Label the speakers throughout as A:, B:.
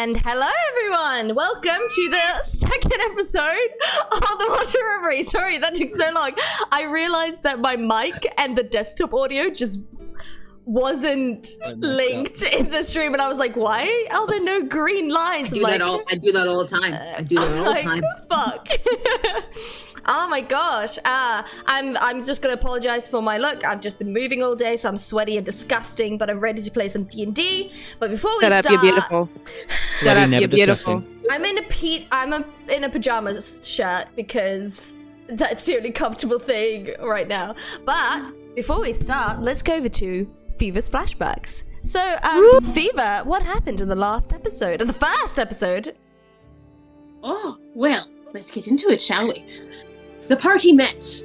A: And hello everyone! Welcome to the second episode of the Mortal Reverie. Sorry, that took so long. I realized that my mic and the desktop audio just wasn't linked in the stream, and I was like, why are there no green lines?
B: I do that all the time. I do that all the time.
A: Fuck. Oh my gosh. I'm just gonna apologize for my look. I've just been moving all day, so I'm sweaty and disgusting, but I'm ready to play some D&D. But before we start...
C: Shut up, you're beautiful. Shut up, you're beautiful.
A: I'm in a pajamas shirt because that's the only comfortable thing right now. But before we start, let's go over to Fever's flashbacks. So, Fever, what happened in the last episode? Or the first episode?
B: Oh, well, let's get into it, shall we? The party met.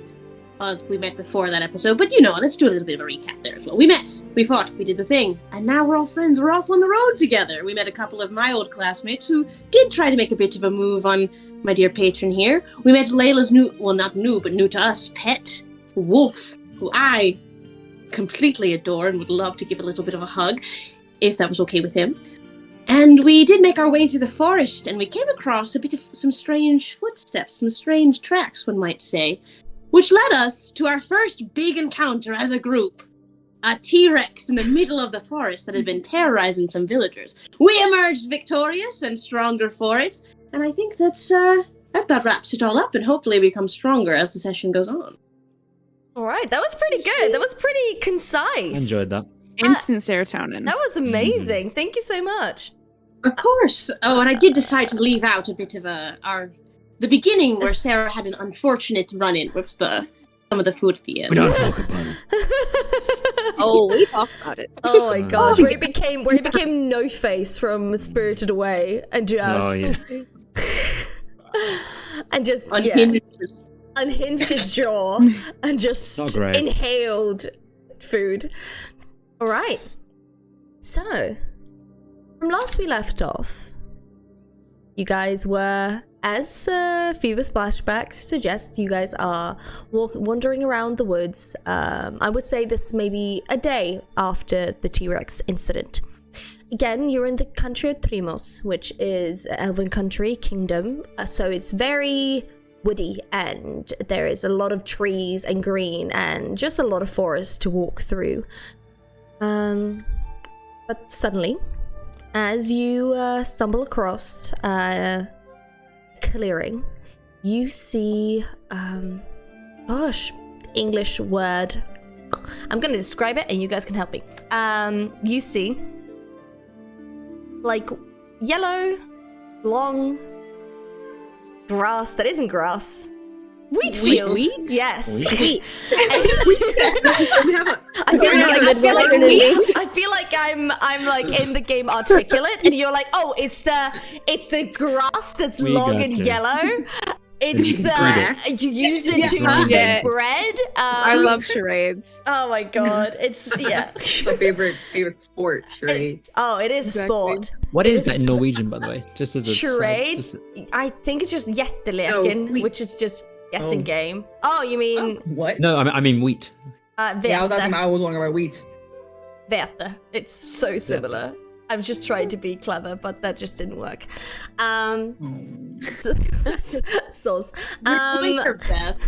B: We met before that episode, but let's do a little bit of a recap there as well. We met, we fought, we did the thing, and now we're all friends. We're off on the road together. We met a couple of my old classmates who did try to make a bit of a move on my dear patron here. We met Layla's new to us, pet, Wolf, who I completely adore and would love to give a little bit of a hug, if that was okay with him. And we did make our way through the forest, and we came across a bit of some strange footsteps, some strange tracks, one might say, which led us to our first big encounter as a group. A T-Rex in the middle of the forest that had been terrorizing some villagers. We emerged victorious and stronger for it, and I think that about wraps it all up, and hopefully we become stronger as the session goes on.
A: All right, that was pretty good. That was pretty concise.
D: I enjoyed that.
C: Instant serotonin.
A: That was amazing. Thank you so much.
B: Of course. Oh, and I did decide to leave out a bit of the beginning where Sarah had an unfortunate run-in with some of the food at the end.
D: We don't talk about it.
E: Oh, we talked about it.
A: Oh my gosh, where he became No Face from Spirited Away and just unhinged his jaw and just inhaled food. All right. So, from last we left off, you guys were, as Fever's flashbacks suggest, you guys are wandering around the woods. I would say this may be a day after the T-Rex incident. Again, you're in the country of Trimos, which is Elven country, kingdom. So it's very woody, and there is a lot of trees and green and just a lot of forest to walk through. But suddenly, as you stumble across a clearing, you see, English word. I'm going to describe it and you guys can help me. You see, like, yellow, long grass that isn't grass. Wheat field.
E: Wheat?
A: Yes.
E: Wheat.
A: I feel like I'm like in the game Articulate, and you're like, oh, it's the grass that's long and yellow. It's you use it to make bread.
C: I love charades.
A: Oh my god, it's
B: my favorite sport, charades.
A: It is a sport.
D: What is that in Norwegian, by the way? Just as a
A: charade. I think it's just gjetteleken, which is just guessing game. Oh, you mean
B: what?
D: No, I mean wheat.
B: I was wondering about wheat.
A: Vete. It's so similar. I've just tried to be clever, but that just didn't work. Sauce.
B: You're doing your best.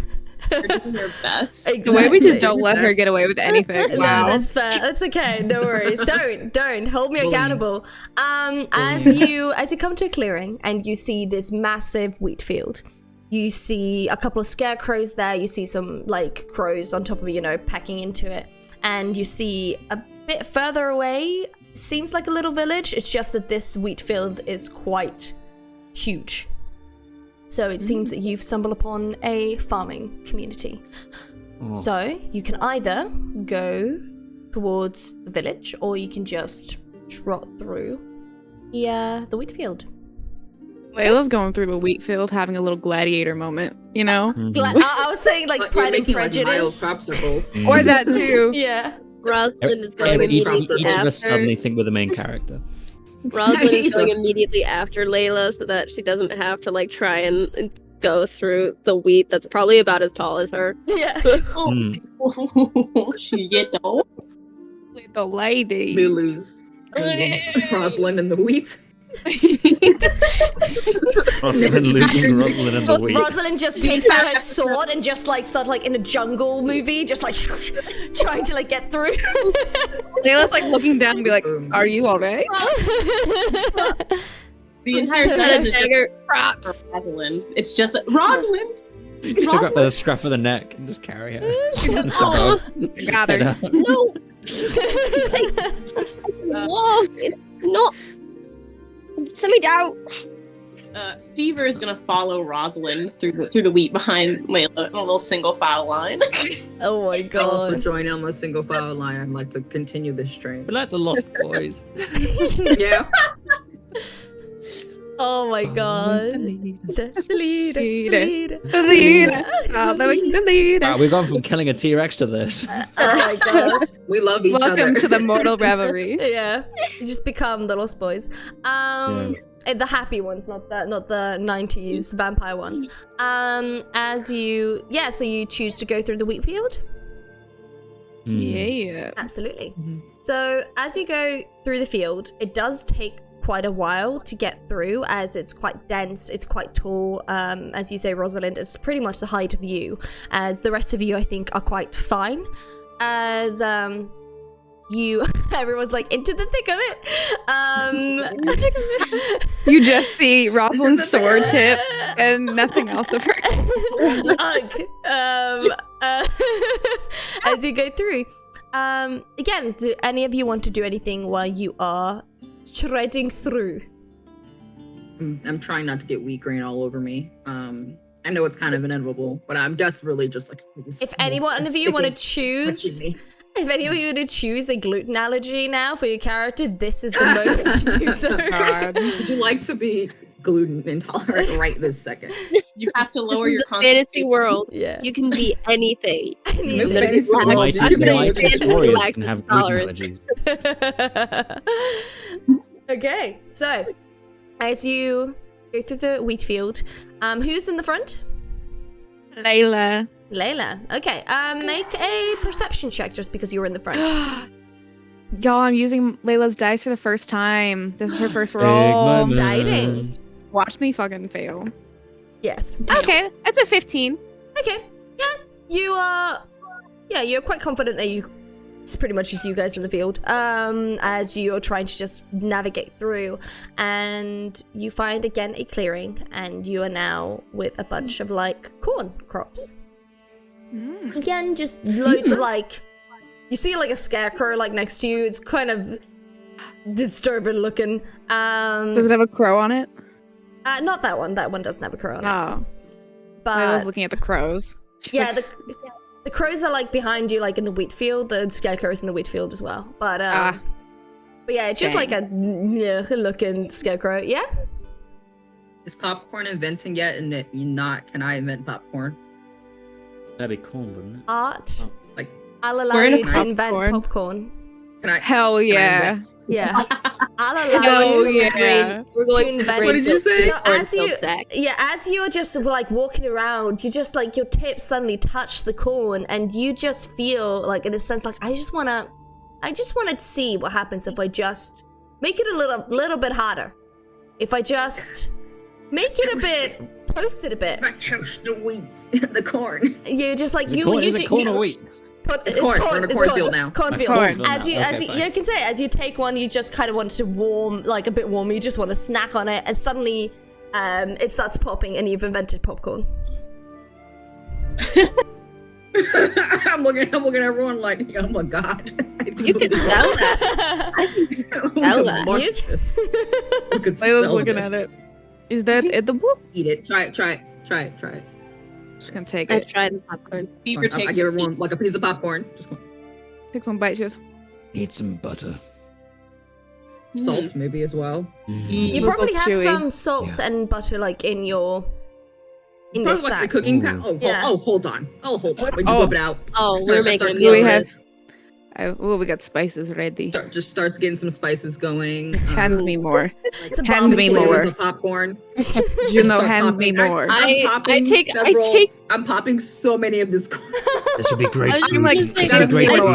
B: You're doing your best.
A: Exactly.
C: The way we just don't let her get away with anything. Wow.
A: No, that's fair. That's okay. No worries. Don't hold me accountable. As you come to a clearing and you see this massive wheat field, you see a couple of scarecrows there. You see some like crows on top of pecking into it, and you see a bit further away. Seems like a little village. It's just that this wheat field is quite huge. So it seems that you've stumbled upon a farming community. So you can either go towards the village, or you can just trot through the wheat field.
C: Layla's going through the wheat field, having a little gladiator moment,
A: I was saying like Pride and Prejudice.
C: Or that too.
A: Yeah.
E: Rosalind is going immediately
D: each of us
E: after.
D: suddenly think we're the main character.
E: Rosalind is going immediately after Layla so that she doesn't have to like try and go through the wheat that's probably about as tall as her.
A: Yeah.
B: She get the
C: The lady.
B: We lose Rosalind and the wheat.
D: Rosalind losing Rosalind and the wheat.
A: Rosalind just takes out her sword and just like starts like in a jungle movie, just like trying to like get through.
C: Layla's like looking down and be like, "Are you alright?"
B: The entire set is
E: Dagger
B: just
E: props.
B: for Rosalind. It's just Rosalind.
D: You pick her up by the scruff of the neck and just carry her. Just above.
C: Got
D: Head
C: her.
D: up.
E: No. Whoa, it's not. Send me down.
B: Fever is gonna follow Rosalind through the wheat behind Layla in a little single file line.
A: Oh my
F: I'll also
A: god.
F: join in on the single file line. I'd like to continue this train.
D: We're like the Lost Boys.
F: Yeah.
A: Oh my god. The leader.
C: The leader. The leader.
D: Wow, we've gone from killing a T-Rex to this.
A: Oh my god.
F: We love each other.
C: Welcome to the Mortal Reverie.
A: Yeah. You just become the Lost Boys. The happy ones, not the 90s vampire one. So you choose to go through the wheat field?
C: Yeah.
A: Absolutely.
F: Mhm.
A: So as you go through the field, it does take quite a while to get through, as it's quite dense, it's quite tall. As you say, Rosalind, it's pretty much the height of you, as the rest of you, I think, are quite fine. As everyone's like into the thick of it.
C: You just see Rosalind's sword tip and nothing else of her.
A: As you go through. Again, do any of you want to do anything while you are shredding through?
F: I'm trying not to get wheat grain all over me. I know it's kind of inevitable, but I'm desperately just like.
A: If anyone of you want to choose,
F: me.
A: if any of you want to choose a gluten allergy now for your character, this is the moment to do so.
C: God.
F: Would you like to be gluten intolerant right this second?
B: You have to lower
E: This
B: your
E: is a fantasy
B: constitution.
E: world.
A: Yeah.
E: You can be anything.
F: This
A: Anything.
F: fantasy
E: Black-
F: world,
D: Mighty,
F: you can be
E: Mighty-
F: anything.
D: mighty warriors
E: Black
D: can have gluten
E: tolerance.
D: allergies.
A: Okay, so as you go through the wheat field, who's in the front?
C: Layla.
A: Layla. Okay, make a perception check just because you're in the front.
C: Y'all, I'm using Layla's dice for the first time. This is her first
D: Big
C: roll.
D: moment.
A: Exciting.
C: Watch me fucking fail.
A: Yes.
C: Okay, that's a 15.
A: Okay. Yeah, you are. Yeah, you're quite confident that it's pretty much just you guys in the field. As you're trying to just navigate through, and you find again a clearing, and you are now with a bunch of like corn crops. Again, just loads of like. You see like a scarecrow like next to you. It's kind of disturbing looking.
C: Does it have a crow on it?
A: Not that one. That one doesn't have a crow on it.
C: Oh,
A: But
C: I was looking at the crows. She's
A: yeah,
C: like,
A: the crows are like behind you, like in the wheat field. The scarecrow's in the wheat field as well. But but yeah, it's just
C: dang.
A: like a looking scarecrow. Yeah.
F: Is popcorn inventing yet? And if you're not, can I invent popcorn?
D: That'd be corn, wouldn't it?
A: Art.
D: Oh.
F: Like,
A: I'll allow
B: We're in a
A: you to invent
C: popcorn.
A: popcorn.
F: can I?
C: hell yeah.
A: Yeah. I'll allow
C: Hell
A: you.
C: yeah.
E: We're going
A: To invent-
F: What did you say?
A: So as you,
E: Sack.
A: yeah, as you're just like walking around, you just like your tips suddenly touch the corn, and you just feel like, in a sense, like I just wanna see what happens if I just make it a little bit harder. If I just make it a bit, toast it a bit.
F: If I toast the wheat, the corn.
A: You just like
D: Is it
A: you.
D: corn,
A: you
D: is it corn or wheat?
A: It's
F: corn.
A: corn.
F: We're in a
A: It's
F: cornfield now.
A: Cornfield.
C: Corn.
A: As you,
D: Okay, fine.
A: you can say, as you take one, you just kind of want to warm, like a bit warm. You just want to snack on it, and suddenly, it starts popping, and you've invented popcorn.
F: I'm looking at everyone like, oh my god.
E: You could sell that. sell that.
A: You-
F: We could
C: Layla's
F: sell
C: looking
F: this.
C: at it. Is that edible?
F: Eat it. Try it.
C: Just gonna take
E: I've
C: it.
E: tried popcorn.
B: Fever
F: I
B: takes
F: give everyone like a piece of popcorn. Just
C: Takes one bite. She goes,
D: Need some butter.
F: salt maybe as well.
A: You
C: It's a
A: probably
C: little
A: have
C: chewy.
A: some salt
D: Yeah.
A: and butter, like in your
F: Probably
A: sack.
F: like the cooking
D: Ooh.
F: pan.
A: Yeah.
F: Hold on. When you
C: Oh.
F: whip it out.
E: Oh,
F: Sorry,
E: we're
F: let's
E: making
F: start
E: a
C: Do
E: meal.
C: we
F: Yeah.
C: have? Oh, we got spices ready.
F: Just starts getting some spices going.
C: Hand me more.
A: It's a
C: Hand me
A: barbecue.
C: more.
F: Flavors of popcorn.
C: Juno,
F: Start
C: hand me
F: popping.
C: more.
F: I'm popping so many of this corn.
D: This would be great.
E: I was
C: I'm like,
E: just
C: gotta
D: This would be great
C: take
D: food
C: more.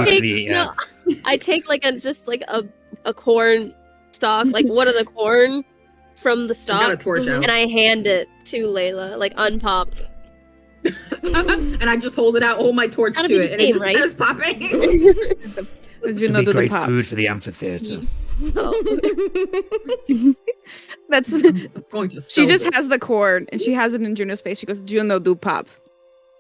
D: for the,
E: I take like a corn stalk, like one of the corn from the
F: I got a
E: stalk,
F: torch out.
E: and I hand it to Layla, like unpopped.
F: And I just hold it out, hold my torch
E: That'd
F: to
E: be
F: it, and
E: the
F: it just
E: same, right?
F: starts popping.
C: Did you
D: It'd
C: know
D: be
C: the
D: great
C: pop?
D: food for the amphitheater.
C: That's
F: I'm going to
C: she
F: sell
C: just
F: this.
C: has the corn and she has it in Juno's face. She goes, Juno, do pop.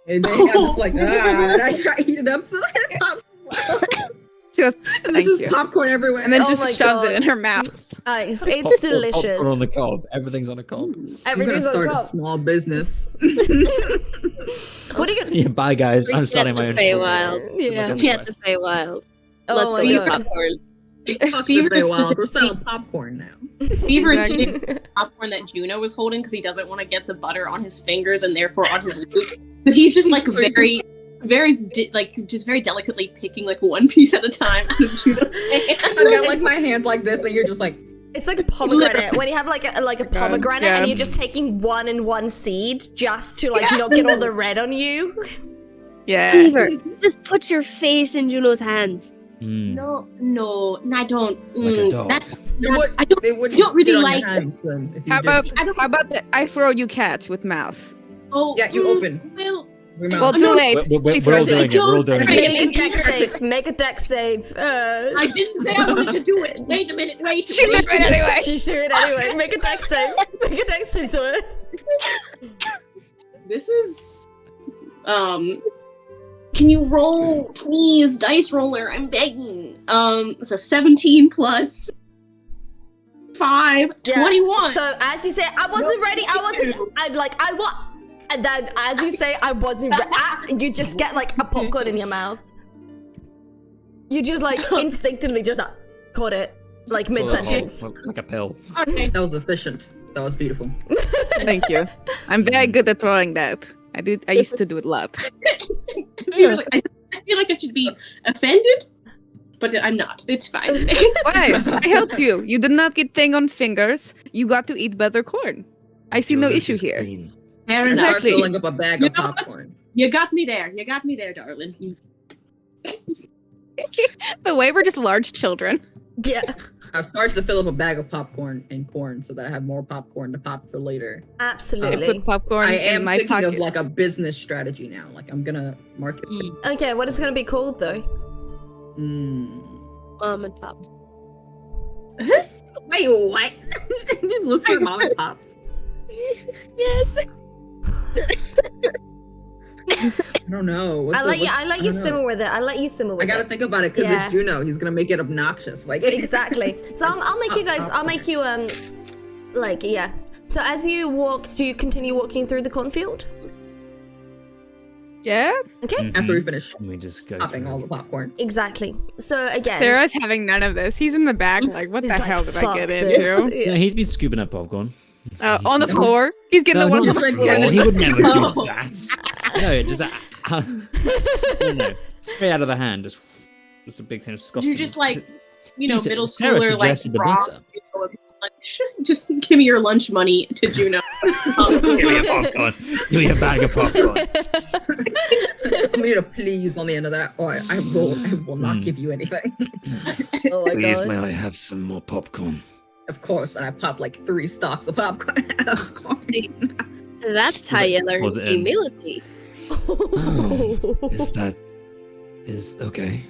F: And then I'm just like, and I try to eat it up so that it pops slow.
C: She goes,
F: And there's
C: thank
F: just
C: you.
F: popcorn everywhere.
C: And then
A: Oh
C: just
A: my
C: shoves
A: God.
C: it in her mouth.
A: It's
D: Popcorn
A: delicious.
D: on the cob. Everything's on a cob.
F: I'm gonna
A: Everything's on
F: start a
A: top.
F: small business.
A: What are you gonna?
D: Yeah, bye guys. I'm starting my own
E: Stay
D: store.
E: wild.
A: Yeah.
E: You have to stay wild.
A: Oh
E: Let's
A: my
E: go eat
A: God.
E: popcorn.
F: Fuck
B: Beaver
F: the Feywild. We're
B: specifically-
F: selling popcorn now.
B: Beaver is
C: Exactly.
B: eating the popcorn that Juno was holding because he doesn't want to get the butter on his fingers and therefore on his lip. So he's just like just very delicately picking like one piece at a time out of Juno's hand.
F: I got like my hands like this, and you're just like,
A: It's like a pomegranate. When you have like a pomegranate
C: yeah.
A: and you're just taking one seed just to like not get all the red on you.
C: Yeah.
E: Beaver, just put your face in Juno's hands.
D: Mm.
B: No, I don't.
D: Like a dog.
B: That's
F: they
B: not,
F: would,
B: I don't.
F: they would
B: I don't really
F: get on
B: like
F: your hands then if you
C: How
F: did.
C: about
B: I don't.
C: how about that I throw you cats with mouth?
B: Oh,
F: Yeah, you open.
B: Well,
F: Your
C: Well,
F: mouth.
C: too
B: no,
C: late.
D: We're
C: She
D: all
C: throws
D: doing
C: it.
D: it. We're all doing
B: Okay.
D: it.
A: Make a deck save. Make a deck save.
B: I didn't say I wanted to do it. Wait a minute. Wait.
C: She threw it anyway.
A: She threw it anyway. Make a deck save. Make a deck save, Sawyer.
B: This is. Can you roll, please, dice roller? I'm begging. It's a 17 plus 5, 21.
A: So as you say, I wasn't ready. And then as you say, I wasn't ready. You just get like a popcorn in your mouth. You just like instinctively just caught it like mid sentence.
D: Like a pill.
B: Okay.
F: That was efficient. That was beautiful.
C: Thank you. I'm very good at throwing that. I used to do it a lot.
B: Peter's like, I feel like I should be offended, but I'm not. It's fine.
C: Why? I helped you. You did not get thing on fingers. You got to eat better corn. I see no issue here.
B: Fair
F: I
B: enough.
F: start
C: Exactly.
F: filling up a bag
B: You
F: of
B: know what?
F: popcorn.
B: You got me there. You got me there, darling.
C: The way we're just large children.
A: Yeah,
F: I've started to fill up a bag of popcorn and corn so that I have more popcorn to pop for later.
C: I
A: absolutely.
C: put popcorn
F: I
C: in
F: am
C: my
F: thinking
C: pocket.
F: of like a business strategy now. Like I'm gonna market.
A: Okay, what is it gonna be called though?
E: Mom and pops.
F: Wait, what? These whisper mom and pops.
E: Yes.
F: I don't know.
A: I let you
F: don't
A: simmer
F: know.
A: with it. I let you simmer with
F: I gotta
A: it.
F: think about it because
A: Yeah.
F: it's Juno. He's gonna make it obnoxious. Like
A: Exactly. So I'll make you guys. I'll make you like yeah. So as you walk, do you continue walking through the cornfield?
C: Yeah?
A: Okay.
F: After we finish
D: We just go
F: popping
D: through.
F: all the popcorn.
A: Exactly. So again,
C: Sarah's having none of this. He's in the back, like, what
A: he's
C: the
A: like,
C: hell did I
A: "Fuck
C: get
A: this."
C: into?
D: Yeah, he's been scooping up popcorn.
C: On the floor. He's getting
D: No,
C: the one
D: not
C: on the
F: on the
C: floor.
F: floor.
D: He would never do
F: Oh.
D: that. No, just no, straight out of the hand. Just a big thing of Scotch.
B: You just like,
D: Sarah
B: middle schooler, like,
D: suggested the
B: raw,
D: pizza.
B: lunch. Just give me your lunch money to Juno.
D: Give me a popcorn. Give me a bag of popcorn.
F: I need a please on the end of that, or I will not give you anything.
A: oh my
D: Please,
A: god.
D: may I have some more popcorn?
F: Of course, and I pop like 3 stalks of popcorn. Of course.
E: That's how you learn
D: was it in?
E: humility.
D: Oh, is okay.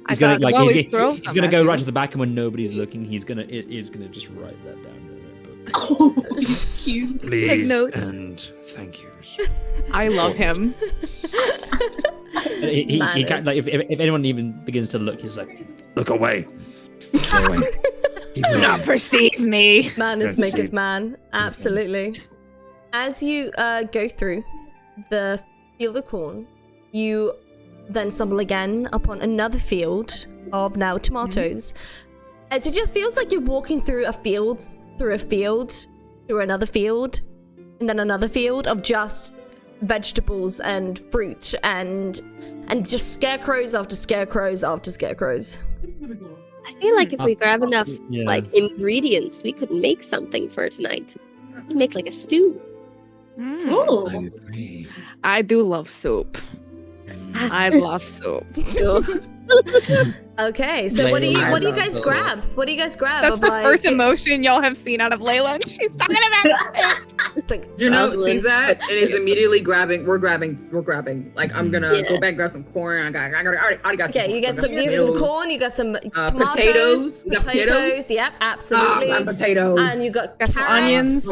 C: I
D: He's gonna
C: thought,
D: like
C: well,
D: he's,
C: we throw
D: he's
C: some
D: gonna
C: at
D: go
C: you.
D: right to the back, and when nobody's looking, it is gonna just write that down in a notebook.
B: Oh, cute.
D: Please
C: notes.
D: and thank yous.
C: I love him.
D: He
A: Manners.
D: can't, like if anyone even begins to look, he's like, look away. Stay away. Keep
C: Do not
D: away.
C: perceive me.
A: Manners
D: Let's
A: maketh
D: see.
A: man. Absolutely. As you go through the field of corn, you then stumble again upon another field of now tomatoes. As it just feels like you're walking through a field, through another field, and then another field of just vegetables and fruit and just scarecrows after scarecrows after scarecrows.
E: I feel like if we grab enough
D: Yeah.
E: like ingredients, we could make something for tonight. We could make like a stew.
C: Mm.
B: Oh,
D: I agree.
C: I do love soup. I love soup.
A: Okay, so what do you guys grab? What do you guys grab?
C: That's
A: of,
C: the
A: like,
C: first emotion y'all have seen out of Layla, and she's talking about soup.
A: like,
F: Juno
A: Rosalind.
F: sees that and is immediately grabbing. We're grabbing. Like I'm gonna go back grab some corn. I already got.
A: Okay,
F: some
A: you
F: corn.
A: get some corn, you got some tomatoes,
F: potatoes. You got potatoes?
A: Yep, absolutely.
F: Potatoes.
A: And you got
C: Got some
A: carrots,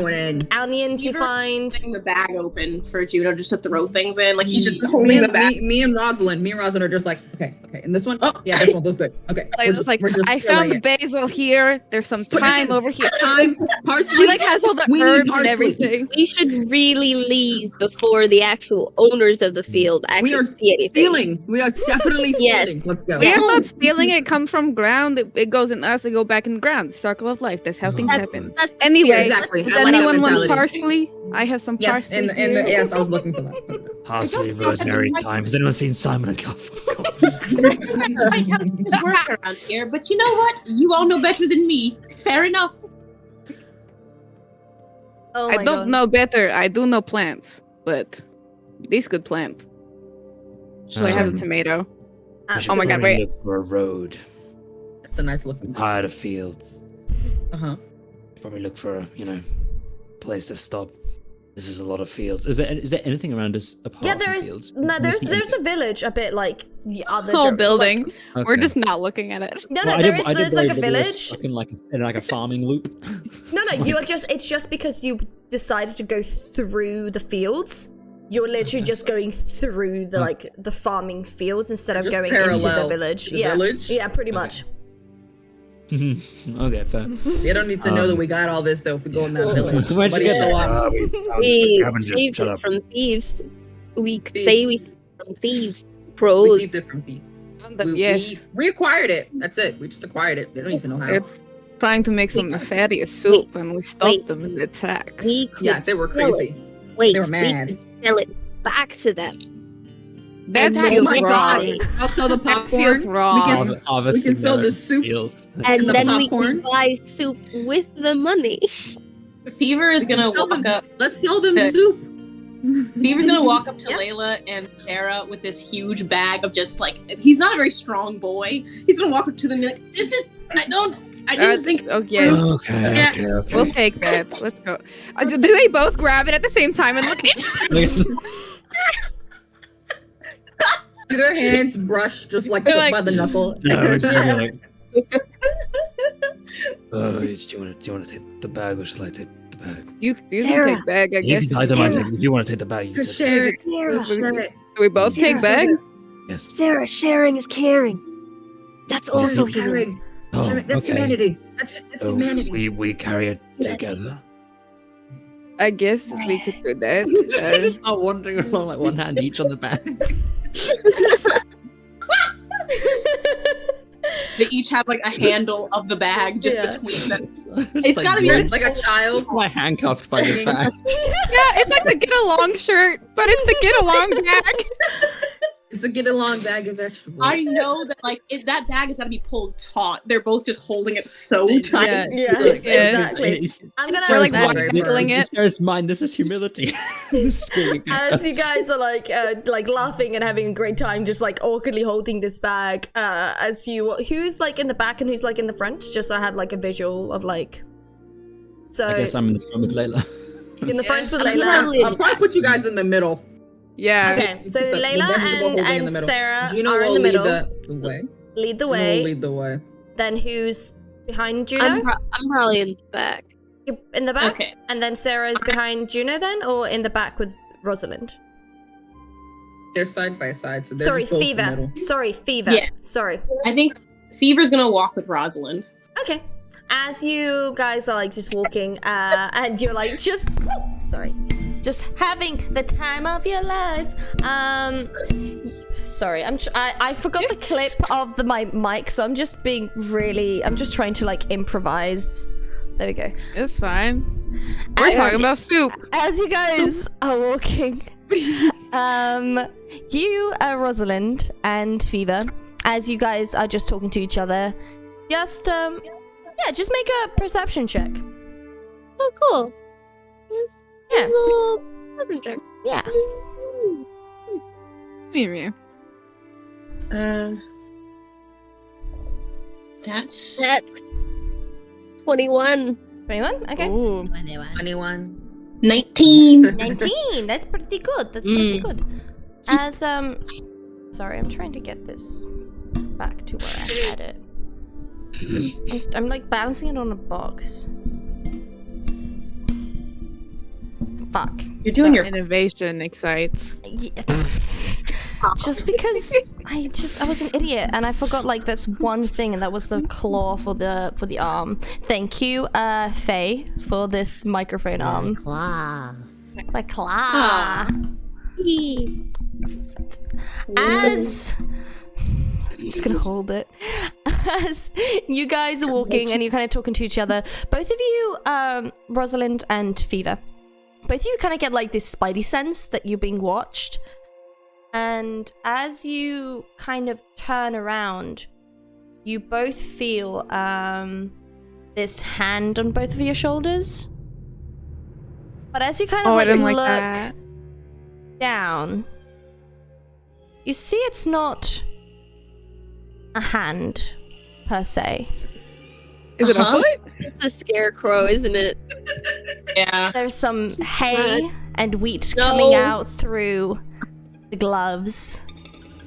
C: onions.
A: you find.
B: Holding the bag open for Juno just to throw things in. Like he's just holding the bag.
F: Me and Rosalind are just like, okay. And this one, yeah, this one looks good. Okay.
C: Layla's like, I found the basil here. There's some thyme over here.
F: Thyme, parsley.
C: She like has all the
F: We need
C: herbs and
F: parsley.
C: everything.
E: We should really leave before the actual owners of the field
F: We
E: actually
F: are
E: see anything.
F: stealing. We are definitely
E: Yes.
F: stealing. Let's go.
C: We are not stealing it. Comes from ground. It goes in us. It go back in the ground. Circle of life. That's how things happen.
E: That's the
C: Anyway,
E: spirit.
F: Exactly.
C: does
F: I like that
C: anyone want
F: mentality.
C: parsley? I have some
F: Yes,
C: parsley.
F: and
C: here.
F: yes, I was looking for that.
D: Parsley rosemary thyme. Has anyone seen Simon and Garfunkel?
B: I tell you, there's work around here, but you know what? You all know better than me. Fair enough.
A: Oh
C: I
A: my
C: don't
A: God.
C: know better. I do know plants, but this good plant. So I have a tomato. Oh my God, wait.
D: Look for a road.
F: That's a nice looking.
D: I'm tired of fields.
F: Uh-huh.
D: Probably look for a, place to stop. This is a lot of fields. Is there anything around us apart
A: Yeah,
D: from
A: there is.
D: fields?
A: No, there's a village a bit like the other
C: Whole
A: dir-
C: building.
A: like-
C: We're just not looking at it.
A: no,
D: Well,
A: no,
D: I
A: there's
D: did
A: like a
D: worry that we were
A: village.
D: stuck in like a farming loop.
A: No, it's just because you decided to go through the fields. You're literally just going through the farming fields instead of
F: Just
A: going into the
F: parallel
A: village.
F: to the village?
A: Yeah, pretty
D: Okay.
A: much.
D: Okay, fair.
F: They don't need to know that we got all this though if we go in that
E: Yeah.
F: village.
D: Where'd you
F: Somebody
D: get
F: show
D: that?
F: up.
D: We found
E: We
D: scavengers.
E: saved
D: Shut
E: it
D: up.
E: from thieves. We
F: Thieves.
E: say we from thieves.
F: We
E: Pros.
F: keep it from people.
C: Yes.
F: We acquired it. That's it. We just acquired it. They don't need to know how.
C: It's trying to make some nefarious soup, and we stopped them in the attacks.
E: We could
F: Yeah, they were
E: sell it.
F: crazy.
E: Wait,
F: They were
E: we
F: mad.
E: could sell it back to them.
C: That
E: And
C: feels
F: oh my
C: wrong.
F: god! I'll sell the
C: That feels
F: popcorn.
C: wrong.
F: We can,
D: Harvesting
F: sell
D: their
F: the soup.
D: fields.
E: And
F: the
E: then we
F: popcorn?
E: can buy soup with the money.
B: Fever is
F: We can
B: gonna
F: sell
B: walk
F: them.
B: up.
F: Let's sell them
B: Okay.
F: soup.
B: Fever's gonna walk up to Layla and Sarah with this huge bag of just like he's not a very strong boy. He's gonna walk up to them and be like, "This is I didn't think."
C: Oh yes,
D: Okay,
B: Yeah.
D: okay.
C: we'll take that. Let's go. Do they both grab it at the same time and look at each other?
F: Their hands brush just like
C: They're like-
F: by the knuckle.
D: No, it's just like. Do you want to take the bag or shall I take the bag?
C: You can
E: Sarah.
C: take bag, I
D: You
C: guess.
D: can, I don't mind
E: Sarah.
D: taking. If you want to take the bag, you can.
F: Just
D: take
F: share it.
E: Sarah,
F: Share it.
C: Do we both take bag?
D: it. Yes.
E: Sarah, sharing is caring. That's
F: Just
E: also
F: is caring.
D: Oh,
F: That's
D: okay.
F: humanity. That's
D: So
F: humanity.
D: we carry it together.
C: I guess we could do that.
D: They just start wandering along like one hand each on the bag.
B: They each have like a handle of the bag just
A: Yeah.
B: between them.
D: It's
B: It's gotta be
F: Like a child.
D: Why handcuffed by this bag?
C: Yeah, it's like the get along shirt, but it's the get along bag.
F: It's a get along bag of vegetables.
B: I know that like that bag has got to be pulled taut. They're both just holding it so tight.
A: Yes,
C: Yeah.
A: exactly. I'm gonna
C: We're like
F: Sarah's
C: white
F: very
C: knuckling it.
D: Sarah's mind. This is humility. This is being
A: as you guys are like laughing and having a great time, just like awkwardly holding this bag. As you, who's like in the back and who's like in the front, just so I have like a visual of like. So
D: I guess I'm in the front with Layla.
A: in the front with
F: I'm
A: Layla.
F: I'll probably put you guys in the middle.
C: Yeah.
A: Okay, so
F: The
A: Layla
F: vegetable holding in
A: and
F: the middle.
A: Sarah
F: Gino
A: are in
F: will
A: the
F: lead
A: middle.
F: the way.
A: Lead the
F: Gino will
A: way.
F: lead the way.
A: Then who's behind Juno?
E: I'm probably in the back.
A: You're in the back?
B: Okay.
A: And then Sarah is behind Juno then, or in the back with Rosalind?
F: They're side by side, so they're
A: Sorry,
F: just both in the
A: Fever.
F: middle.
A: Sorry, Fever.
B: Yeah.
A: Sorry.
B: I think Fever's gonna walk with Rosalind.
A: Okay. As you guys are like just walking, and you're like just just having the time of your lives. Sorry, I forgot the clip of my mic, so I'm just trying to like improvise. There we go.
C: It's fine. We're
A: As-
C: talking about soup.
A: As you guys are walking, you, Rosalind and Fever, as you guys are just talking to each other, just just make a perception check.
E: Oh, cool.
A: Yeah.
E: Little perception check.
A: Yeah.
C: Mimi.
B: That's
E: 21.
A: 21? Okay.
C: Ooh.
F: 21.
B: 19.
A: 19. That's pretty good. That's pretty good. As sorry, I'm trying to get this back to where I had it. I'm like balancing it on a box. Fuck.
B: You're doing your
C: Innovation excites.
A: Yeah. Just because I was an idiot and I forgot like that's one thing, and that was the claw for the arm. Thank you, Faye, for this microphone arm.
G: Claw.
A: The claw. As I'm just gonna hold it. As you guys are walking and you're kind of talking to each other, both of you, Rosalind and Fever, both of you kind of get like this spidey sense that you're being watched. And as you kind of turn around, you both feel this hand on both of your shoulders. But as you kind of
C: I didn't
A: look
C: like that.
A: down, you see it's not a hand per se.
C: Is it a foot?
E: It's a scarecrow, isn't it?
B: yeah.
A: There's some hay and wheat coming out through the gloves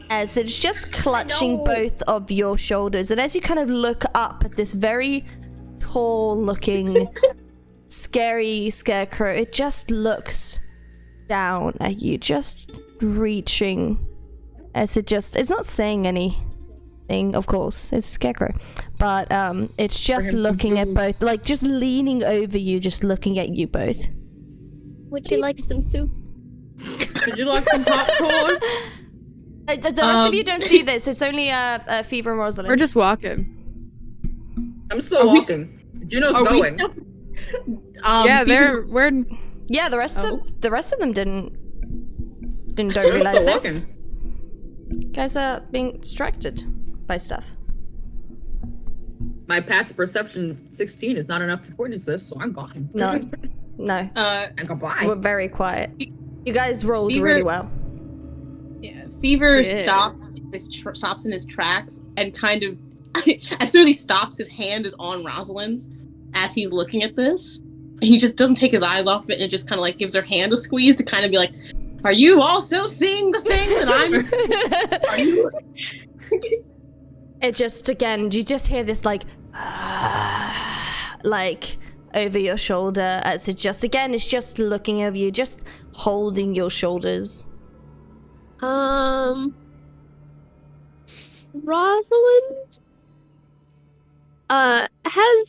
A: as it's just clutching both of your shoulders. And as you kind of look up at this very tall looking scary scarecrow, it just looks down at you, just reaching as it's not saying anything, of course, it's a scarecrow, but it's just looking at both, like just leaning over you, just looking at you both.
E: Would you like some soup?
F: Would you like some popcorn?
A: The rest of you don't see this. It's only Fever and Rosalind.
C: We're just walking.
F: I'm still walking. Juno's
B: Are we
F: going.
B: still?
C: Yeah, we're
A: Yeah, the rest of them don't
F: We're
A: realize
F: still
A: this.
F: walking.
A: Guys are being distracted by stuff.
F: My passive perception 16 is not enough to witness this, so I'm gone.
A: No. No.
F: And goodbye.
A: We're very quiet. You guys rolled
B: Fever-
A: really well.
B: Yeah. Fever
A: Yeah.
B: stops in his tracks and kind of, as soon as he stops, his hand is on Rosalind's as he's looking at this. And he just doesn't take his eyes off it and just kind of like gives her hand a squeeze to kind of be like, are you also seeing the thing that I'm Are you?
A: It just, again, you just hear this like over your shoulder as it just, again, it's just looking over you, just holding your shoulders.
E: Rosalind has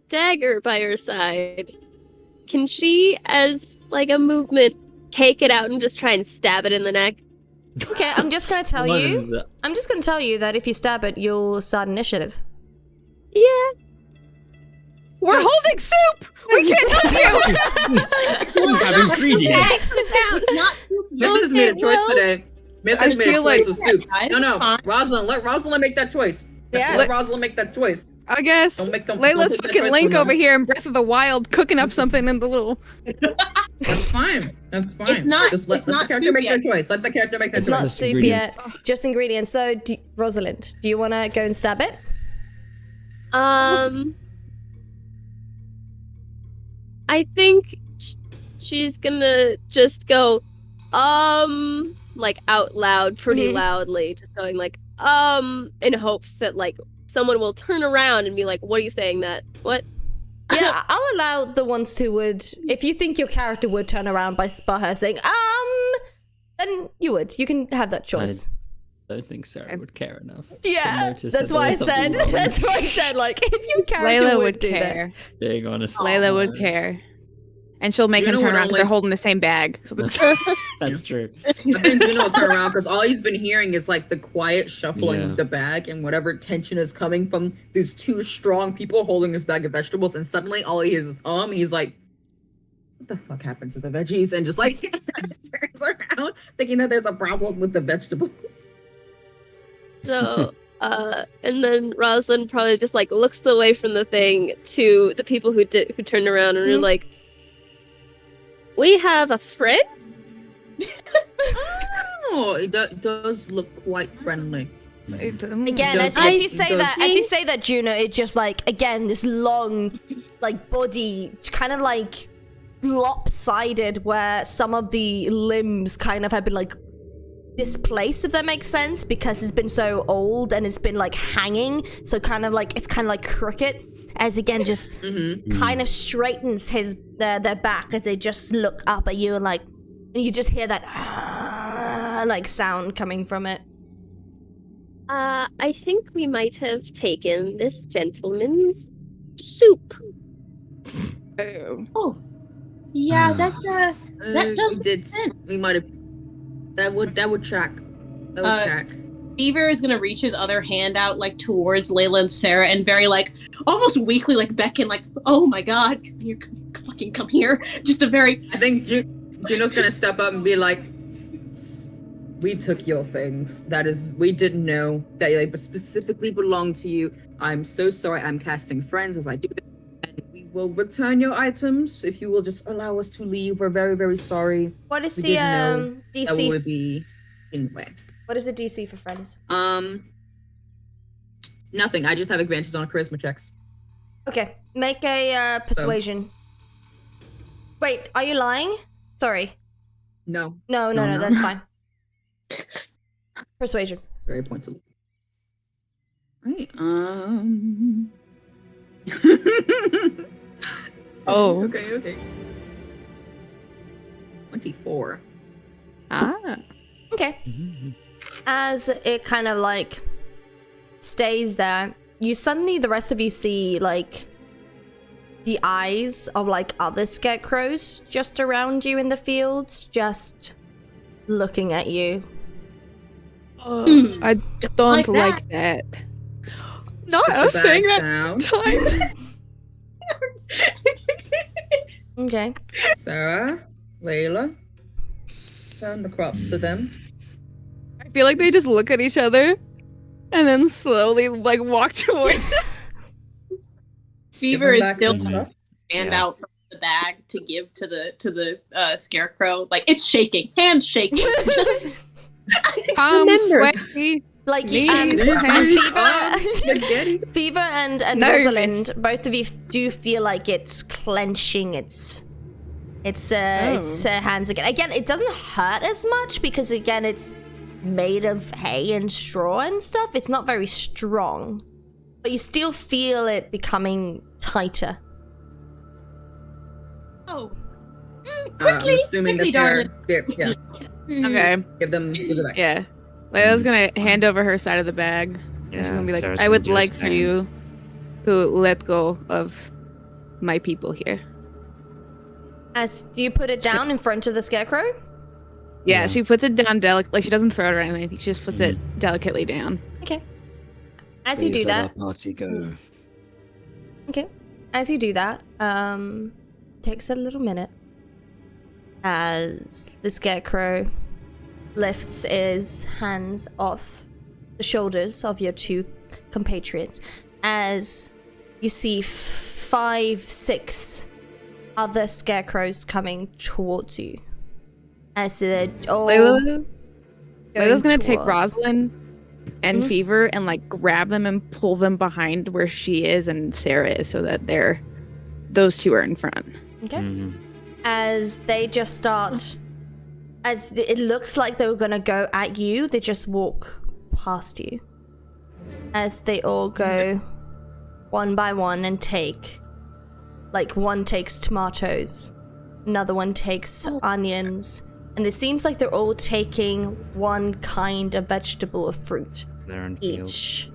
E: dagger by her side. Can she, as like a movement, take it out and just try and stab it in the neck?
A: Okay, I'm just gonna tell you that if you stab it, you'll start initiative.
E: Yeah.
C: We're holding soup. We can't help you.
D: You have ingredients.
F: Myth has made a choice today. Myth has
C: I
F: made a
C: feel
F: choice
C: like-
F: of soup. No.
B: Fine.
F: Rosalind, let Rosalind make that choice.
A: Yeah.
F: Let Rosalind make that choice.
C: I guess
F: Don't make them.
C: Layla's
F: don't take that
C: fucking
F: choice
C: Link
F: from
C: over
F: them.
C: here in Breath of the Wild cooking up something in the little.
F: That's fine. That's fine.
B: It's not-
F: Just let
B: it's
F: the
B: not
F: character
B: soup
F: make their
B: yet.
F: choice. Let the character make their
A: It's
F: choice.
A: not
D: Just
A: soup
D: ingredients.
A: yet, just ingredients. So, Rosalind, do you want to go and stab it?
E: I think she's gonna just go, like out loud, pretty
A: Mhm.
E: loudly, just going like, in hopes that like someone will turn around and be like, "What are you saying that? What?"
A: Yeah, I'll allow the ones who would, if you think your character would turn around by her saying, then you would. You can have that choice.
D: I don't think Sarah would care enough. to
A: Yeah,
D: notice
A: that's
D: that
A: why I
D: there's something
A: said,
D: wrong.
A: that's why I said, like, if your character
C: Layla
A: would
C: would
A: do
C: care.
D: Being honest.
C: Layla would care, and she'll make
F: You
C: him
F: know
C: turn
F: what
C: around because
F: only-
C: they're holding the same bag. So
D: That's true.
F: I think Juno will turn around because all he's been hearing is like the quiet shuffling
D: Yeah.
F: of the bag and whatever tension is coming from these two strong people holding this bag of vegetables. And suddenly all he hears is he's like, what the fuck happened to the veggies? And just like turns around thinking that there's a problem with the vegetables.
E: So, and then Rosalind probably just like looks away from the thing to the people who turned around and are
A: Mhm.
E: like, "We have a friend."
F: Oh, it does look quite friendly.
A: Again, as you say that, Juno, it just like again this long, like body, kind of like lopsided, where some of the limbs kind of have been like displaced, if that makes sense, because it's been so old and it's been like hanging, so it's kind of like crooked. As again, just kind of straightens their back as they just look up at you, and like you just hear that like sound coming from it.
E: I think we might have taken this gentleman's soup.
B: Oh, yeah, that does.
F: We did. We might have. That would track. That would track.
B: Beaver is gonna reach his other hand out like towards Layla and Sarah, and very like almost weakly like beckon, like, "Oh my God, come here, fucking come here!" Just a very.
F: I think Juno's gonna step up and be like, "We took your things. We didn't know that they specifically belonged to you. I'm so sorry. I'm casting friends as I do this, and we will return your items if you will just allow us to leave. We're very, very sorry.
A: What is
F: we
A: the
F: didn't know
A: DC?
F: That would be anyway.
A: What is the DC for friends?
F: Nothing. I just have advantages on charisma checks.
A: Okay, make a persuasion. Wait, are you lying? Sorry.
F: No.
A: No, that's fine. Persuasion.
F: Very pointed. Right.
C: Oh.
F: Okay. 24.
A: Okay. As it kind of like stays there, the rest of you see like the eyes of like other scarecrows just around you in the fields, just looking at you.
C: I don't like that. Not us saying that time.
A: Okay.
F: Sarah, Layla, turn the crops to them.
C: I feel like they just look at each other and then slowly like walk towards
B: Fever is still hand out from the bag to give to the scarecrow. Like it's shaking, hand shaking. Just
C: sweaty.
A: Like Fever and Rosalind, both of you do feel like it's clenching its hands again. Again, it doesn't hurt as much because again it's made of hay and straw and stuff. It's not very strong, but you still feel it becoming tighter.
B: Oh, quickly, quickly, darling.
F: Yeah.
C: Okay.
F: Give it back.
C: Yeah. Layla's gonna hand over her side of the bag.
D: Yeah,
C: she's gonna be like,
D: Sarah's
C: I would
D: gonna do
C: like
D: the
C: for
D: same.
C: you to let go of my people here.
A: As do you put it down in front of the scarecrow?
C: Yeah, she puts it down like she doesn't throw it or anything. She just puts it delicately down.
A: Okay. As you do that,
D: Party go.
A: okay. As you do that, takes a little minute. As the scarecrow lifts his hands off the shoulders of your two compatriots, as you see 5, 6 other scarecrows coming towards you. As they're all
C: Layla's gonna take
A: towards-
C: Rosalind and
A: Mhm.
C: Fever and like grab them and pull them behind where she is and Sarah is, so that those two are in front.
A: Okay.
D: Mm-hmm.
A: As they just start, as it looks like they were gonna go at you, they just walk past you. As they all go one by one and take, like one takes tomatoes, another one takes onions, and it seems like they're all taking one kind of vegetable or fruit
D: They're in field.
A: each.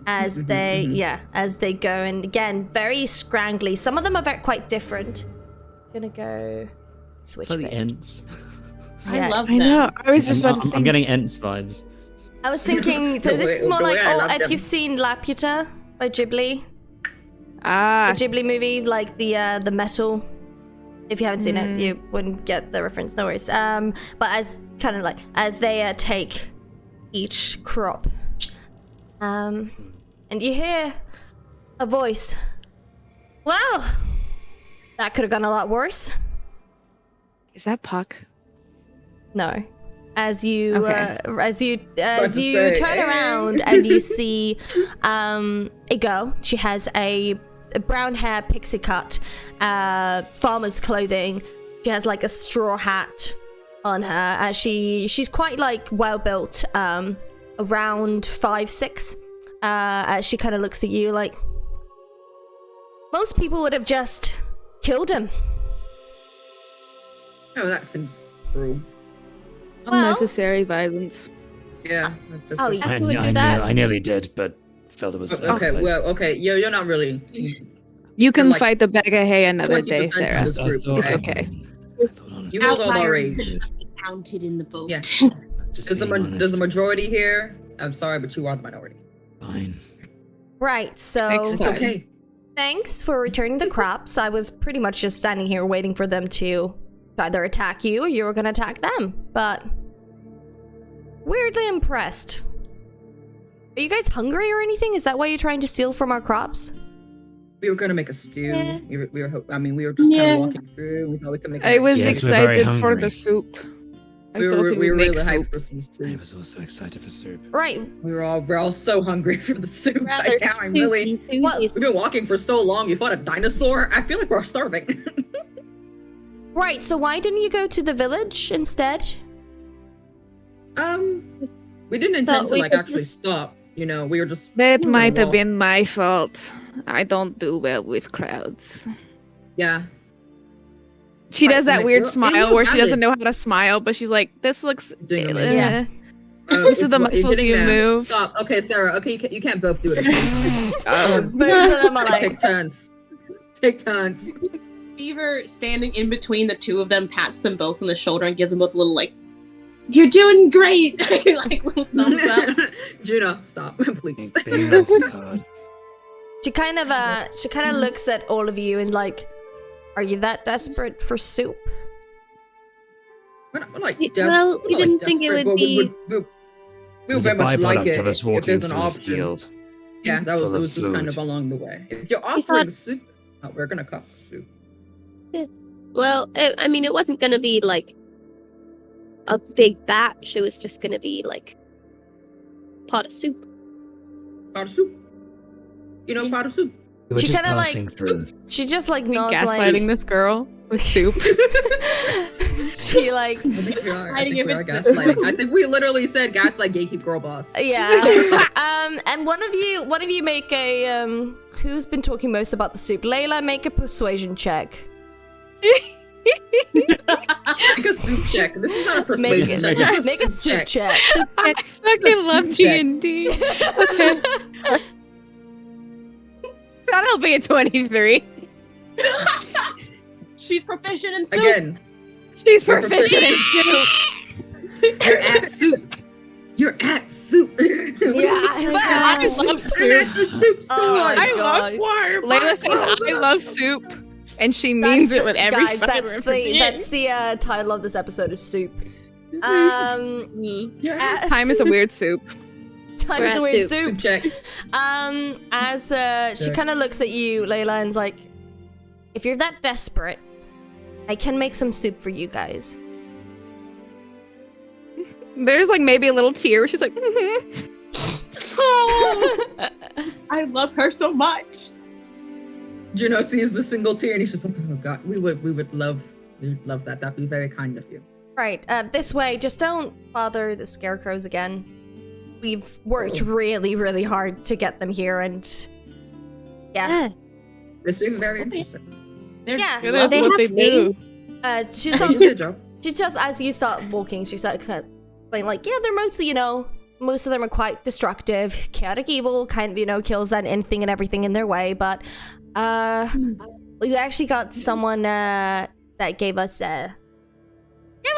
A: As they go, and again, very scrangly. Some of them are quite different. Gonna go switch.
D: It's like the
A: bit.
D: Ents.
B: I love
C: I
B: them.
C: know. I was just about to think.
D: I'm getting Ents vibes.
A: I was thinking
F: The
A: this is
F: way-
A: more
F: the way
A: like
F: I love
A: if
F: them.
A: you've seen Laputa by Ghibli, the Ghibli movie, like the metal. If you haven't seen it, you wouldn't get the reference. No worries. But as kind of like as they take each crop, and you hear a voice. Well, that could have gone a lot worse.
C: Is that Puck?
A: No, as you
C: Okay.
A: as you turn around and you see a girl. She has a brown hair, pixie cut, farmer's clothing. She has like a straw hat on her. She's quite like well built, around 5'6". As she kind of looks at you like, most people would have just killed him.
F: Oh, that seems cruel.
C: Unnecessary violence.
F: Yeah. That just
A: Oh,
F: is-
A: yeah.
E: I would do that.
D: I nearly did, but felt it was.
F: Okay, well, okay. You're not really.
C: You can
F: like
C: fight the bag of hay another
F: 20%
C: day,
F: of
C: Sarah.
F: this group,
C: It's okay.
D: I thought honestly.
F: You hold all our
B: Outliers
F: rage.
B: should be counted in the vote.
F: Yeah.
D: Just
F: There's
D: being
F: a
D: honest.
F: majority here. I'm sorry, but you are the minority.
D: Fine.
A: Right, so
C: Next
F: It's
C: time.
F: okay.
A: thanks for returning the crops. I was pretty much just standing here waiting for them to either attack you or you were gonna attack them, but weirdly impressed. Are you guys hungry or anything? Is that why you're trying to steal from our crops?
F: We were gonna make a stew.
E: Yeah.
F: We were just kind
B: Yeah.
F: of walking through. We thought we could make.
C: I was
D: Yes, we're very
C: excited for
D: hungry.
C: the soup. I
F: We
C: thought
F: were
C: we
F: we
C: would
F: were
C: make
F: really hyped
C: soup.
F: for some
D: I
F: soup.
D: was also excited for soup.
A: Right.
F: We're all so hungry for the soup
E: Rather
F: right now. I'm really.
E: soupy,
A: What?
E: soupy.
F: We've been walking for so long. You fought a dinosaur. I feel like we're starving.
A: Right, so why didn't you go to the village instead?
F: We didn't intend to
E: we
F: like
E: could
F: actually stop. You know, we were just.
C: That
F: we were
C: might have
F: walk-
C: been my fault. I don't do well with crowds.
F: Yeah.
C: She
F: Right,
C: does that
F: like,
C: weird
F: you're
C: smile where she
F: valid.
C: doesn't know how to smile, but she's like, "This looks."
F: Doing amazing.
A: Yeah.
C: This is
F: it's
C: the
F: what- you're
C: muscles
F: getting
C: you
F: there.
C: move.
F: Stop. Okay, Sarah. Okay, you can't both do it. At the same time.
A: Both of them are like,
F: Take turns. Take turns.
B: Beaver, standing in between the two of them, pats them both on the shoulder and gives them both a little like, "You're doing great!" like little thumbs up.
F: Juno, stop, please.
D: Being nice is hard.
A: she kind of looks at all of you and like, are you that desperate for soup?
F: We're not like
E: Well,
F: des-
E: we
F: we're not,
E: didn't
F: like,
E: think it
F: desperate,
E: would
F: but
E: be-
F: we
D: It
F: would
D: was a
F: very much like
D: byproduct
F: it
D: of us
F: if
D: walking
F: there's an
D: through a
F: option.
D: field.
F: Yeah, that was
D: full
F: it.
D: of
F: Was just kind
D: food.
F: of along the way. If you're
E: thought-
F: offering soup, we're gonna cup soup.
E: Well, I mean, it wasn't gonna be like a big batch. It was just gonna be like pot of soup.
F: Pot of soup. You know, pot of soup.
D: We were
A: She
D: just
A: kinda, like-
D: passing through.
A: She just like
C: We
A: nods
C: gaslighting
A: like,
C: this girl with soup.
A: she like,
F: I think we are. I think
B: Gaslighting
F: we are
B: if it's
F: gaslighting. I think we literally said gaslight, gatekeep, girl boss.
A: yeah. And one of you make a who's been talking most about the soup? Layla, make a persuasion check.
F: Make a soup check. This is not a
A: Make
F: persuasion
A: it.
F: check. This is
A: Make a soup check.
C: I fucking love
F: soup check.
C: D&D. Okay. That'll be a 23.
B: She's proficient in soup.
F: Again,
C: She's
F: You're
C: proficient in soup.
F: you're at soup. You're at soup.
A: Yeah,
C: I love soup.
F: You're at the soup store.
A: Oh my
C: I love
A: God.
C: Layla says, "I love soup," and she means it with every
A: guys,
C: fiber of her being.
A: that's the title of this episode is soup.
F: Yes.
C: Time is a weird soup.
A: Time is a
E: Rat
A: weird
E: soup.
A: soup.
F: Soup check.
A: As she
F: Check.
A: kind of looks at you, Layla, and's like, if you're that desperate, I can make some soup for you guys.
C: There's like maybe a little tear. She's like,
B: I love her so much.
F: Juno sees the single tear and he's just like, oh god, we would love that. That'd be very kind of you.
A: Right, this way, just don't bother the scarecrows again. We've worked really, really hard to get them here, and yeah.
F: They seem very interesting.
B: They're
A: Yeah.
C: "Yeah, that's
E: They
C: what they
E: have
C: do."
A: She
F: They
A: starts,
F: did a job.
A: she just, as you start walking, she starts kind of saying, like, yeah, they're mostly, most of them are quite destructive, chaotic evil, kind of, kills anything and everything in their way, but, we actually got someone, that gave us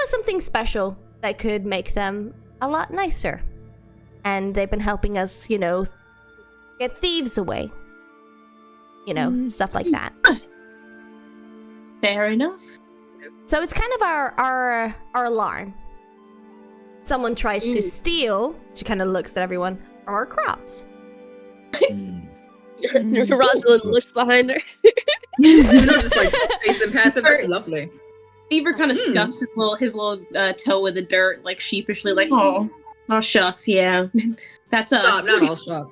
A: something special that could make them a lot nicer. And they've been helping us, get thieves away. Stuff like that.
B: Fair enough.
A: So it's kind of our alarm. Someone tries to steal, she kind of looks at everyone, our crops.
E: Rosalind looks behind her.
F: Juno just like facing passive. That's lovely.
B: Beaver kind of scuffs his little toe in the dirt, like sheepishly, like, oh shucks, yeah, that's us.
F: Stop, not all shucks.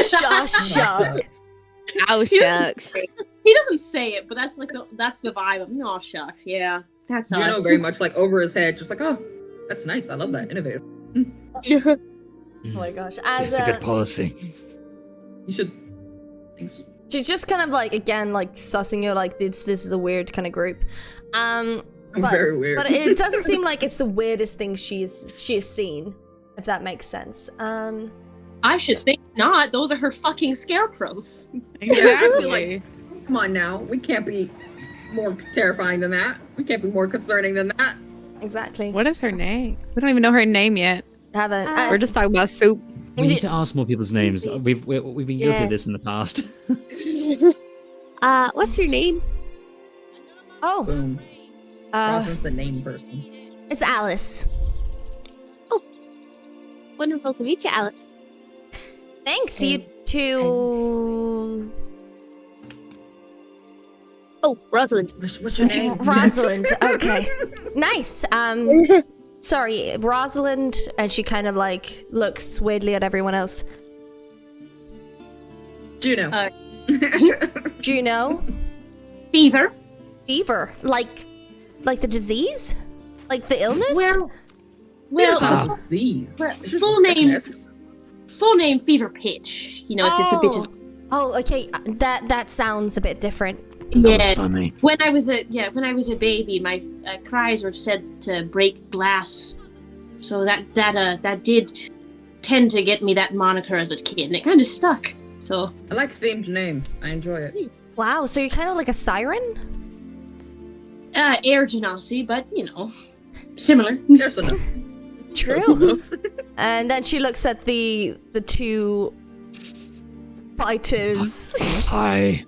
A: Shucks.
C: Oh, shucks.
B: He doesn't say it, but that's the vibe of, oh shucks, yeah, that's us.
F: Juno very much like over his head, just like, oh, that's nice. I love that. Innovative.
A: Oh my gosh.
D: It's a good policy.
F: You should. Thanks.
A: She's just kind of like, again, like sussing you, like this is a weird kind of group.
F: I'm very weird.
A: But it doesn't seem like it's the weirdest thing she has seen, if that makes sense.
B: I should think not. Those are her fucking scarecrows.
C: Exactly.
F: Like, come on now. We can't be more terrifying than that. We can't be more concerning than that.
A: Exactly.
C: What is her name? We don't even know her name yet.
A: Haven't.
C: We're just talking about soup.
D: We need to ask more people's names. We've been guilty of this in the past.
E: What's your name?
A: Oh.
F: Boom. Rosalind's the name person.
A: It's Alice.
E: Wonderful to meet you, Alice.
A: Thanks, you two.
E: Oh, Rosalind.
F: What's your name?
A: Rosalind. Okay. Nice. Sorry, Rosalind, and she kind of like looks weirdly at everyone else.
F: Juno.
A: Juno.
B: Beaver.
A: Fever. Like the disease? Like the illness?
B: Well,
F: It's not disease. It's just
B: full
F: a
B: name.
F: sickness.
B: Full name Fever Pitch. You know, it's a bit of.
A: Oh, okay. That sounds a bit different.
D: That was funny.
B: When I was a baby, my cries were said to break glass, so that did tend to get me that moniker as a kid, and it kind of stuck. So
F: I like themed names. I enjoy it.
A: Wow, so you're kind of like a siren?
B: air genasi, but you know, similar.
F: There's enough.
A: True.
F: There's enough.
A: And then she looks at the two fighters.
D: Hi.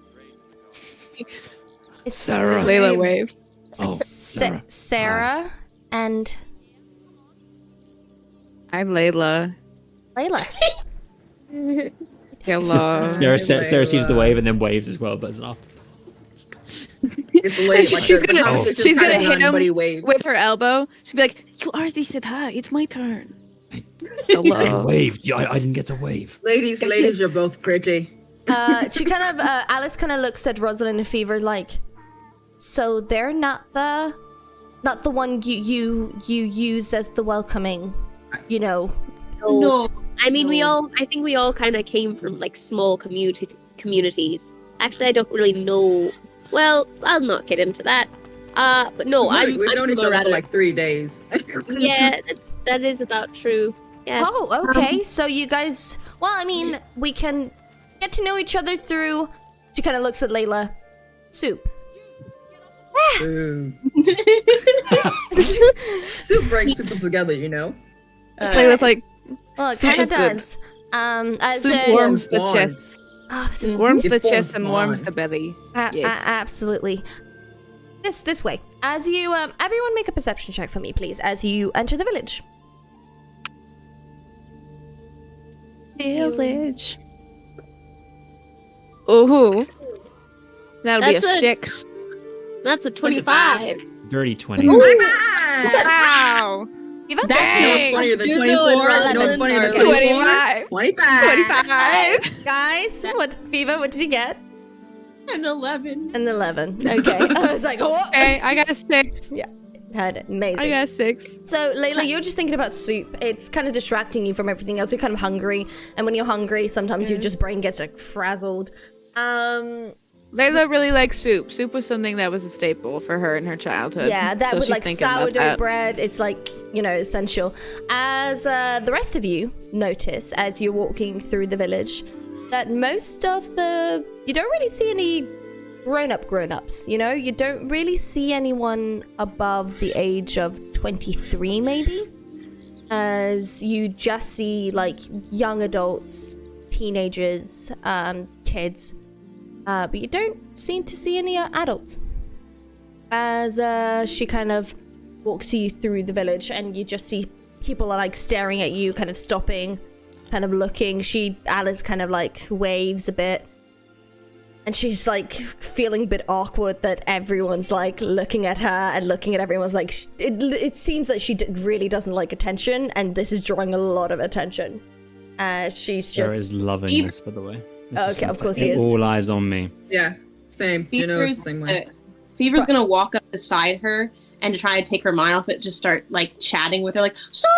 A: It's
D: Sarah.
C: Layla waves.
D: Oh,
A: Sarah.
D: Sarah.
A: Sarah and
C: I'm Layla.
A: Layla.
C: Hello.
D: Sarah sees the wave and then waves as well, but it's an after.
F: It's late. Like,
C: She's
F: the
C: gonna-
F: conversation's
C: she's
F: kinda
C: gonna hit
F: done,
C: him
F: but he waves.
C: With her elbow, she'd be like, "You already said hi. It's my turn."
D: I
C: Hello.
D: waved. I didn't get to wave.
F: Ladies, you're both pretty.
A: She kind of Alice kind of looks at Rosalind and Fever like, so they're not the one you use as the welcoming, you know.
B: No.
E: I mean, I think we all kind of came from like small communities. Actually, I don't really know. Well, I'll not get into that. But no,
F: We've
E: I'm
F: known each other for like 3 days.
E: Yeah, that is about true. Yeah.
A: Oh, okay. So you guys, well, I mean, we can get to know each other through. She kind of looks at Layla. Soup.
F: Soup brings people together, you know.
C: Layla's like,
A: Well, it
C: Soup
A: kind of
C: is good.
A: does. As
C: soup
A: in-
C: warms the
F: Bonds.
C: chest.
A: Oh,
C: Warms
F: It
C: the
F: forms
C: chest and warms the
F: bonds.
C: belly. Yes.
A: absolutely. This way. As you, everyone make a perception check for me, please, as you enter the village.
C: Village. Oh, that'll be a
E: That's a-
C: 6.
E: That's a 25.
D: Dirty 20.
C: Wow.
A: Give up.
B: That's
F: You know
C: Dang.
F: what's funnier than
E: You
F: 24?
E: know it,
F: You know what's funnier than
C: 25.
F: 24?
C: 25.
A: Guys, what Fever? What did you get?
B: An 11.
A: An 11. Okay. I was like, oh.
C: Okay, I got a 6.
A: Had it. Amazing.
C: I got a 6.
A: So, Layla, you're just thinking about soup. It's kind of distracting you from everything else. You're kind of hungry, and when you're hungry, sometimes your just brain gets like frazzled.
C: Layla really likes soup. Soup was something that was a staple for her in her childhood.
A: Yeah, that
C: so
A: with
C: she's
A: like
C: thinking about
A: sourdough
C: that.
A: bread, it's like, you know, essential. As the rest of you notice as you're walking through the village, that most of you don't really see any grown-ups, you know? You don't really see anyone above the age of 23, maybe. As you just see like young adults, teenagers, kids. But you don't seem to see any adults. As she kind of walks you through the village, and you just see people are like staring at you, kind of stopping, kind of looking. Alice kind of like waves a bit. And she's like feeling a bit awkward that everyone's like looking at her and looking at everyone's like it seems that she really doesn't like attention, and this is drawing a lot of attention. She's just
D: Sarah is loving this, by the way.
A: Okay, of course he is.
D: All eyes on me.
F: Yeah, same.
B: Fever's,
F: Same way.
B: Fever's gonna walk up beside her and to try to take her mind off it, just start like chatting with her, like, so,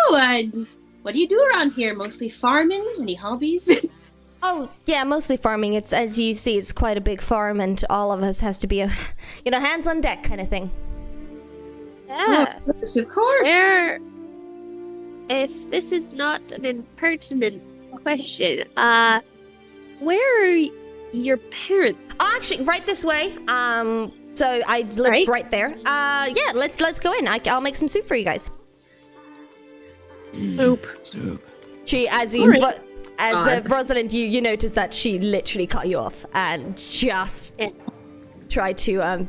B: what do you do around here? Mostly farming? Any hobbies?
A: Oh, yeah, mostly farming. It's, as you see, it's quite a big farm, and all of us has to be, hands on deck kind of thing.
E: Yeah.
B: Oh, yes, of course.
E: If this is not an impertinent question, where are your parents?
A: Oh, actually, right this way. So I live right there. Yeah, let's go in. I'll make some soup for you guys.
E: Soup.
A: She, as Rosalind, you notice that she literally cut you off and just tried to,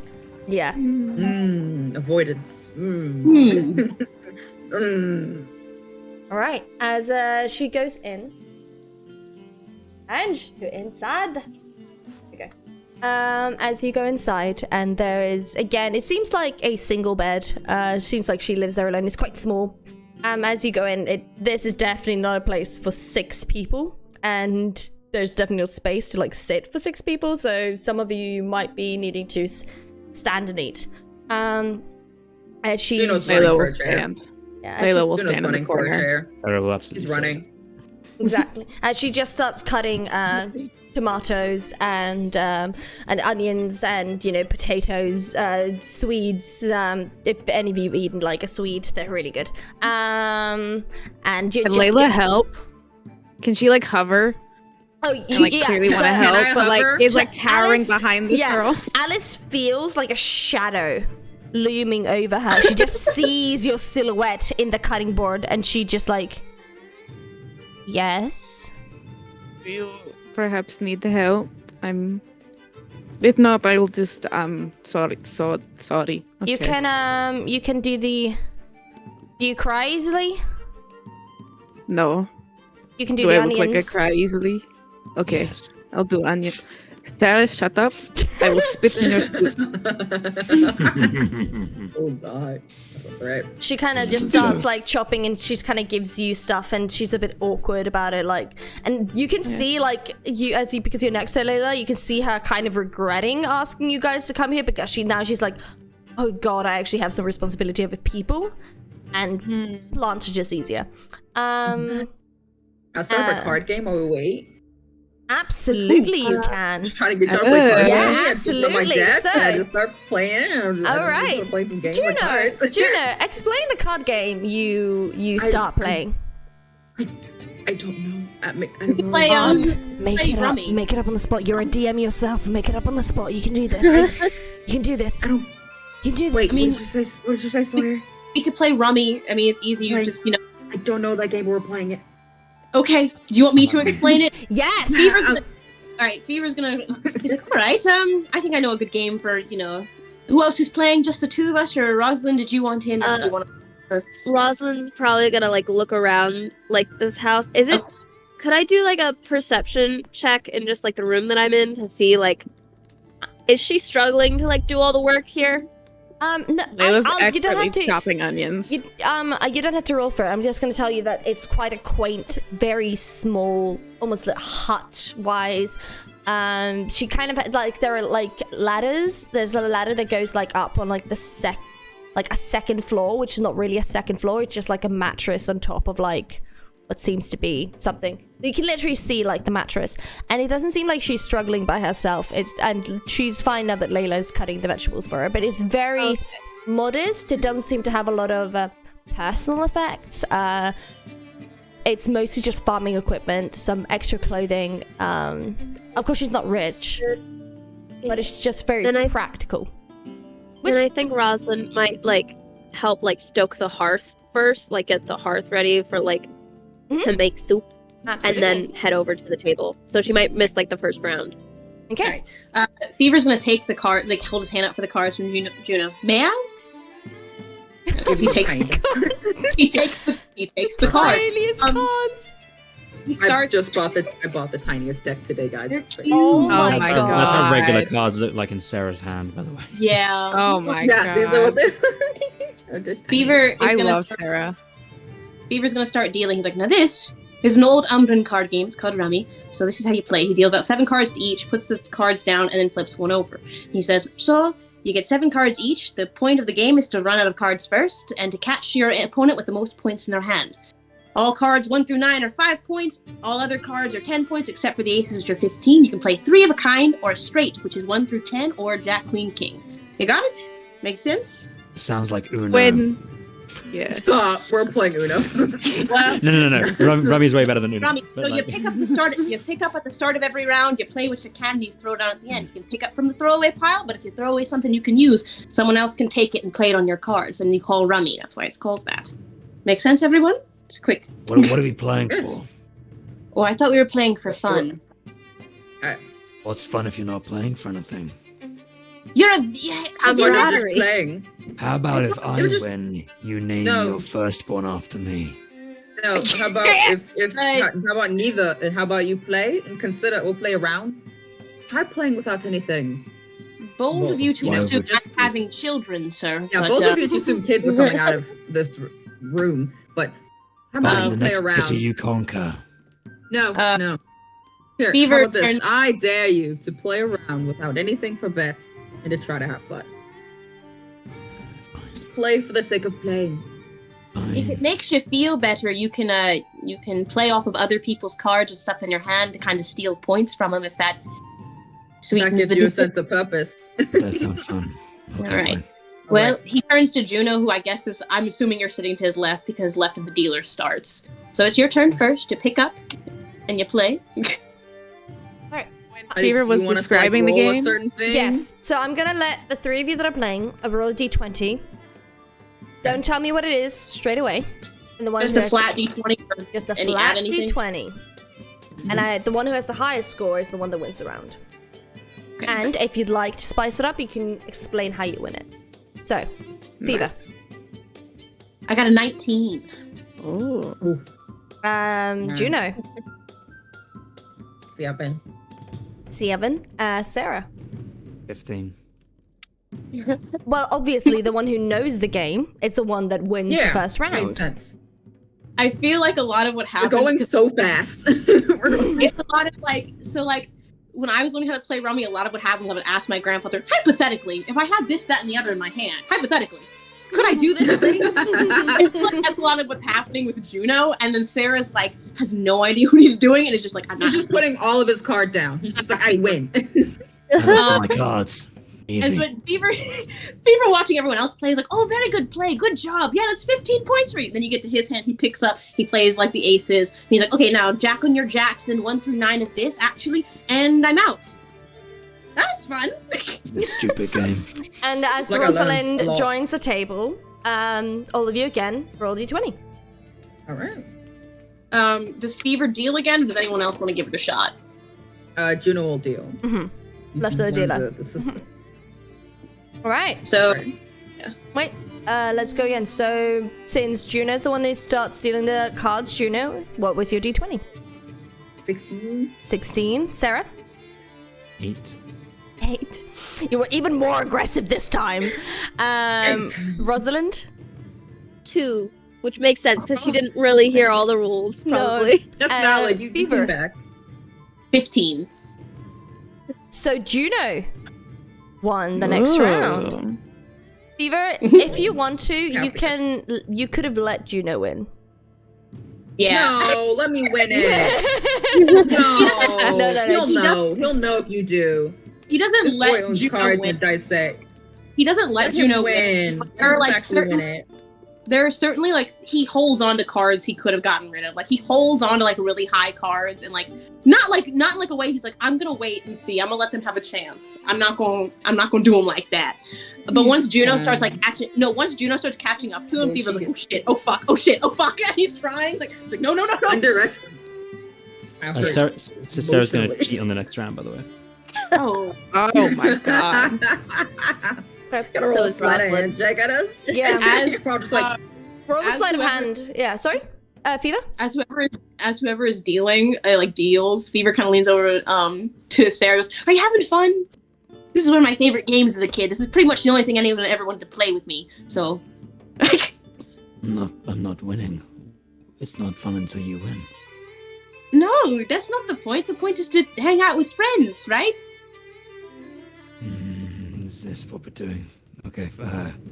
F: Avoidance.
A: All right, as she goes in, and you're inside. Okay. As you go inside, and there is, again, it seems like a single bed. Seems like she lives there alone. It's quite small. As you go in, this is definitely not a place for 6 people, and there's definitely no space to like sit for 6 people. So some of you might be needing to stand and eat. And she,
C: Layla will stand.
A: Yeah,
C: Layla will stand in the corner.
F: He's running.
A: Exactly. As she just starts cutting tomatoes and onions and potatoes, Swedes. If any of you have eaten like a Swede, they're really good. And
C: Can Layla help? Can she like hover?
A: Oh,
C: and, clearly want to help, but like is like towering
A: Alice,
C: behind this girl.
A: Alice feels like a shadow looming over her. She just sees your silhouette in the cutting board, and she just like, yes.
C: Do you perhaps need the help? If not, I will just sorry. Okay.
A: You can do the. Do you cry easily?
C: No.
A: You can do
C: Do
A: the
C: I
A: onions.
C: look like I cry easily? Okay,
D: Yes.
C: I'll do onion. Sarah, shut up. I will spit in your soup.
F: Oh god, that's a threat.
A: She kind of just starts like chopping, and she kind of gives you stuff, and she's a bit awkward about it. Like, and you can see because you're next to her, Layla, you can see her kind of regretting asking you guys to come here, because she's like, oh god, I actually have some responsibility over people, and plants are just easier.
F: I'll set up a card game while we wait.
A: Absolutely, you can.
F: Just trying to get y'all to play cards.
A: Yeah,
F: On my
A: absolutely.
F: deck,
A: So,
F: and I just start playing.
A: all right,
F: Play some games with cards.
A: Juno, explain the card game you start playing.
F: I don't know. I don't know.
B: Play
A: Make it up on the spot. You're a DM yourself. Make it up on the spot. You can do this. You can do this. You can do this.
F: Wait, what did you say, Sawyer?
B: We could play Rummy. I mean, it's easy. You just,
F: I don't know that game. We're playing it.
B: Okay, do you want me to explain it?
A: Yes.
B: Fever's gonna. He's like, all right. I think I know a good game for Who else is playing? Just the 2 of us, or Rosalind? Did you want in? Or did you want?
E: Rosalind's probably gonna like look around like this house. Is it? Could I do like a perception check in just like the room that I'm in to see like, is she struggling to like do all the work here?
A: No,
C: Layla's
A: you don't have to
C: chopping onions.
A: You don't have to roll for it. I'm just going to tell you that it's quite a quaint, very small, almost like hut-wise. She kind of like, there are like ladders. There's a ladder that goes like up on like a second floor, which is not really a second floor. It's just like a mattress on top of like what seems to be something. You can literally see like the mattress, and it doesn't seem like she's struggling by herself. And she's fine now that Layla's cutting the vegetables for her, but it's very modest. It doesn't seem to have a lot of personal effects. It's mostly just farming equipment, some extra clothing. Of course, she's not rich, but it's just very practical.
E: And I think Rosalind might like help like stoke the hearth first, like get the hearth ready for like to make soup.
A: Absolutely.
E: And then head over to the table. So she might miss like the first round.
A: Okay.
B: Right. Fever's gonna take the card, like hold his hand up for the cards from Juno. May I? He takes the cards.
A: Tiniest cards.
B: He
F: I
B: starts.
F: just bought the tiniest deck today, guys. It's crazy.
A: Oh my
C: my
A: god.
D: That's how regular
C: God.
D: cards look like in Sarah's hand, by the way.
B: Yeah.
C: Oh my
F: Yeah,
C: god.
F: these are what they. They're just tiny.
B: Beaver is
C: I
B: gonna
C: love
B: start,
C: Sarah.
B: Beaver's gonna start dealing. He's like, now this is an old Umbran card game. It's called Rummy. So this is how you play. He deals out 7 cards to each, puts the cards down, and then flips one over. He says, so you get 7 cards each. The point of the game is to run out of cards first, and to catch your opponent with the most points in their hand. All cards 1 through 9 are 5 points. All other cards are 10 points, except for the aces, which are 15. You can play 3 of a kind, or a straight, which is 1 through 10, or Jack, Queen, King. You got it? Makes sense?
D: Sounds like Uno.
C: Yeah.
F: Stop. We're playing Uno.
B: Well,
D: No. Rummy's way better than Uno.
B: Rummy.
D: But,
B: So you
D: like-
B: pick up the start. You pick up at the start of every round. You play what you can. And you throw it down at the end. You can pick up from the throwaway pile, but if you throw away something you can use, someone else can take it and play it on your cards, and you call Rummy. That's why it's called that. Make sense, everyone? It's quick.
D: What are we playing for?
B: Oh, I thought we were playing for fun.
D: What's fun if you're not playing for anything?
B: You're a
F: I'm
B: you're
F: not just
B: battery.
F: playing.
D: How about if I
F: You're just-
D: win, you name
F: No.
D: your firstborn after me?
F: No, how about how about neither? And how about you play and consider we'll play around? Try playing without anything.
B: Bold of you to
D: Why
B: assume
D: would-
B: I'm having children, sir.
F: Yeah,
B: but,
F: both of you to assume kids are coming out of this room, but how about
D: Find
F: you
D: the
F: play
D: next
F: around?
D: city you conquer.
F: No, no. Here,
B: Fever
F: how about this?
B: turn-
F: I dare you to play around without anything for bets and to try to have fun. Just play for the sake of playing.
B: If it makes you feel better, you can play off of other people's cards and stuff in your hand to kind of steal points from them if that
F: That
B: sweetens
F: gives
B: the
F: you a
B: difference.
F: sense of purpose.
D: That sounds fun. Okay,
B: All right.
D: fine.
B: Well, he turns to Juno, who I guess is, I'm assuming you're sitting to his left because left of the dealer starts. So it's your turn first to pick up, and you play.
C: Fever was
F: You want us to,
C: describing the
F: roll a
C: game?
F: certain thing?
A: Yes. So I'm gonna let the 3 of you that are playing roll a d20. Don't tell me what it is straight away. And the one
B: Just
A: who
B: a
A: has
B: flat d20. Or
A: just a
B: any
A: flat
B: add anything?
A: d20. And the one who has the highest score is the one that wins the round.
B: Okay.
A: And if you'd like to spice it up, you can explain how you win it. So, Fever.
B: I got a 19.
C: Oh.
F: Oof.
A: Juno.
F: 7.
A: 7. Sarah.
D: 15.
A: Well, obviously, the one who knows the game is the one that wins the first
F: Makes
A: round.
F: sense.
B: I feel like a lot of what
F: We're
B: happened.
F: going so fast. We're going-
B: It's a lot of like when I was learning how to play Rummy, a lot of what happened was I would ask my grandfather, hypothetically, if I had this, that, and the other in my hand, hypothetically, could I do this thing? I feel like that's a lot of what's happening with Juno, and then Sarah's like has no idea what he's doing, and is just like, I'm not.
F: He's just putting all of his card down. He's just like, I win.
D: I lost my cards.
B: And
D: Easy.
B: so Fever watching everyone else play is like, oh, very good play, good job. Yeah, that's 15 points for you. Then you get to his hand, he picks up, he plays like the aces. And he's like, okay, now Jack on your jacks, then 1 through 9 of this, actually, and I'm out. That was fun.
D: It's a stupid game.
A: And as
F: Like I learned a
A: Rosalind
F: lot.
A: joins the table, all of you again, roll d20.
F: All right.
B: Does Fever deal again? Or does anyone else want to give it a shot?
F: Juno will deal.
A: Mm-hmm.
F: You
A: Left
F: can
A: of the
F: learn
A: dealer.
F: The system.
A: All right.
B: So,
A: Wait, let's go again. So, since Juno's the one who starts stealing the cards, Juno, what was your d20?
F: 16.
A: 16. Sarah?
D: 8.
A: 8. You were even more aggressive this time.
F: 8.
A: Rosalind?
E: 2, which makes sense because she didn't really hear all the rules, probably.
F: That's valid. You
A: Fever.
F: came back.
B: 15.
A: So, Juno won the next
C: Ooh.
A: round. Fever, if you want to,
F: Yeah,
A: you could have let Juno win.
B: Yeah.
F: No, let me win it. No.
A: No,
F: He'll
A: he
F: know. He'll know if you do.
B: He doesn't
F: This boy
B: let
F: owns
B: Juno
F: cards
B: win.
F: and dissect.
B: He doesn't let
F: Let him
B: Juno
F: win.
B: win. There are, like,
F: Actually win
B: certain-
F: it.
B: There are certainly, like, he holds on to cards he could have gotten rid of. Like, he holds on to, like, really high cards and, like, not in like a way he's like, I'm gonna wait and see. I'm gonna let them have a chance. I'm not gonna do him like that. But once Juno starts, like, once Juno starts catching up to him,
F: Oh,
B: Fever's like,
F: shit.
B: oh shit, oh fuck, oh shit, oh fuck. And he's trying. Like, it's like, no.
F: Underestimate.
D: Sarah's going to
F: Emotionally.
D: cheat on the next round, by the way.
B: Oh.
C: Oh my god.
F: Gotta roll a
B: Phyllis
F: sleight of
B: Rockwood.
F: hand check at us.
A: Yeah.
B: As-
F: You're probably just like,
A: Roll a
B: As
A: sleight of
B: whoever-
A: hand. Yeah, sorry? Fever?
B: As whoever is dealing, deals, Fever kind of leans over to Sarah. Goes, "Are you having fun? This is one of my favorite games as a kid. This is pretty much the only thing anyone ever wanted to play with me. So,
G: I'm not winning. It's not fun until you win.
B: no, that's not the point. The point is to hang out with friends, right?
G: Is this what we're doing? Okay.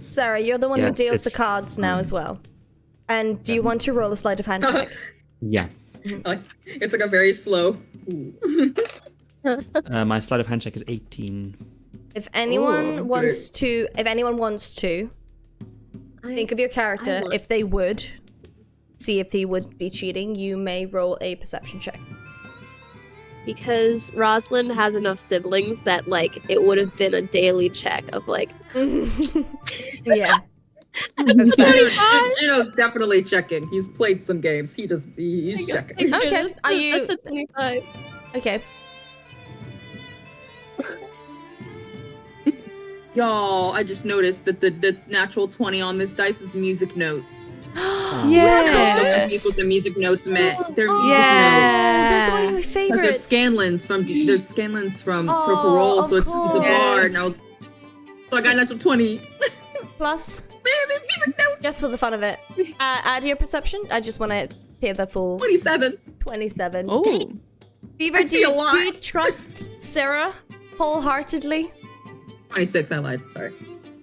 A: Sarah, you're the one
G: Yeah,
A: who deals
G: it's
A: the cards now as well. And do you want to roll a sleight of hand check?
D: Yeah.
F: It's like a very slow.
D: My sleight of hand check is 18.
A: If anyone
F: Ooh,
A: wants to, think of your character. If they would, see if he would be cheating. You may roll a perception check.
E: Because Rosalind has enough siblings that it would have been a daily check of
A: Yeah. That's fair.
F: Gino's definitely checking. He's played some games. He's checking.
A: Okay. Are you
E: That's a 25.
A: okay?
F: Y'all, I just noticed that the natural 20 on this dice is music notes.
C: Yeah.
F: So many people the music notes met. They're music
C: Yeah.
A: That's one of my
F: notes. Because
A: favorites.
F: they're Scanlans from
A: Oh,
F: Critical Role,
A: of
F: so it's a
A: course.
F: bar, and so I got natural 20.
A: Plus,
F: Man, they're music notes.
A: just for the fun of it, add your perception. I just want to hear the full
F: 27.
A: 27.
C: Oh.
A: Fever,
F: I
A: do
F: see a lot.
A: you trust Sarah wholeheartedly?
F: 26, I lied. Sorry.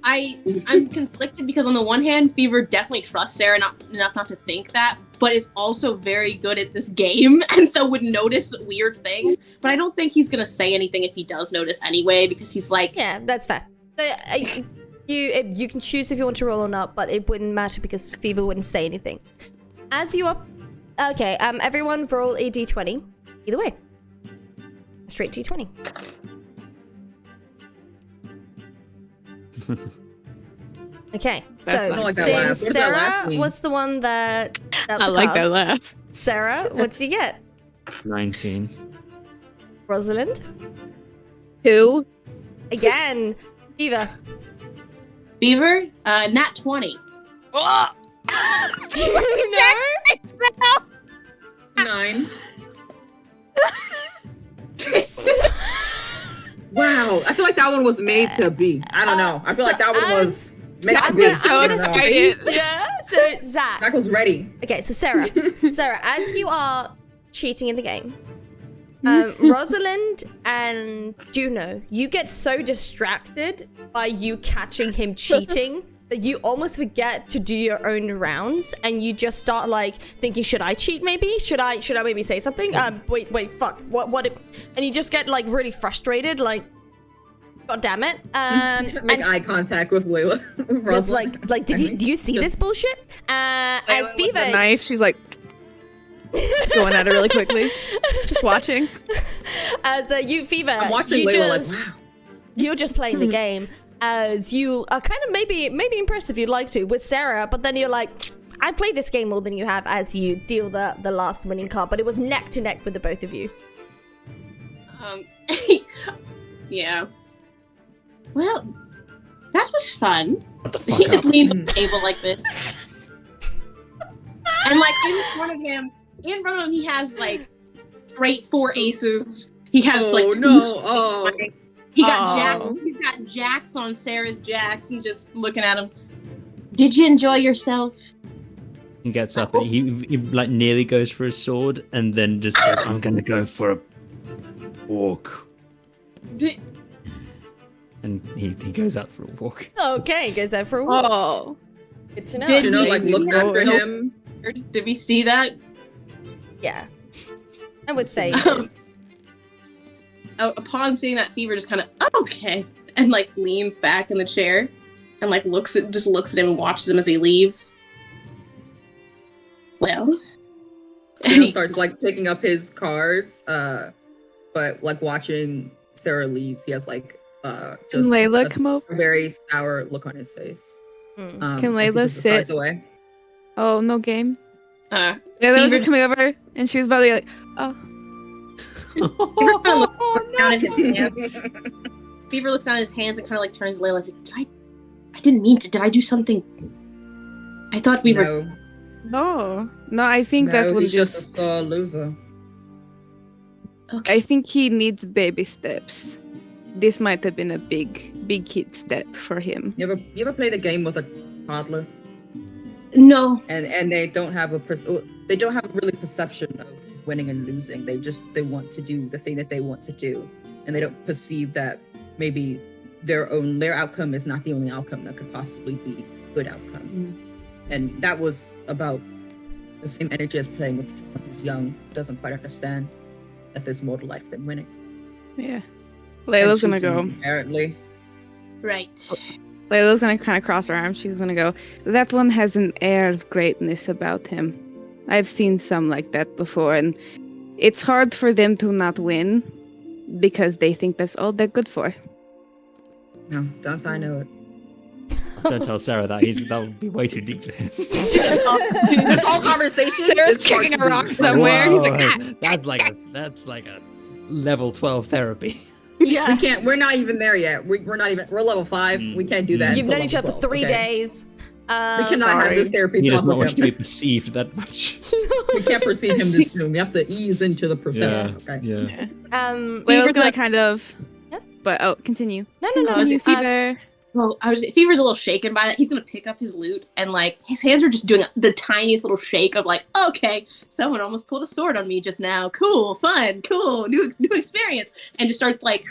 B: I'm conflicted because on the one hand, Fever definitely trusts Sarah enough not to think that, but is also very good at this game and so would notice weird things. But I don't think he's gonna say anything if he does notice anyway, because he's like,
A: Yeah, that's fair. You can choose if you want to roll or not, but it wouldn't matter because Fever wouldn't say anything. As you are, okay. Everyone roll a d20. Either way, a straight d20. Okay,
C: That's
A: so
C: nice. I don't
F: like that laugh.
A: since
F: What does that laugh
A: Sarah
F: mean?
A: was the one that
C: I like that laugh.
A: Sarah, what did you get?
D: 19.
A: Rosalind?
E: 2.
A: Again. Fever.
B: Fever, nat 20.
A: Do you know?
F: 9. Wow, I feel like that one was made to be. I don't know. I feel like that one was meant to
A: I'm
F: be.
A: gonna-
C: so
A: I'm gonna
C: excited.
A: Yeah. So Zach.
F: Zach was ready.
A: Okay, so Sarah, as you are cheating in the game, Rosalind and Juno, you get so distracted by you catching him cheating that you almost forget to do your own rounds, and you just start thinking, should I cheat? Maybe should I maybe say something? Wait, fuck, what? And you just get really frustrated, God damn it!
F: Make eye contact with Layla.
A: It's
F: Rosalind.
A: do you see this bullshit? As
C: With the
A: Fever,
C: knife, she's like going at it really quickly, just watching.
A: as you Fever,
F: I'm watching
A: you
F: Layla
A: just,
F: wow.
A: you're just playing the game. As you are kind of maybe impressed if you'd like to with Sarah, but then you're like, I played this game more than you have. As you deal the last winning card, but it was neck to neck with the both of you.
B: Yeah. Well, that was fun.
G: What the
B: He
G: fuck
B: just
G: up?
B: leans on the table like this. And in front of him, he has straight 4 aces. He has
F: Oh
B: two
F: no!
B: straight,
F: Oh,
B: He got
C: Oh.
B: He's got jacks on Sarah's jacks and just looking at him. Did you enjoy yourself?
D: He gets up and he nearly goes for his sword and then just goes,
G: I'm gonna go for a walk.
B: Did,
D: and he goes out for a walk.
A: Okay, goes out for a walk.
C: Oh,
A: Good to know.
B: Did
F: Juno
B: we see
F: looks
B: that?
F: after him.
B: Did we see that?
A: Yeah, I would say.
B: Upon seeing that, Fever just kind of okay, and leans back in the chair, and looks at him and watches him as he leaves. Well,
F: Juno starts picking up his cards, but watching Sarah leaves, he has
C: can Layla
F: a
C: come over?
F: very sour look on his face.
A: Mm.
C: Can
F: as he
C: Layla
F: puts the
C: sit?
F: cards away.
C: Oh, no game.
E: Uh,
C: Layla was
B: Fever-
C: just coming over, and she was about to be like, oh.
B: Fever kind of looks down at his hands. Fever looks down at his hands and kind of turns to Layla. I didn't mean to. Did I do something? I thought we were.
C: No, I think that
F: No,
C: will
F: he's just a
C: just.
F: sore loser.
B: Okay.
C: I think he needs baby steps. This might have been a big kid step for him.
F: You ever played a game with a toddler
B: No.
F: and they don't have they don't have really perception of winning and losing. They want to do the thing that they want to do, and they don't perceive that maybe their outcome is not the only outcome that could possibly be a good outcome. And that was about the same energy as playing with someone who's young, doesn't quite understand that there's more to life than winning.
C: Yeah. Layla's
F: And
C: gonna go.
F: cheating, apparently.
B: Right.
C: Layla's gonna kind of cross her arms. She's gonna go, that one has an air of greatness about him. I've seen some like that before, and it's hard for them to not win because they think that's all they're good for.
F: No, don't I know it.
D: Don't tell Sarah that. That would be way too deep for him.
F: This whole conversation
C: Sarah's
F: is far
C: kicking
F: too
C: a rock
F: deep.
C: somewhere. He's
D: Whoa,
C: like,
D: that's like a level 12 therapy.
A: Yeah.
F: We can't. We're not even there yet. We're not even. We're level 5. We can't do that.
A: You've
F: until
A: known each
F: level
A: other for 3
F: 12, okay?
A: days.
F: We cannot have this therapy
D: He does
F: talk
D: not wish
F: with
D: to be
F: him.
D: perceived that much.
F: We can't perceive him this soon. We have to ease into the perception. Okay.
D: Yeah.
C: Layla's gonna kind of.
A: Yeah.
C: But continue.
A: No.
C: Continue, Fever.
B: Well, Fever's a little shaken by that. He's gonna pick up his loot and like his hands are just doing the tiniest little shake of like, okay, someone almost pulled a sword on me just now. Cool, fun, cool, new experience, and just starts like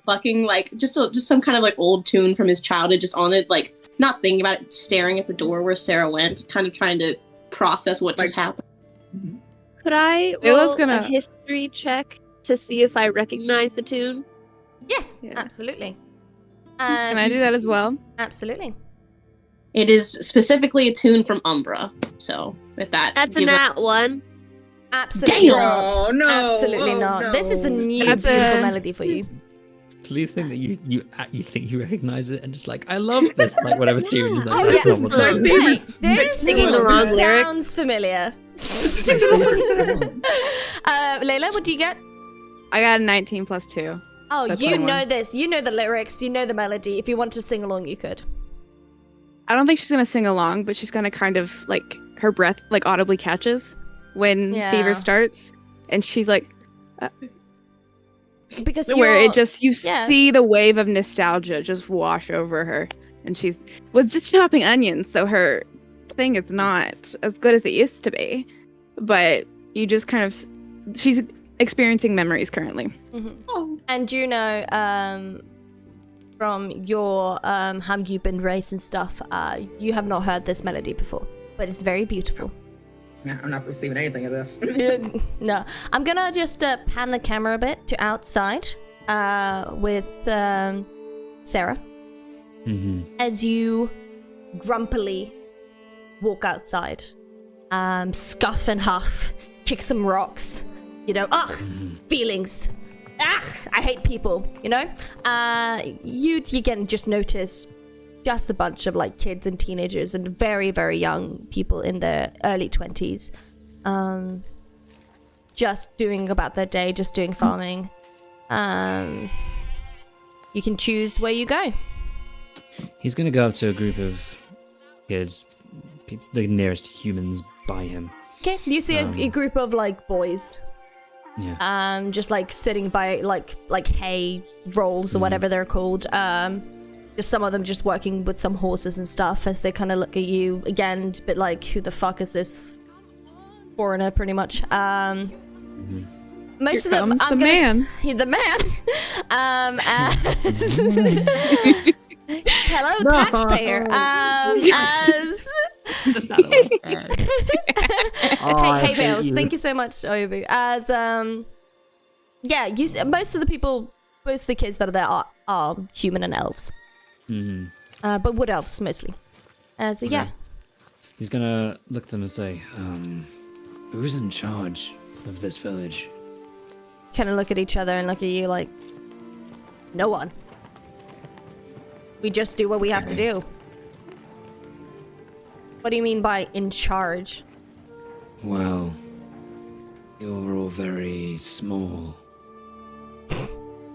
B: plucking like just some kind of like old tune from his childhood, just on it, like not thinking about it, staring at the door where Sarah went, kind of trying to process what just happened.
E: Could I
C: Layla's
E: roll
C: gonna-
E: a history check to see if I recognize the tune?
A: Yes,
C: Yeah.
A: absolutely.
C: Can I do that as well?
A: Absolutely.
B: It is specifically a tune from Umbra, so if that
E: That's a
B: gives a-
E: nat one.
A: Absolutely
B: Damn!
A: not.
F: Oh, no.
A: Absolutely
F: Oh,
A: not.
F: no.
A: This is a new
C: That's
A: beautiful
C: a-
A: melody for you.
D: Please think that you think you recognize it and just like, I love this, like whatever tune. You're like,
A: Oh,
D: that's
A: yes.
D: not what
F: My
D: that is.
F: favorite-
A: Hey, this
E: Singing the wrong lyric.
A: sounds familiar. Layla, what do you get?
C: I got a 19 plus 2.
A: Oh,
C: So
A: you
C: 21.
A: know this. You know the lyrics. You know the melody. If you wanted to sing along, you could.
C: I don't think she's gonna sing along, but she's gonna kind of like her breath like audibly catches when
A: Yeah.
C: Fever starts, and she's like,
A: Because
C: where
A: you're-
C: it just you
A: yeah.
C: see the wave of nostalgia just wash over her, and she's was just chopping onions, so her thing is not as good as it used to be, but you just kind of she's experiencing memories currently.
B: Oh.
A: And Juno, from your how you've been raised and stuff, you have not heard this melody before, but it's very beautiful.
F: Nah, I'm not perceiving anything of this.
A: No, I'm gonna just pan the camera a bit to outside with Sarah as you grumpily walk outside, scuff and huff, kick some rocks, you know, feelings. I hate people, you know. You again just notice just a bunch of like kids and teenagers and very, very young people in their early 20s, just doing about their day, just doing farming. You can choose where you go.
D: He's gonna go up to a group of kids, the nearest humans by him.
A: Okay, you see a group of like boys,
D: Yeah.
A: just like sitting by like hay rolls or whatever they're called. Just some of them just working with some horses and stuff as they kind of look at you again, a bit like, who the fuck is this foreigner, pretty much. Most
C: Here
A: of them,
C: comes
A: I'm
C: the
A: gonna
C: man.
A: The man. Hello, taxpayer. As hey Bales, thank you so much, Obu. As yeah, most of the kids that are there are human and elves, but wood elves mostly. So yeah,
D: He's gonna look at them and say, who's in charge of this village?
A: kind of look at each other and look at you like, no one. We just do what we have to do. What do you mean by in charge?
G: Well, you're all very small.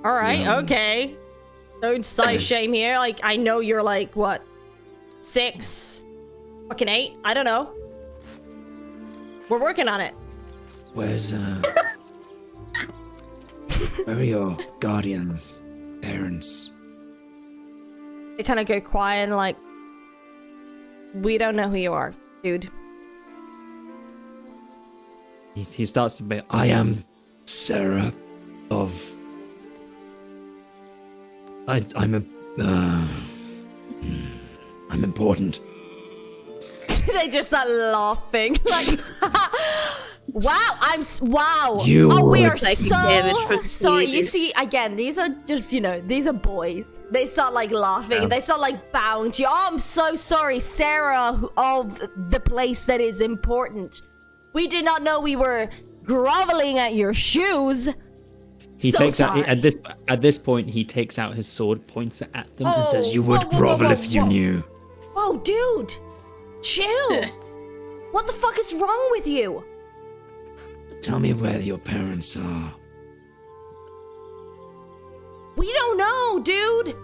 A: All right,
G: Yeah.
A: okay. Don't size shame here. Like, I know you're like, what, 6? Fucking 8? I don't know. We're working on it.
G: Where's where are your guardians, parents?
A: They kind of go quiet and like, we don't know who you are, dude.
D: He starts to be.
G: I am Sarah of. I'm important.
A: They just start laughing, like, wow, wow.
G: You
A: we are
G: would-
E: Psychic damage
A: so
E: from
A: sorry. You
E: sneezes.
A: see, again, these are just, these are boys. They start like laughing.
G: Yeah.
A: They start like bowing to you. Oh, I'm so sorry, Sarah of the place that is important. We did not know we were groveling at your shoes.
D: He
A: So
D: takes
A: sorry.
D: out at this point. He takes out his sword, points it at them, and says,
G: You would
A: Whoa, whoa, whoa,
G: grovel
A: whoa,
G: if you
A: whoa.
G: knew.
A: Whoa, dude, chill. What the fuck is wrong with you?
G: Tell me where your parents are.
A: We don't know, dude.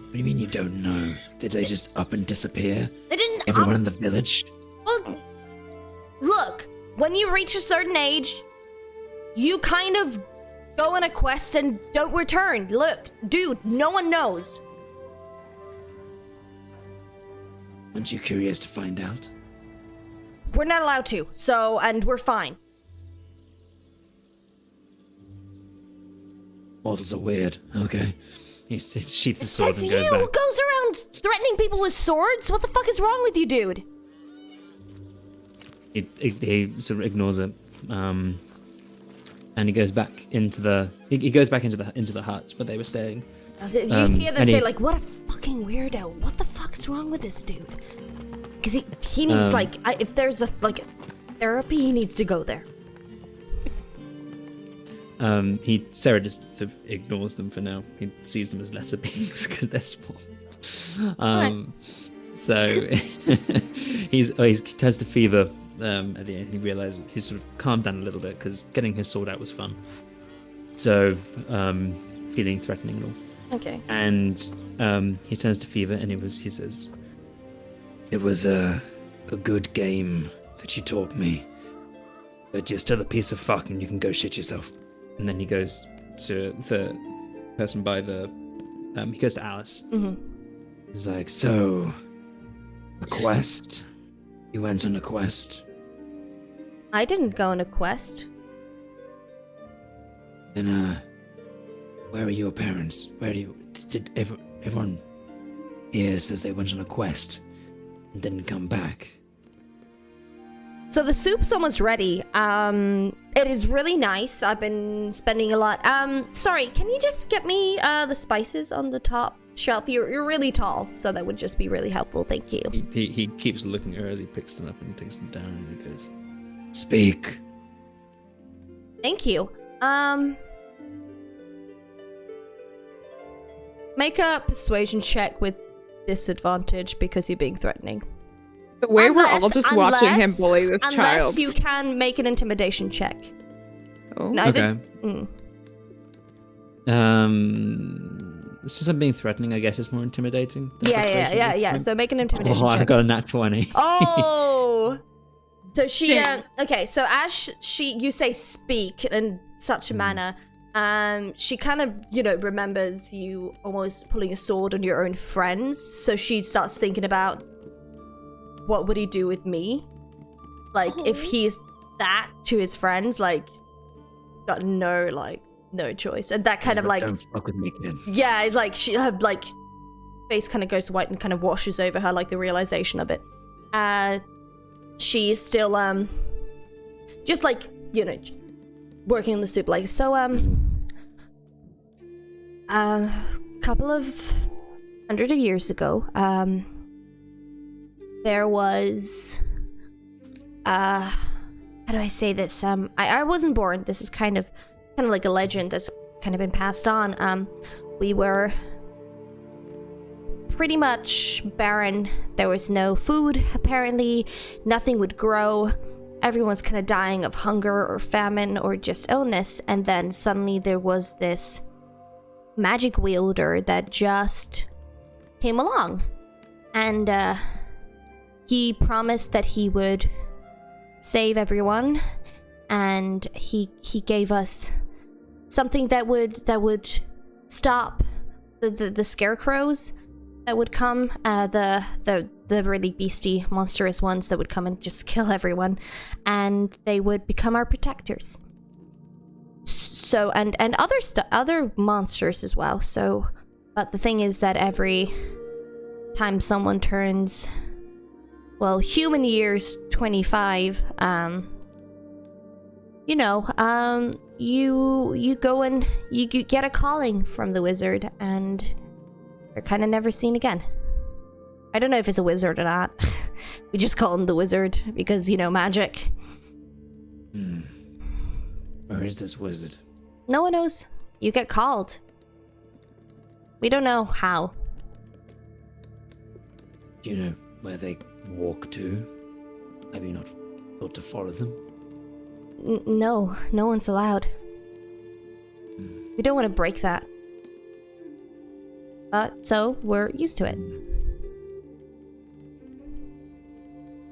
G: What do you mean you don't know? Did they just up and disappear?
A: They didn't.
G: Everyone in the village?
A: Well, look, when you reach a certain age, you kind of go on a quest and don't return. Look, dude, no one knows.
G: Aren't you curious to find out?
A: We're not allowed to, and we're fine.
G: Mortals are weird. Okay.
D: he sheaths his sword
A: Says
D: and
A: you
D: goes
A: who
D: back.
A: goes around threatening people with swords? What the fuck is wrong with you, dude?
D: He sort of ignores it, and he goes back into the into the hut where they were staying.
A: You hear them
D: and
A: say,
D: he-
A: like, what a fucking weirdo. What the fuck's wrong with this dude? Because he needs, if there's a therapy, he needs to go there.
D: Sarah just sort of ignores them for now. He sees them as lesser beings because they're small. So he turns to Fever at the end. He realizes he's sort of calmed down a little bit because getting his sword out was fun. So feeling threatening and all.
A: Okay.
D: And he turns to Fever and he says,
G: It was a good game that you taught me. But you're still a piece of fuck and you can go shit yourself.
D: and then he goes to the person by the. He goes to Alice.
A: Mm-hmm.
G: He's like, so, a quest? You went on a quest?
A: I didn't go on a quest.
G: Then, where are your parents? Where do you... Did everyone here says they went on a quest and didn't come back?
A: So the soup's almost ready. It is really nice. I've been spending a lot. Sorry, can you just get me the spices on the top shelf? You're really tall, so that would just be really helpful. Thank you.
D: He keeps looking at her as he picks them up and takes them down, and he goes,
G: Speak.
A: Thank you. Make a persuasion check with disadvantage because you're being threatening.
C: The way we're all just watching him bully this
A: unless
C: child.
A: you can make an intimidation check.
C: Oh.
A: Neither-
D: okay. Since I'm being threatening, I guess it's more intimidating. than persuasion at this
A: Yeah.
D: point.
A: So make an intimidation
D: Oh, I
A: check.
D: got a nat 20.
A: Oh. So she
B: Shit.
A: okay, so as you say speak in such a manner, she kind of, remembers you almost pulling a sword on your own friends, so she starts thinking about what would he do with me? Like if he's that to his friends, like got no choice. And that kind of like
G: Don't fuck with me, kid.
A: yeah, it's like her face kind of goes white and kind of washes over her, like the realization of it. She is still just like working on the soup. Like so, couple of hundred of years ago, there was how do I say this? I wasn't born. This is kind of like a legend that's kind of been passed on. We were pretty much barren. There was no food, apparently. Nothing would grow. Everyone's kind of dying of hunger or famine or just illness. And then suddenly there was this magic wielder that just came along. And he promised that he would save everyone, and he gave us something that would stop the scarecrows that would come, the really beastie, monstrous ones that would come and just kill everyone, and they would become our protectors. So, and other monsters as well. So, but the thing is that every time someone turns, well, human years 25, you go and you get a calling from the wizard, and you're kind of never seen again. I don't know if it's a wizard or not. We just call him the wizard because, magic.
G: Where is this wizard?
A: No one knows. You get called. We don't know how.
G: Do you know where they walk to? Have you not thought to follow them?
A: No one's allowed. We don't want to break that. So we're used to it.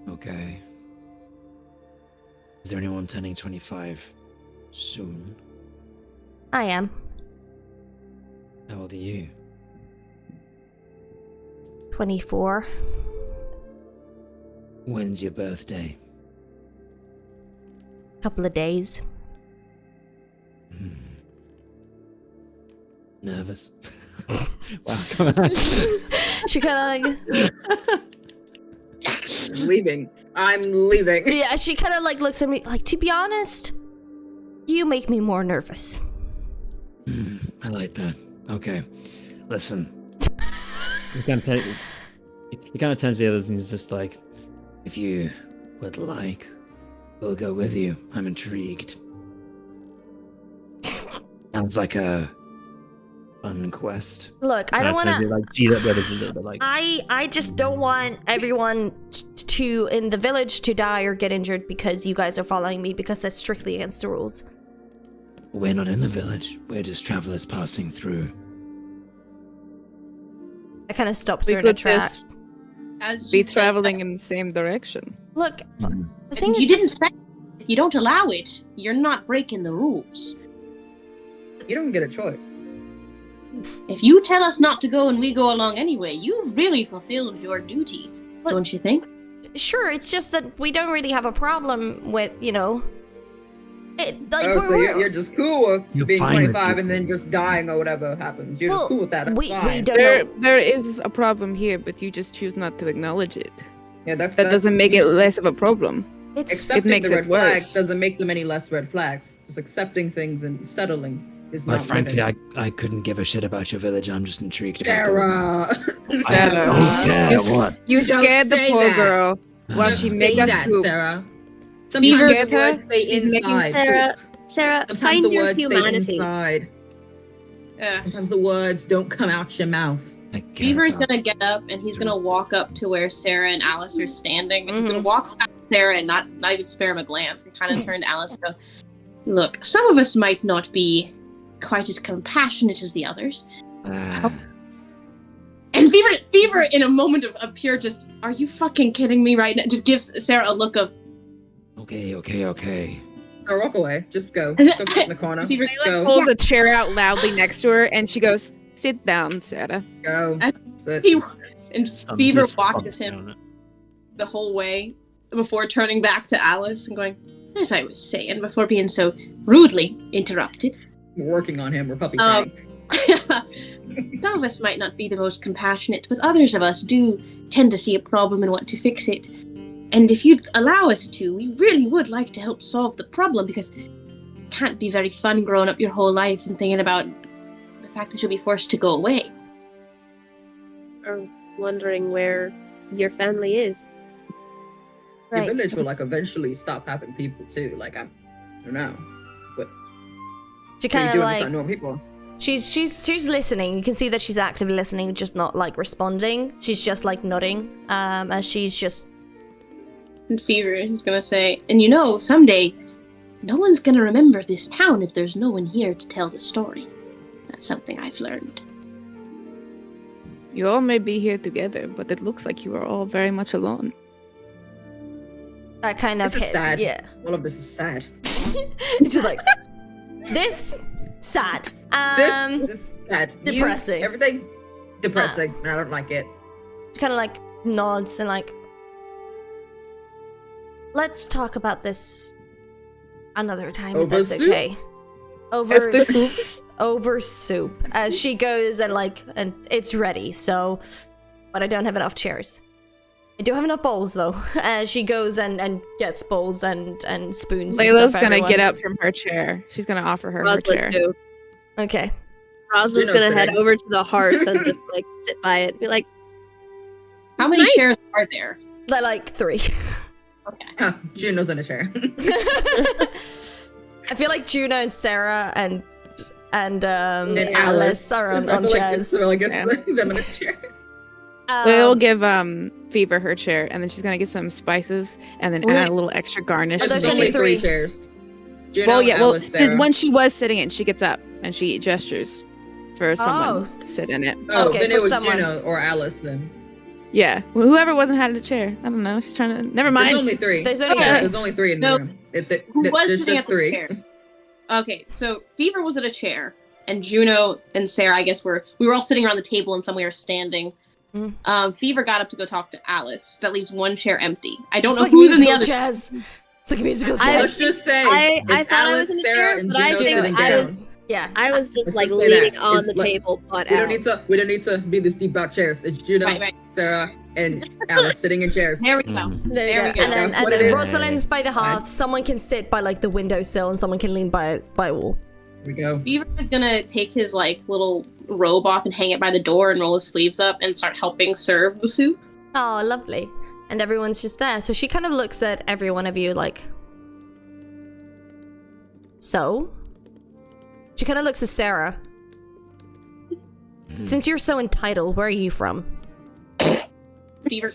G: Okay. Is there anyone turning 25 soon?
A: I am.
G: How old are you?
A: 24.
G: When's your birthday?
A: Couple of days.
G: Nervous? Wow, come on.
A: She kind of
F: Leaving. I'm leaving.
A: yeah, she kind of looks at me like, to be honest, you make me more nervous.
G: I like that. Okay, listen.
D: He kind of turns to the others and he's just like,
G: If you would like, we'll go with you. I'm intrigued. Sounds like a fun quest.
A: Look, I don't want to.
D: like G's up the others a little bit like.
A: I just don't want everyone to in the village to die or get injured because you guys are following me, because that's strictly against the rules.
G: We're not in the village. We're just travelers passing through.
A: I kind of stops
C: We
A: her in a
C: could
A: track.
C: just
B: As
C: be
B: she says
C: traveling
B: that,
C: in the same direction.
A: Look,
G: Mhm.
A: the thing
B: you
A: is,
B: didn't say if you don't allow it, you're not breaking the rules.
F: You don't get a choice.
B: If you tell us not to go and we go along anyway, you've really fulfilled your duty,
A: But-
B: don't you think?
A: sure, it's just that we don't really have a problem with,
F: So you're just cool with
G: You're
F: being
G: fine with
F: 25
G: it.
F: and then just dying or whatever happens. You're
A: Well,
F: just cool with that. That's
A: we
F: fine.
A: don't know.
C: There is a problem here, but you just choose not to acknowledge it.
F: Yeah,
C: That
F: that's
C: doesn't make it
F: you-
C: less of a problem.
A: It's
F: Accepting
C: makes
F: the
C: it
F: red flags
C: worse.
F: doesn't make them any less red flags. Just accepting things and settling is
G: But
F: not
G: frankly,
F: living.
G: I couldn't give a shit about your village. I'm just intrigued about
F: Sarah.
G: I
C: Sarah.
G: don't care
C: You-
G: what.
C: You
F: Don't
C: scared the
F: say
C: poor
F: that.
C: girl while
G: Don't
C: she
F: Say
C: made us
F: that,
C: soup.
F: Sarah.
C: You
F: Sometimes
C: scared
F: the
C: her?
F: words stay
C: She's making
F: inside.
C: soup.
E: Sarah,
F: Sometimes
E: find
F: the
E: your
F: words stay
E: humanity.
F: inside. Sometimes the words don't come out your mouth.
G: I care
B: Beaver's
G: about-
B: gonna get up and he's gonna walk up to where Sarah and Alice are standing. And he's gonna
A: Mhm.
B: walk past Sarah and not even spare him a glance and kind of turn to Alice and go, "Look, some of us might not be quite as compassionate as the others."
G: Ah,
B: And Fever, in a moment of pure just, "Are you fucking kidding me right now?" Just gives Sarah a look of,
G: okay.
F: Go walk away. Just go. Go sit in the corner.
B: Fever,
F: Go.
C: Pulls a chair out loudly next to her, and she goes, "Sit down, Sarah."
F: Go.
B: That's-
F: Sit.
B: and
D: Stuns
B: Fever
D: his
B: watches
D: fuck
B: him
D: down it.
B: the whole way before turning back to Alice and going, "As I was saying, before being so rudely interrupted."
F: We're working on him. We're puppy
B: Um,
F: training.
B: Some of us might not be the most compassionate, but others of us do tend to see a problem and want to fix it. And if you'd allow us to, we really would like to help solve the problem, because it can't be very fun growing up your whole life and thinking about the fact that you'll be forced to go away.
E: Or wondering where your family is.
F: Your
A: right.
F: village will eventually stop having people too. I don't know.
A: She
F: What are
A: kind
F: you
A: of
F: doing to start knowing people?
A: she's listening. You can see that she's actively listening, just not responding. She's just nodding. As she's just
B: And Fever is going to say, "And someday, no one's going to remember this town if there's no one here to tell the story. That's something I've learned."
C: You all may be here together, but it looks like you are all very much alone.
A: That kind of
F: This is
A: hit.
F: sad.
A: Yeah.
F: All of this is sad.
A: It's just like this sad.
F: This is sad.
A: Depressing.
F: Everything depressing. I don't like it.
A: Kind of like nods and like, let's talk about this another time if
F: Over
A: that's
F: soup?
A: okay.
C: After soup?
A: Over soup. As she goes and it's ready. So, but I don't have enough chairs. I do have enough bowls though. As she goes and gets bowls and spoons.
C: Layla's
A: and stuff,
C: gonna
A: everyone.
C: get up from her chair. She's gonna offer her
E: Rosalind
C: chair.
E: too.
A: Okay.
E: Rosalind's
F: Juno's
E: gonna head
F: sitting.
E: over to the hearth and just like sit by it and be like,
B: How many
E: Nice.
B: chairs are there?
A: They're like 3.
B: Okay.
F: Huh, Juno's in a chair.
A: I feel like Juno and Sarah and
F: And
A: Alice are on
F: I feel like
A: chairs.
F: it's like
C: Yeah.
F: them in a chair.
C: Layla will give Fever her chair, and then she's gonna get some spices, and then add a little extra garnish.
A: Oh,
F: There's
A: there's
C: to
A: only
C: make-
F: only 3
A: 3.
F: chairs. Juno,
C: Well, yeah. Well,
F: Alice, Sarah.
C: when she was sitting in, she gets up and she gestures for someone
A: Oh,
C: to sit in it.
F: Oh,
A: Okay,
F: then
A: for
F: it was
A: someone.
F: Juno or Alice then.
C: Yeah. Well, whoever wasn't had a chair. I don't know. She's trying to. Never mind.
F: There's only 3.
A: There's only
C: Okay.
F: There's only 3 in the
B: No.
F: room.
B: Who was
F: There's
B: sitting
F: just
B: at the
F: 3.
B: chair? Okay, so Fever was at a chair, and Juno and Sarah, I guess, we were all sitting around the table, and some we were standing.
A: Mm.
B: Fever got up to go talk to Alice. That leaves one chair empty. I don't
A: It's
B: know
A: like
B: who's in the
A: musical
B: other.
A: chairs. It's like musical
E: I-
A: chairs.
F: Let's just say
E: I
F: it's
E: thought I
F: Alice,
E: was in the
F: Sarah,
E: chair,
F: and
E: but I
F: Juno
E: think
F: sitting
E: I was-
F: down.
A: Yeah.
E: I was just
F: Let's
E: like
F: just say
E: leaning
F: that.
E: on
F: It's
E: the
F: like-
E: table, butt
F: We
E: out.
F: don't need to be this deep about chairs. It's Juno,
B: Right.
F: Sarah, and Alice sitting in chairs.
B: There we go.
D: Mhm.
B: There we go.
A: And then,
F: That's
A: and
F: what it
A: then
F: is.
A: Rosalind's by the hearth. Someone can sit by like the windowsill, and someone can lean by a wall.
F: Here we go.
B: Fever is gonna take his like little robe off and hang it by the door and roll his sleeves up and start helping serve the soup.
A: Oh, lovely. And everyone's just there. So she kind of looks at every one of you like, so? She kind of looks at Sarah. Since you're so entitled, where are you from?
B: Fever.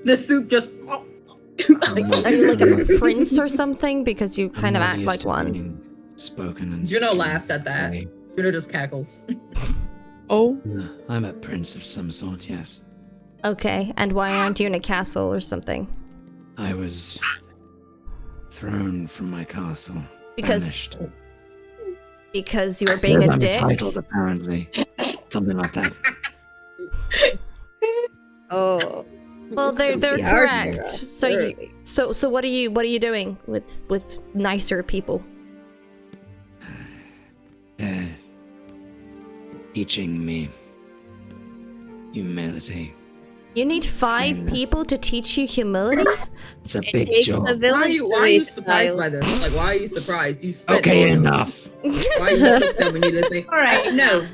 F: The soup just.
A: Are you like a prince or something? Because you kind of
G: I'm not
A: act
G: used
A: like
G: to
A: one.
G: being Spoken and
F: Juno
G: such a
F: laughs at that.
G: way.
F: Juno just cackles.
C: Oh.
G: I'm a prince of some sort, yes.
A: Okay, and why aren't you in a castle or something?
G: I was thrown from my castle.
A: Because
G: banished.
A: because you were being
G: Says
A: a
G: I'm
A: dick?
G: entitled, apparently. Something like that.
E: Oh.
A: Well, they're
E: Something
A: correct.
E: else.
A: So what are you doing with nicer people?
G: Teaching me humility.
A: You need 5
G: Fair enough.
A: people to teach you humility?
G: It's a
E: It
G: big
E: takes
G: job.
E: a village
F: Why are
E: to
F: you
E: raise a
F: surprised
E: child.
F: by this? Like, why are you surprised? You spent
G: Okay,
F: all of-
G: enough.
F: Why are you shook that we need to say,
B: All right.
F: no,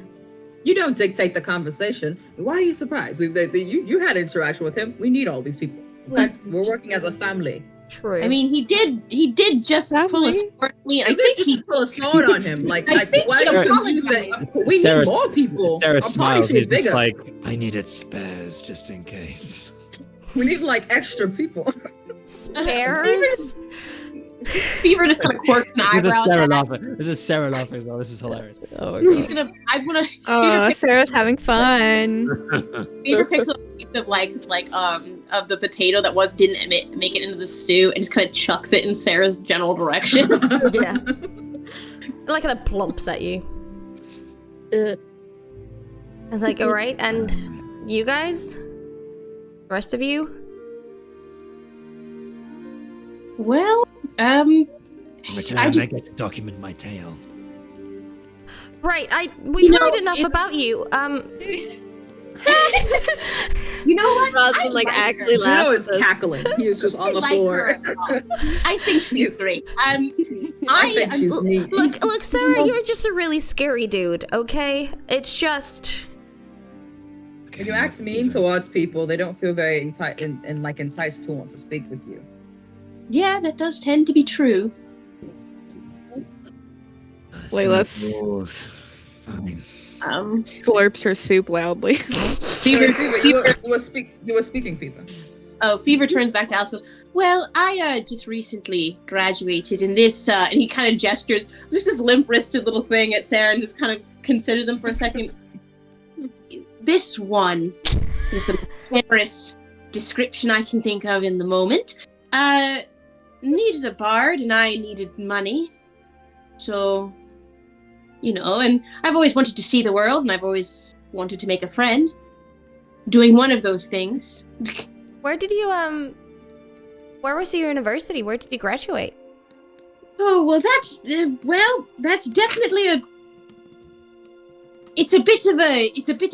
F: you don't dictate the conversation. Why are you surprised? You had interaction with him. We need all these people. Okay? We're working as a family.
A: True.
B: I mean, he did just pull a
C: Family?
B: sword at me.
F: I
B: I
F: think
B: think he.
F: just pull a sword on him. Like,
B: I think
F: why
B: he
F: are you confused
B: apologized.
F: that we
D: Sarah-
F: need more people?
D: Sarah
F: Our party
D: smiles.
F: should be
D: He's just
F: bigger.
D: like,
G: I needed spares just in case.
F: We need like extra people.
A: spares?
B: Fever just kind of quirks an
D: this is
B: eyebrow.
D: Sarah
B: at that.
D: laughing. This is Sarah laughing as well. This is hilarious.
A: Oh my
B: He's
A: god.
B: gonna. I wanna.
C: Oh, Sarah's having fun.
B: Fever picks up a piece of like of the potato that didn't make it into the stew and just kind of chucks it in Sarah's general direction.
A: Yeah. Like kind of plumps at you.
E: Uh,
A: I was like, alright, and you guys? The rest of you?
B: Well,
G: In return,
B: I
G: I,
B: just
G: get to document my tale.
A: Right, we've
B: You know,
A: heard enough
B: it-
A: about you.
B: you know what?
E: Rosalind like actually
F: Juno
E: laughs.
F: is
E: at this.
F: cackling. He is just on the
B: like
F: floor.
B: her a lot. I think she's great.
F: I think she's neat.
A: Look, Sarah, you're just a really scary dude, okay? It's just
F: When you act mean towards people, they don't feel very enticed to want to speak with you.
B: Yeah, that does tend to be true.
C: Layla's-
G: Rules. Fine.
C: Slurps her soup loudly.
F: Fever, you were speaking, Fever.
B: Oh, Fever turns back to Alice and goes, well, I just recently graduated in this, and he kind of gestures, just this limp-wristed little thing at Sarah and just kind of considers him for a second. This one is the most generous description I can think of in the moment. Needed a bard, and I needed money. So, and I've always wanted to see the world, and I've always wanted to make a friend. Doing one of those things.
A: Where did you, where was your university? Where did you graduate?
B: Oh, well, that's definitely it's a bit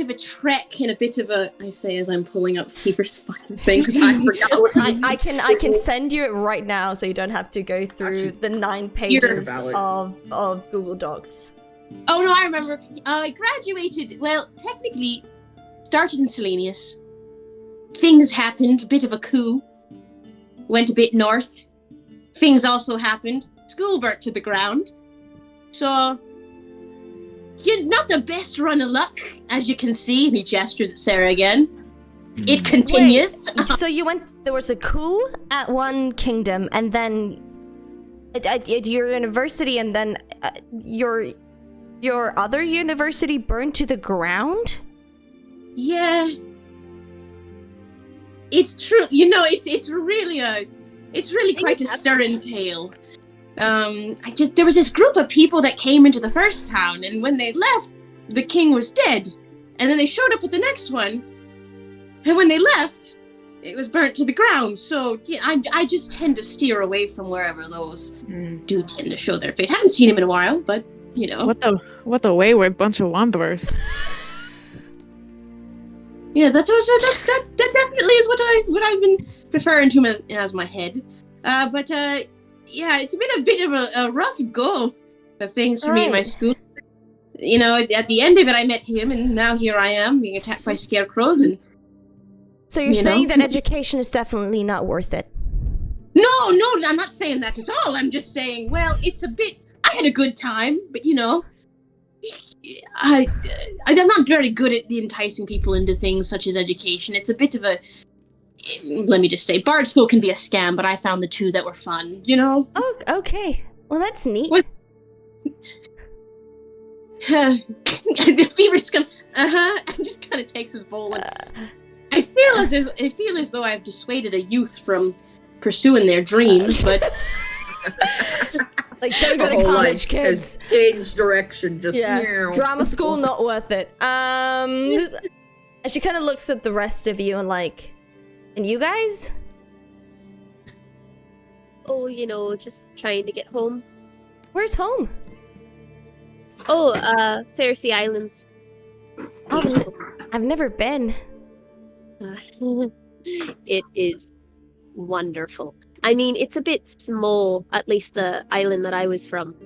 B: of a trek and a bit of a, I say as I'm pulling up Fever's fucking thing because I forgot what
A: I can send you it right now so you don't have to go through the 9 pages of Google Docs.
B: Oh no, I remember. I graduated, well, technically started in Selenius. Things happened, a bit of a coup. Went a bit north. Things also happened. School burnt to the ground. So not the best run of luck, as you can see, and he gestures at Sarah again. It continues.
A: Wait, so there was a coup at one kingdom, and then at your university, and then your other university burned to the ground?
B: Yeah. It's true. It's really quite a stirring tale. There was this group of people that came into the first town, and when they left, the king was dead. And then they showed up at the next one, and when they left, it was burnt to the ground. So yeah, I just tend to steer away from wherever those do tend to show their face. Haven't seen him in a while, but
C: What a wayward bunch of wanderers.
B: Yeah, that definitely is what I've been referring to him as my head. Yeah, it's been a bit of a rough go of things for me in my school. At the end of it, I met him, and now here I am being attacked by scarecrows. And
A: so you're saying that education is definitely not worth it?
B: No, I'm not saying that at all. I'm just saying, well, it's a bit. I had a good time, but I'm not very good at the enticing people into things such as education. It's a bit of a. Let me just say, Bard School can be a scam, but I found the two that were fun,
A: Oh, okay. Well, that's neat.
B: What? The Fever's gonna, and just kind of takes his bowl. And I feel as though I've dissuaded a youth from pursuing their dreams, but
A: like, don't go to college, kids.
F: Change direction, just
A: drama school, not worth it. And she kind of looks at the rest of you and like. And you guys?
E: Oh, just trying to get home.
A: Where's home?
E: Oh, Pharisee Islands.
A: Oh, I've never been.
E: It is wonderful. I mean, it's a bit small, at least the island that I was from.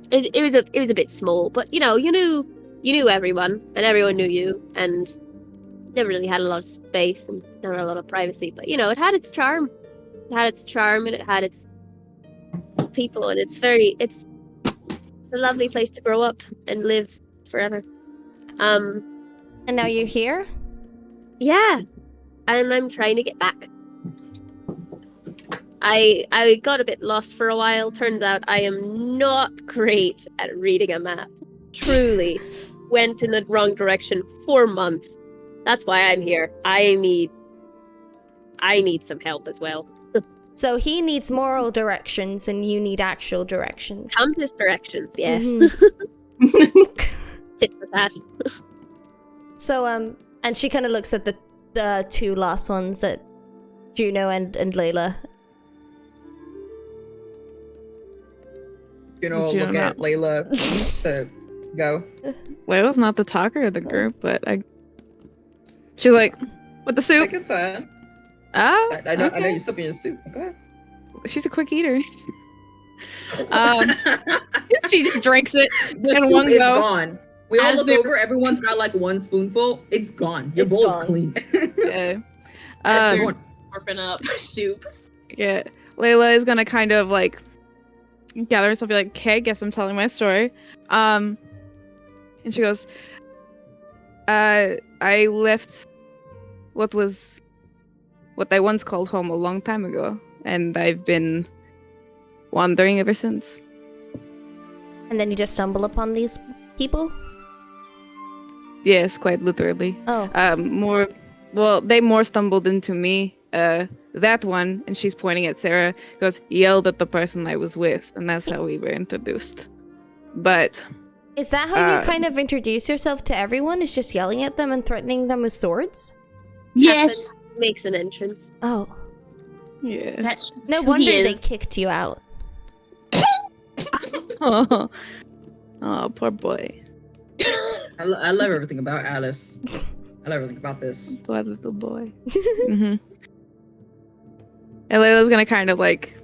E: It was a bit small, but you knew everyone, and everyone knew you, and never really had a lot of space and never a lot of privacy, but it had its charm. It had its charm and it had its people, and it's a lovely place to grow up and live forever.
A: And now you're here?
E: Yeah. And I'm trying to get back. I got a bit lost for a while. Turns out I am not great at reading a map. Truly. Went in the wrong direction for months. That's why I'm here. I need some help as well.
A: So he needs moral directions and you need actual directions.
E: Compass directions, yes. Fit for that.
A: So, and she kind of looks at the two last ones, at Juno and Layla.
F: Look at Layla to go.
C: Layla's not the talker of the group, but she's like, "With the soup."
F: I know you're sipping your soup. Okay.
C: She's a quick eater. She just drinks it
F: the
C: in
F: soup
C: one
F: is
C: go.
F: Gone. We all look over. Everyone's got like one spoonful. It's gone. Your bowl is clean.
C: Yeah.
B: Warping up soup.
C: Yeah. Layla is gonna kind of like gather herself, be like, "Okay, guess I'm telling my story." And she goes, "I left what I once called home a long time ago, and I've been wandering ever since."
A: And then you just stumble upon these people?
C: Yes, quite literally.
A: Oh.
C: Well, they more stumbled into me. That one, and she's pointing at Sarah, yelled at the person I was with, and that's how we were introduced. But
A: Is that how you kind of introduce yourself to everyone? Is just yelling at them and threatening them with swords?
B: Yes.
E: Makes an entrance.
A: Oh.
C: yeah.
B: That's
A: No
B: who
A: wonder
B: he
A: they
B: is.
A: kicked you out.
C: Oh, poor boy.
F: I love everything about Alice. I love everything about this.
C: Poor little boy. Mm-hmm. And Layla's gonna kind of like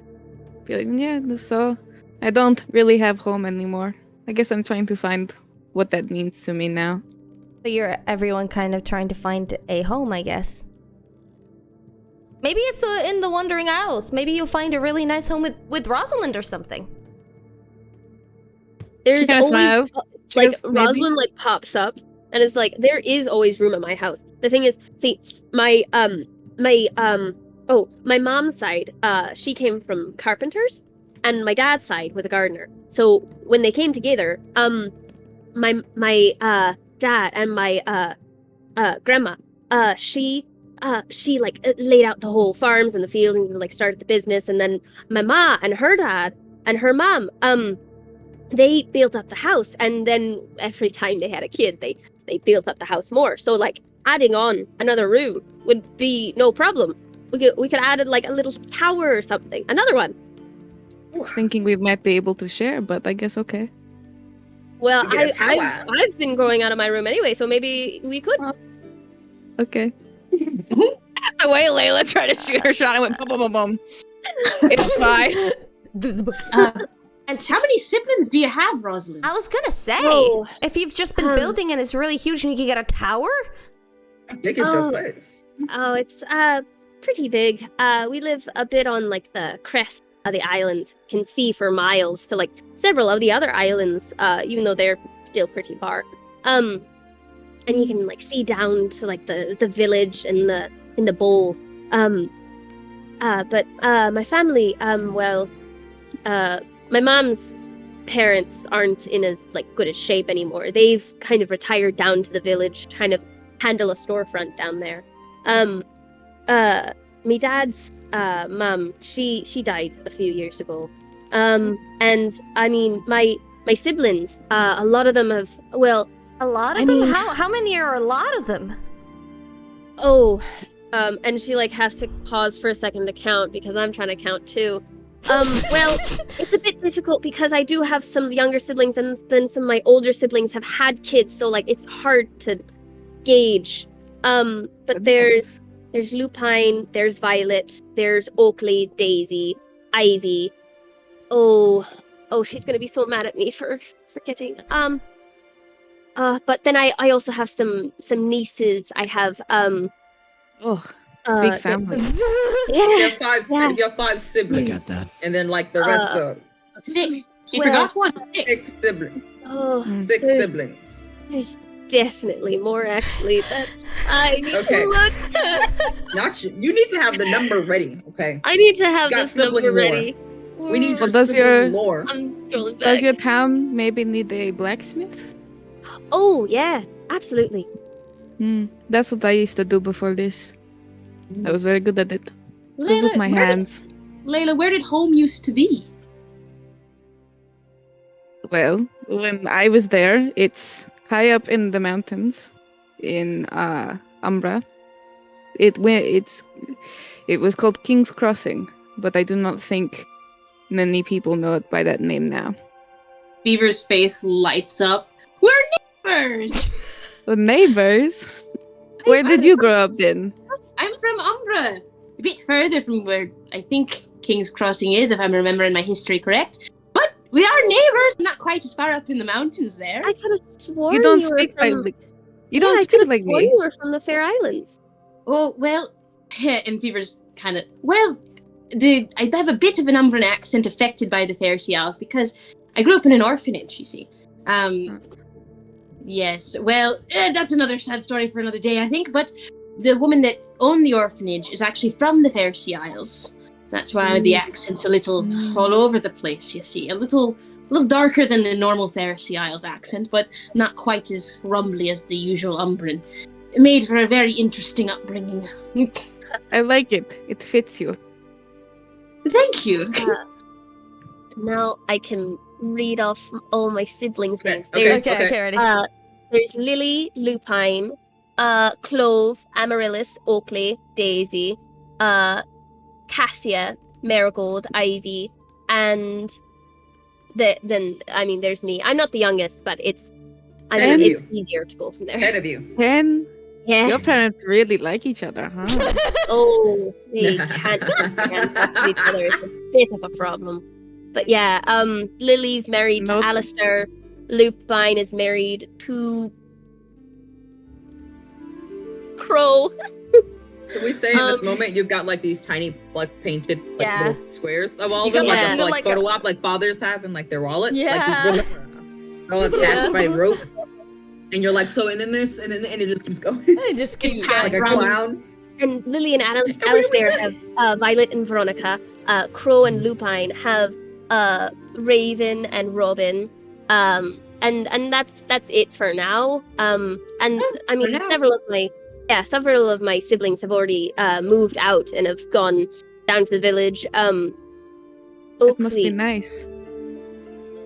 C: be like, yeah, so I don't really have home anymore. I guess I'm trying to find what that means to me now.
A: So you're everyone kind of trying to find a home, I guess. Maybe it's in the Wandering Isles. Maybe you'll find a really nice home with Rosalind or something.
E: There's
C: kinda
E: always
C: smiles.
E: like
C: Cheers, maybe.
E: Rosalind like pops up and is like, there is always room at my house. The thing is, see, my mom's side, she came from carpenters, and my dad's side was a gardener. So when they came together, my dad and my grandma, she like laid out the whole farms and the field and like started the business, and then my ma and her dad and her mom, they built up the house, and then every time they had a kid, they built up the house more. So like adding on another room would be no problem. We could add like a little tower or something. Another one.
C: I was thinking we might be able to share, but I guess okay.
E: Well,
F: We get a tower.
E: I've been growing out of my room anyway, so maybe we could.
C: Okay. The way Layla tried to shoot her shot, I went boom, boom, boom, boom. It's fine.
A: And
B: How many siblings do you have, Rosalind?
A: I was gonna say,
E: Oh,
A: if you've just been building and it's really huge and you can get a tower?
F: How big is your place?
E: Oh, it's pretty big. We live a bit on like the crest of the island. Can see for miles to like several of the other islands, even though they're still pretty far. And you can like see down to like the village and in the bowl. But my family, my mom's parents aren't in as like good a shape anymore. They've kind of retired down to the village, kind of handle a storefront down there. My dad's mom, she died a few years ago. And I mean my siblings, a lot of them have
A: A lot of
E: I
A: them?
E: mean-
A: How many are a lot of them?
E: And she like has to pause for a second to count because I'm trying to count too. Well, it's a bit difficult because I do have some younger siblings, and then some of my older siblings have had kids, so like it's hard to gauge. But there's Lupine, there's Violet, there's Oakley, Daisy, Ivy. Oh, she's gonna be so mad at me for forgetting. But then I also have some nieces. I have
C: big family.
F: You have five siblings.
G: I got that.
F: And then like the rest are
B: 6. She
E: Well-
B: forgot one. 6.
F: 6 siblings.
E: Oh,
F: Six
E: there's-
F: siblings.
E: There's definitely more actually. I need
F: Okay.
E: to look.
F: Not you. You need to have the number ready. Okay.
E: I need to have
F: Got
E: this
F: sibling
E: number
F: lore.
E: ready.
F: We need your
C: Well, does
F: sibling
C: your-
F: lore.
E: I'm scrolling back.
C: Does your town maybe need a blacksmith?
E: Oh yeah, absolutely.
C: That's what I used to do before this. I was very good at it. Just with my hands.
B: Layla, where did home used to be?
C: Well, when I was there, it's high up in the mountains in Umbra. It was called King's Crossing, but I do not think many people know it by that name now.
B: Beaver's face lights up. We're neighbors!
C: The neighbors? Where did you grow up then?
B: I'm from Umbra. A bit further from where I think King's Crossing is, if I'm remembering my history correct. But we are neighbors, not quite as far up in the mountains there.
E: I could have sworn
C: You don't
E: were
C: speak
E: from...
C: like you don't
E: I
C: speak
E: could've
C: like
E: sworn
C: me.
E: You were from the Fair Islands.
B: Oh, well, and Beaver's kind of, I have a bit of an Umbran accent affected by the Fair Isles because I grew up in an orphanage, you see. Yes, well, that's another sad story for another day, I think, but the woman that owned the orphanage is actually from the Fair Isles. That's why the accent's a little all over the place, you see. A little darker than the normal Fair Isles accent, but not quite as rumbly as the usual Umbran. made for a very interesting upbringing.
C: I like it. It fits you.
B: Thank you.
E: Now I can read off all my siblings'
F: Okay,
E: names.
F: okay.
A: Okay, ready.
E: There's Lily, Lupine, Clove, Amaryllis, Oakley, Daisy, Cassia, Marigold, Ivy, and there's me. I'm not the youngest, but it's
F: you.
E: easier to go from there.
F: 10 of you.
C: 10.
E: Yeah.
C: Your parents really like each other, huh?
E: Oh, they can't talk to each other. It's a bit of a problem. But yeah, Lily's married
C: Nope.
E: to Alistair. Lupine is married to Crow.
F: Can we say in this moment you've got like these tiny like painted like
A: Yeah.
F: little squares of all
A: You
F: of them,
A: got,
F: like
A: like-
F: a
A: you got,
F: like
A: like,
F: photo op like fathers have in like their wallets,
A: Yeah.
F: like these all attached by rope. And you're like, so and then this and then it just keeps going.
A: It just keeps
B: Keeps
F: like a
B: running.
F: clown.
E: And Lily and Alistair have Violet and Veronica. Crow and Lupine have Raven and Robin. And that's it for now. And I mean
B: now.
E: several of my siblings have already moved out and have gone down to the village.
C: That must be
E: Oakley,
C: nice,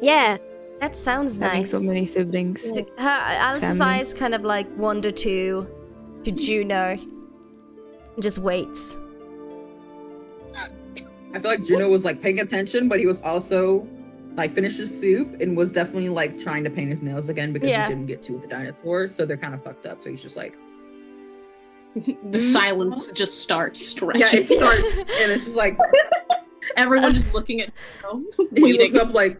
E: yeah.
A: That sounds
C: having
A: nice.
C: so many siblings.
A: Alice's
C: Family.
A: eyes kind of like wander to Juno and just waits.
F: I feel like Juno was like paying attention, but he was also like finished his soup and was definitely like trying to paint his nails again because
A: Yeah.
F: he didn't get to with the dinosaur, so they're kind of fucked up. So he's just like,
B: The silence just starts stretching.
F: yeah, it starts and it's just like
B: Everyone just looking at him,
F: he
B: waiting.
F: looks up like,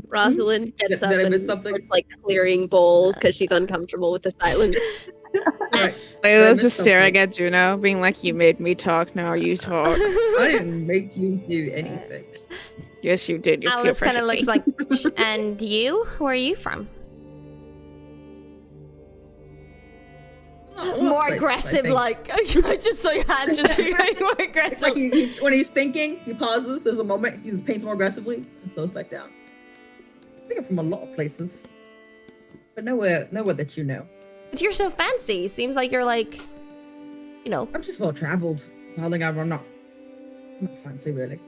E: Rosalind gets
F: Did
E: up
F: I
E: and
F: miss something?
E: starts like clearing bowls because she's uncomfortable with the silence.
F: right.
C: I
F: I
C: was
F: missed
C: just staring
F: something.
C: at Juno, being like, "You made me talk. Now you talk."
F: I didn't make you do anything.
C: Yes, you did. You
A: Alice kind of
C: pressured
A: looks
C: me.
A: like, and you? Where are you from? More aggressive, like I just saw your hand just being more
F: It's
A: aggressive.
F: like when he's thinking, he pauses. There's a moment he paints more aggressively and slows back down. I think I'm from a lot of places, but nowhere that you know.
A: But you're so fancy. Seems like you're like, you know.
F: I'm just well traveled, darling. I'm not fancy really.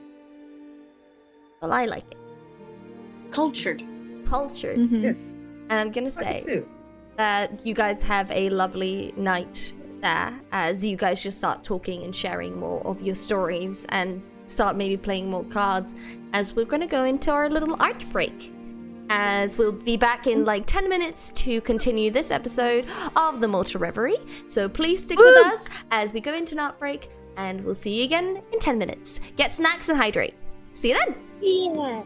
A: Well, I like it.
B: Cultured.
A: Cultured.
C: Mhm.
F: Yes,
A: And I'm gonna
F: I
A: say
F: do too.
A: that you guys have a lovely night there as you guys just start talking and sharing more of your stories and start maybe playing more cards as we're gonna go into our little art break. As we'll be back in like 10 minutes to continue this episode of the Mortal Reverie. So please stick with us as we go into an art break and we'll see you again in 10 minutes. Get snacks and hydrate. See you then!
E: Yeah.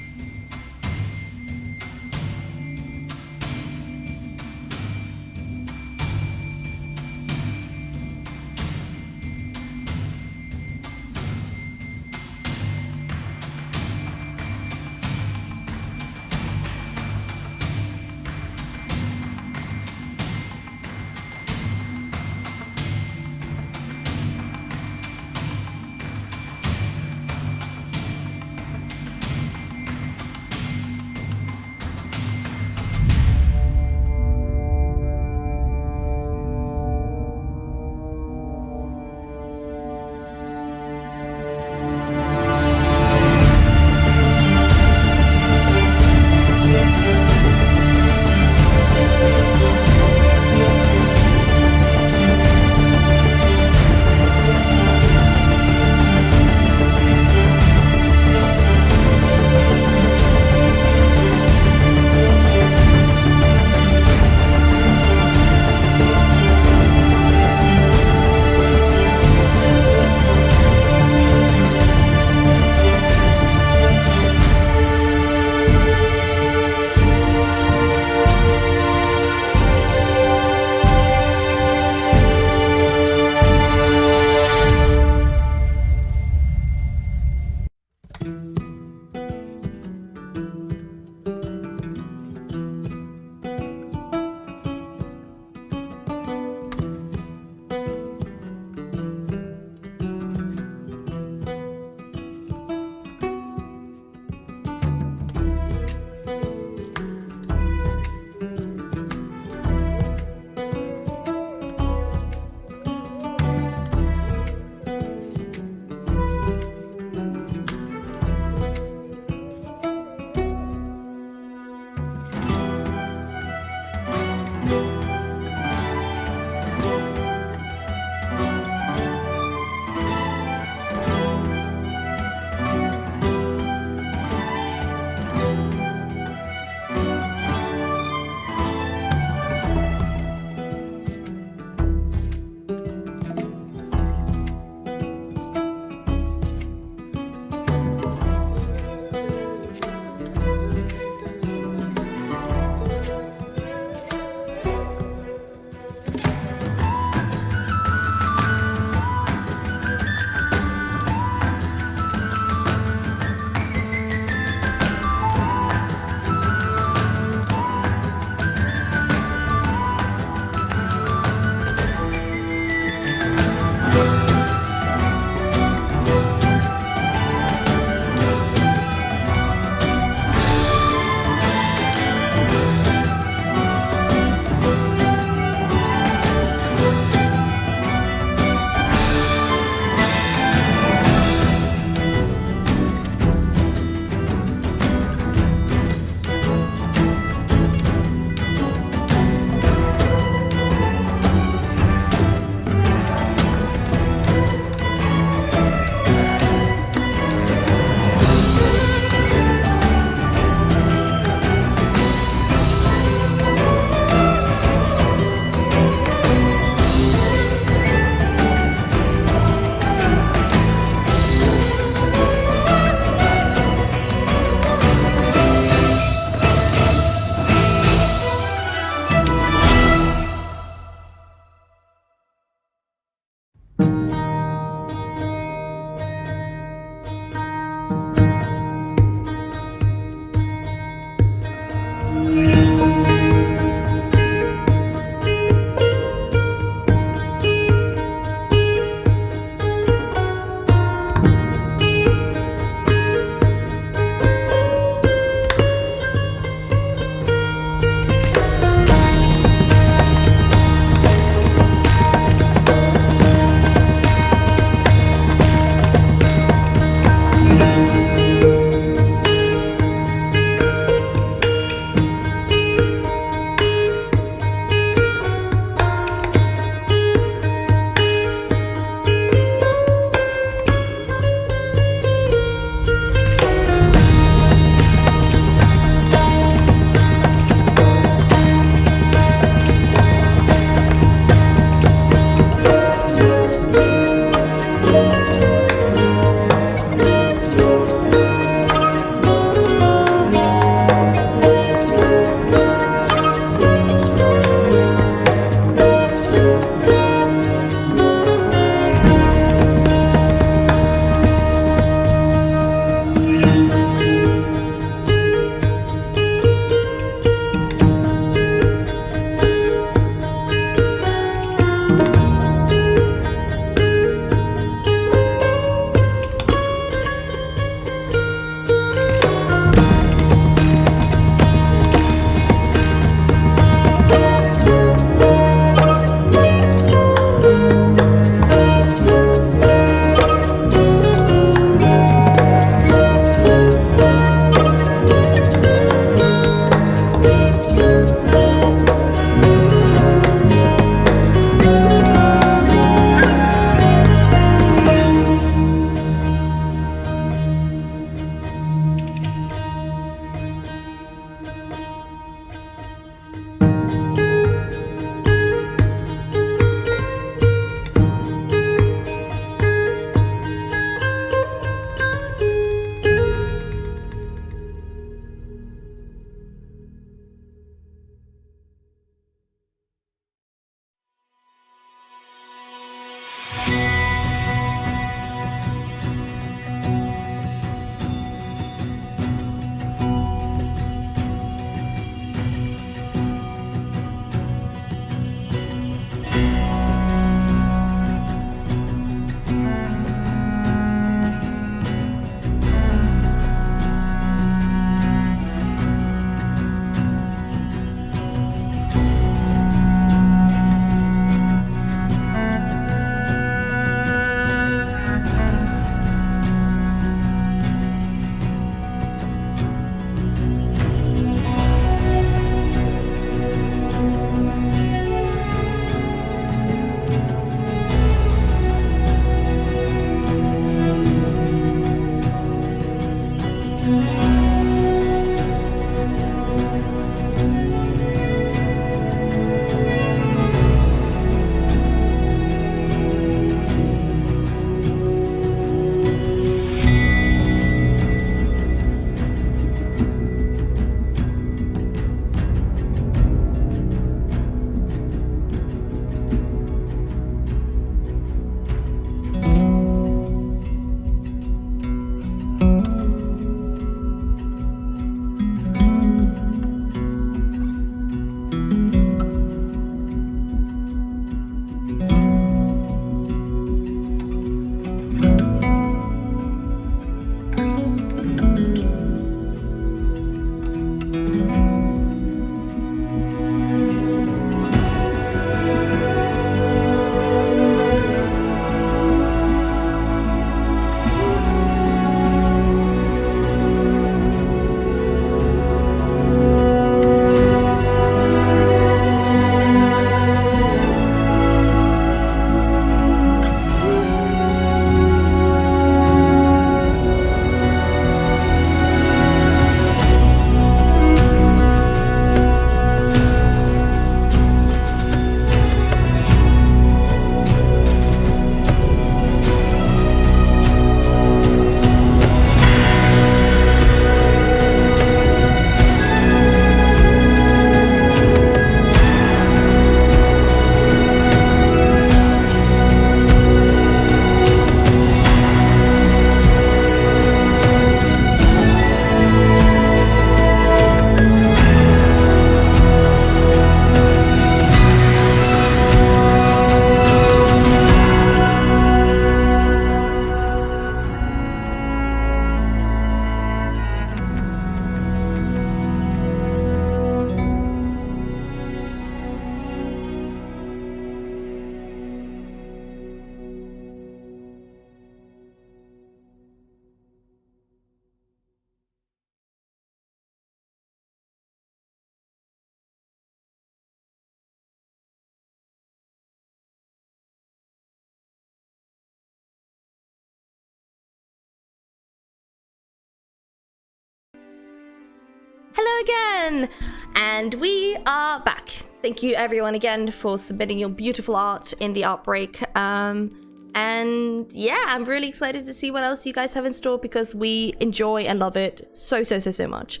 A: again! And we are back. Thank you everyone again for submitting your beautiful art in the art break. And yeah, I'm really excited to see what else you guys have in store because we enjoy and love it so much.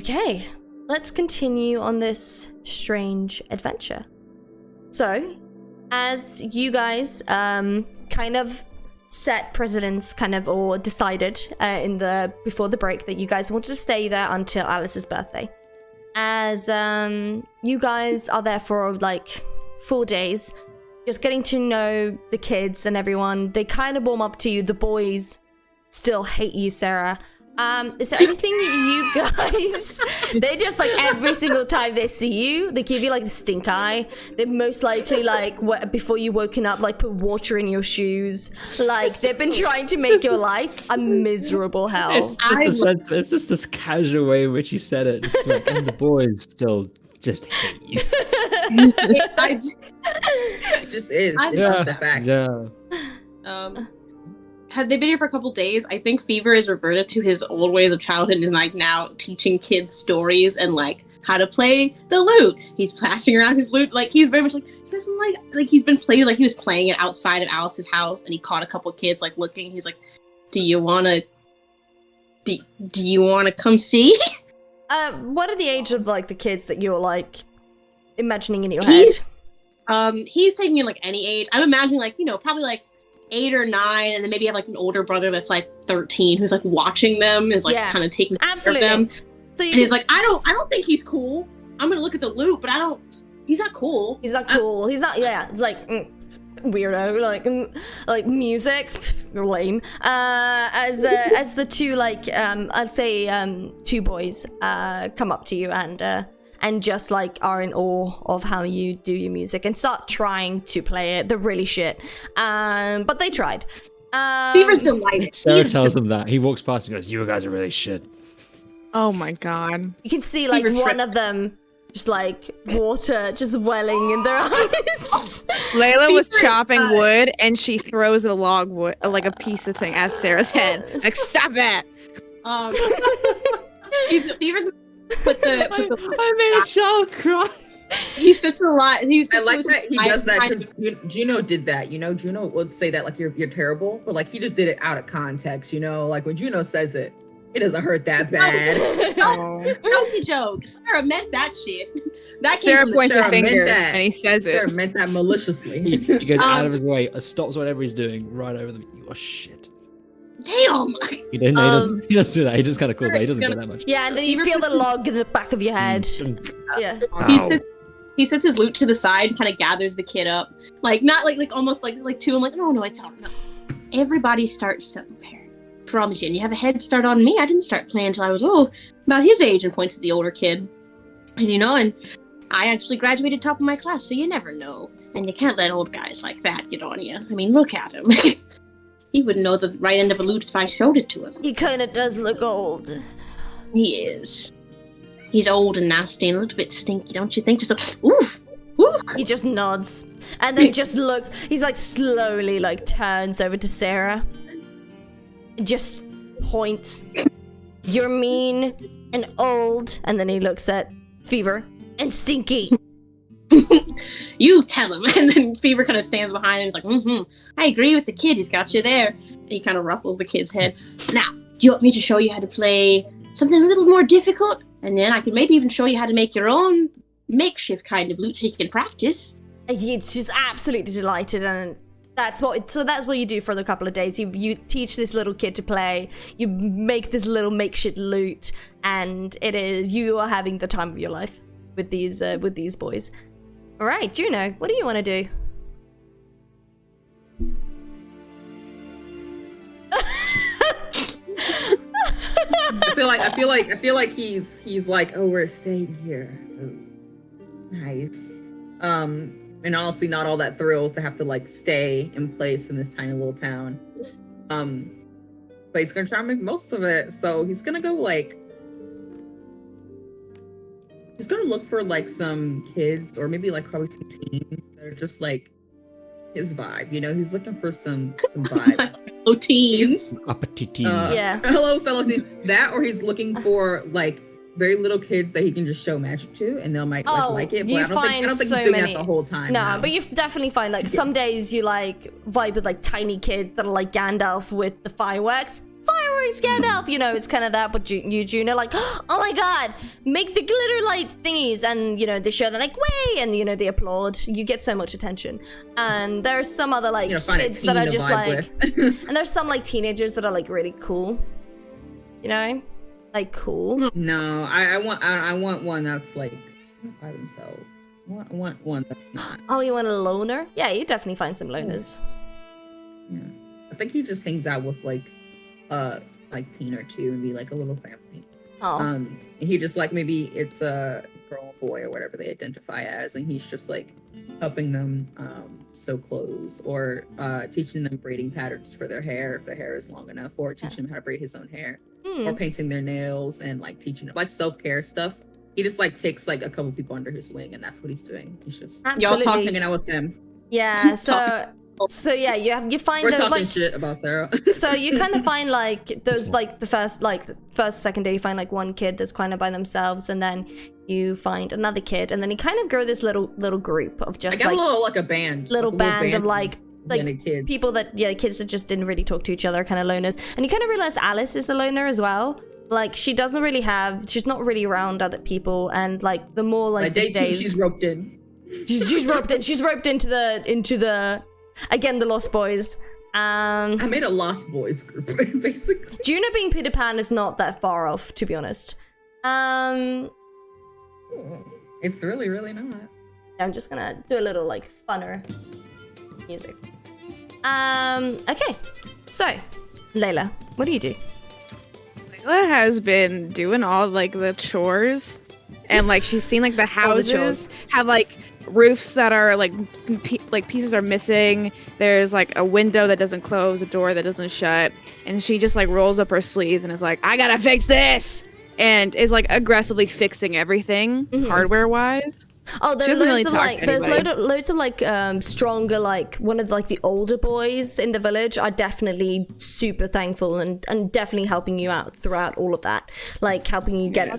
A: Okay, let's continue on this strange adventure. So, as you guys kind of set precedents or decided before the break that you guys wanted to stay there until Alice's birthday. As you guys are there for like 4 days, just getting to know the kids and everyone, they kind of warm up to you. The boys still hate you, Sarah. Is there anything you guys, they just like every single time they see you, they give you like the stink eye. They most likely like before you woken up, like put water in your shoes. Like they've been trying to make your life a miserable hell.
D: It's just this casual way in which you said it. It's like, and the boys still just hate you.
F: It just is. It's just a fact.
D: Yeah.
B: Have they been here for a couple days? I think Fever has reverted to his old ways of childhood and is like now teaching kids stories and like how to play the lute. He's passing around his lute. Like he's very much like he doesn't like he's been playing like he was playing it outside of Alice's house and he caught a couple kids like looking. He's like, do you wanna come see?
A: What are the age of like the kids that you're like imagining in your head?
B: He's taking in like any age. I'm imagining like, probably like 8 or 9, and then maybe have like an older brother that's like 13 who's like watching them, is like kind of taking care of them. So he's like, I don't think he's cool. I'm gonna look at the loot, but he's not cool.
A: He's not cool. He's not. Yeah, it's like weirdo. Like music, lame. As the two like I'd say 2 boys come up to you and just like are in awe of how you do your music and start trying to play it. They're really shit. But they tried.
B: Fever's delighted.
D: Sarah tells them that. He walks past and goes, you guys are really shit.
C: Oh my god.
A: You can see like one of them just like water just welling in their eyes.
C: Layla was chopping wood and she throws a log wood, like a piece of thing at Sarah's head. Like, stop that!
B: Fever's put the
D: I made a child cry.
B: He's just a lot.
F: I like that he does that because Juno did that. Juno would say that like you're terrible, but like he just did it out of context. Like when Juno says it, it doesn't hurt that bad.
B: No joke. Sarah meant that shit. That
C: Sarah points her finger and he says it.
F: Sarah meant that maliciously.
D: He goes out of his way, stops whatever he's doing, right over them. You are shit.
B: Damn.
D: He doesn't do that. He just kind of calls out. He doesn't get that much.
A: Yeah, and then you feel the log in the back of your head. Yeah.
B: He sets his lute to the side, kind of gathers the kid up, like not like almost like to him, like no, it's all no. Everybody starts somewhere. Promise you, and you have a head start on me. I didn't start playing until I was about his age, and points to the older kid. And and I actually graduated top of my class, so you never know. And you can't let old guys like that get on you. I mean, look at him. He wouldn't know the right end of a lute if I showed it to him.
A: He kind of does look old.
B: He is. He's old and nasty and a little bit stinky, don't you think? Just oof.
A: He just nods and then just looks. He's like slowly like turns over to Sarah. Just points. You're mean and old. And then he looks at Fever and stinky.
B: You tell him. And then Fever kind of stands behind him and is like, I agree with the kid. He's got you there. And he kind of ruffles the kid's head. Now, do you want me to show you how to play something a little more difficult? And then I can maybe even show you how to make your own makeshift kind of lute so you can practice.
A: He's just absolutely delighted, and that's what you do for the couple of days. You teach this little kid to play. You make this little makeshift lute, and you are having the time of your life with these boys. All right, Juno, what do you want to do?
F: I feel like he's like, oh, we're staying here. Oh, nice. And honestly not all that thrilled to have to like stay in place in this tiny little town. But he's gonna try and make most of it. So he's gonna go he's gonna look for like some kids or maybe like probably some teens that are just like his vibe, he's looking for some vibe.
B: Teens.
D: Appetite.
A: Yeah.
F: Hello, fellow teens. That, or he's looking for like very little kids that he can just show magic to, and they'll like it. But
A: you
F: I don't
A: find
F: think
A: so
F: he's doing
A: many.
F: that the whole time.
A: No, but you definitely find like some days you like vibe with like tiny kids that are like Gandalf with the fireworks. Fireworks, Gandalf, you know, it's kind of that. But you June are like, oh my god, make the glitter light thingies, and you know they show them like way, and you know they applaud. You get so much attention. And there's some other like kids that are just like, and there's some like teenagers that are like really cool. You know, like cool.
F: No, I want one that's like by themselves. I want one that's not.
A: Oh, you want a loner? Yeah, you definitely find some loners.
F: Yeah, I think he just hangs out with like teen or two and be like a little family.
A: Oh.
F: He just like maybe it's a girl or boy or whatever they identify as, and he's just like helping them sew clothes or teaching them braiding patterns for their hair if their hair is long enough, or teaching them how to braid his own hair, or painting their nails and like teaching them like self-care stuff. He just like takes like a couple people under his wing, and that's what he's doing. He's just y'all talk hanging out with him.
A: Yeah, so yeah, you find
F: we're
A: those,
F: talking
A: like,
F: shit about Sarah.
A: So you kind of find like those like the first second day you find like one kid that's kind of by themselves, and then you find another kid, and then you kind of grow this little group of just
F: I got a little like a band,
A: little band of like
F: kids.
A: People that kids that just didn't really talk to each other, kind of loners. And you kind of realize Alice is a loner as well. Like she's not really around other people, and like the more like
F: by day two she's roped in.
A: She's roped in. She's roped into the again the Lost Boys.
F: I made a Lost Boys group basically.
A: Juna being Peter Pan is not that far off, to be honest.
F: It's really, really not.
A: I'm just gonna do a little like funner music. Okay. So, Layla, what do you do?
C: Layla has been doing all like the chores, and like she's seen like the houses have like roofs that are like pieces are missing. There's like a window that doesn't close, a door that doesn't shut, and she just like rolls up her sleeves and is like, I gotta fix this, and is like aggressively fixing everything hardware wise.
A: Oh, there's loads of like loads of like stronger, like one of like the older boys in the village are definitely super thankful and definitely helping you out throughout all of that, like helping you get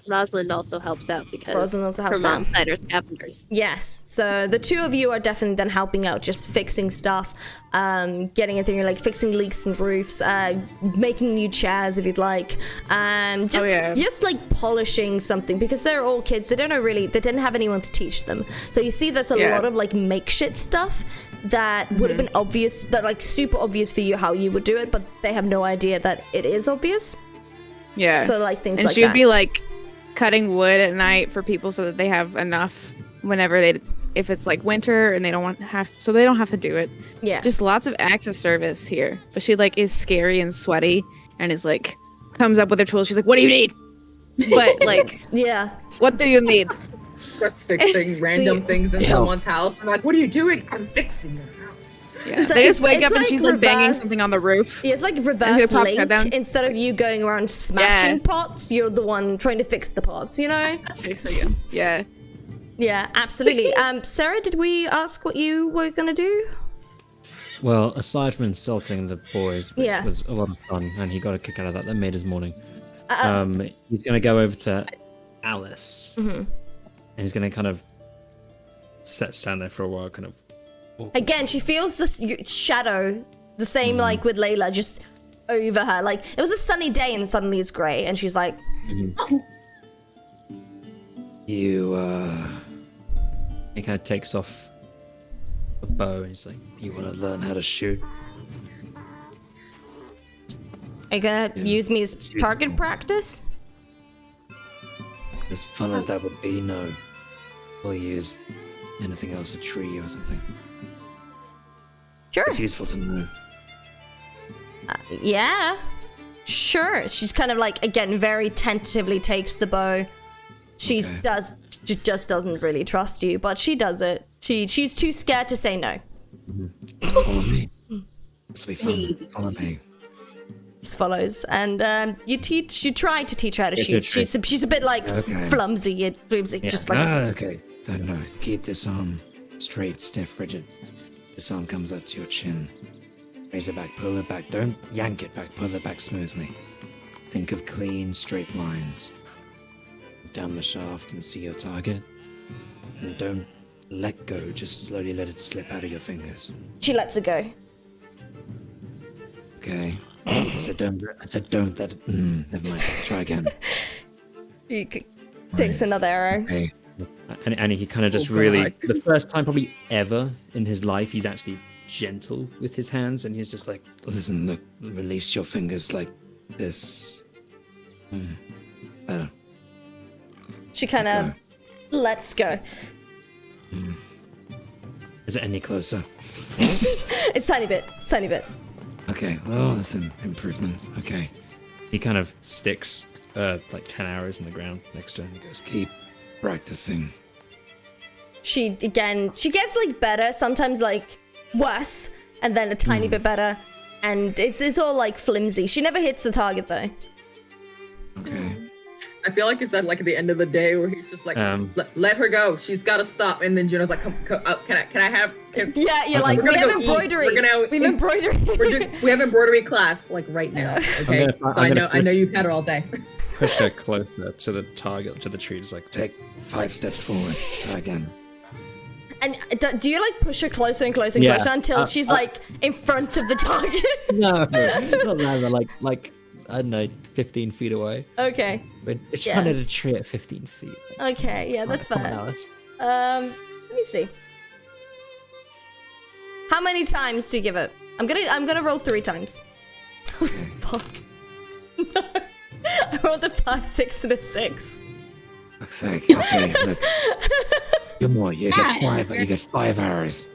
E: Rosalind also helps out because
A: Rosalind also helps out.
E: Snyder's scavengers.
A: Yes, so the two of you are definitely then helping out, just fixing stuff, getting anything like fixing leaks in roofs, making new chairs if you'd like, just like polishing something, because they're all kids. They didn't have anyone to teach them. So you see there's a lot of like makeshift stuff that would have been obvious, that like super obvious for you how you would do it, but they have no idea that it is obvious. Yeah. So like things like that. And
C: she would be like cutting wood at night for people so that they have enough whenever if it's like winter and they don't have to do it.
A: Yeah.
C: Just lots of acts of service here. But she like is scary and sweaty and is like comes up with her tools. She's like, what do you need? But like,
A: yeah.
C: What do you need?
F: Just fixing random things in someone's house. I'm like, what are you doing? I'm fixing your house.
C: Yeah. So they just wake up and she's like banging something on the roof.
A: Yeah, it's like reverse Link. Instead of you going around smashing pots, you're the one trying to fix the pots, you know?
C: Yeah.
A: Yeah, absolutely. Sarah, did we ask what you were gonna do?
D: Well, aside from insulting the boys, which was a lot of fun, and he got a kick out of that made his morning, he's gonna go over to Alice. And he's gonna kind of stand there for a while, kind of.
A: Again, she feels this shadow, the same like with Layla, just over her. Like it was a sunny day and suddenly it's grey, and she's like,
D: You, he kind of takes off a bow and he's like, you want to learn how to shoot?
A: Are you gonna use me as target practice?
G: As fun as that would be, no. We'll use anything else, a tree or something.
A: Sure.
G: It's useful to know.
A: Yeah. Sure. She's kind of like, again, very tentatively takes the bow. She just doesn't really trust you, but she does it. She's too scared to say no.
G: Follow me. This will be fun. Follow me.
A: Just follows, and you try to teach her how to shoot. She's a bit like flimsy. Just like
G: okay. No. Keep this arm straight, stiff, rigid. This arm comes up to your chin. Raise it back, pull it back. Don't yank it back. Pull it back smoothly. Think of clean, straight lines. down the shaft and see your target. And don't let go, just slowly let it slip out of your fingers.
A: She lets it go.
G: Okay. I said don't let it, never mind. Try again.
A: He takes another arrow.
G: Okay.
D: And he kind of just really, the first time probably ever in his life, he's actually gentle with his hands, and he's just like,
G: Listen, look, release your fingers like this. Better.
A: She kind of lets go.
G: Is it any closer?
A: It's tiny bit.
G: Okay, well, that's an improvement. Okay.
D: he kind of sticks like 10 arrows in the ground next to him. He goes,
G: Keep practicing.
A: She gets like better, sometimes like worse, and then a tiny bit better, and it's all like flimsy. She never hits the target though.
G: Okay.
F: I feel like it's at like the end of the day where he's just like, let her go. She's got to stop. And then Juno's like, come can I have?
A: Yeah, you're like, we have embroidery. We have embroidery.
F: We have embroidery class like right now. Okay, I know you've had her all day.
D: push her closer to the target, to the tree. Just like,
G: Take 5 steps forward. Try again.
A: And do you like push her closer and closer and closer until she's like in front of the target?
D: no, not that, like I don't know, 15 feet away.
A: Okay.
D: But it's kind of a tree at 15 feet.
A: Okay, yeah, that's fine.
D: Alice.
A: Let me see. How many times do you give it? I'm gonna roll 3 times. Fuck. No. I rolled a 5, 6, and a 6.
G: Fuck's sake. Okay, look. You're more. You get 5. You get 5 arrows.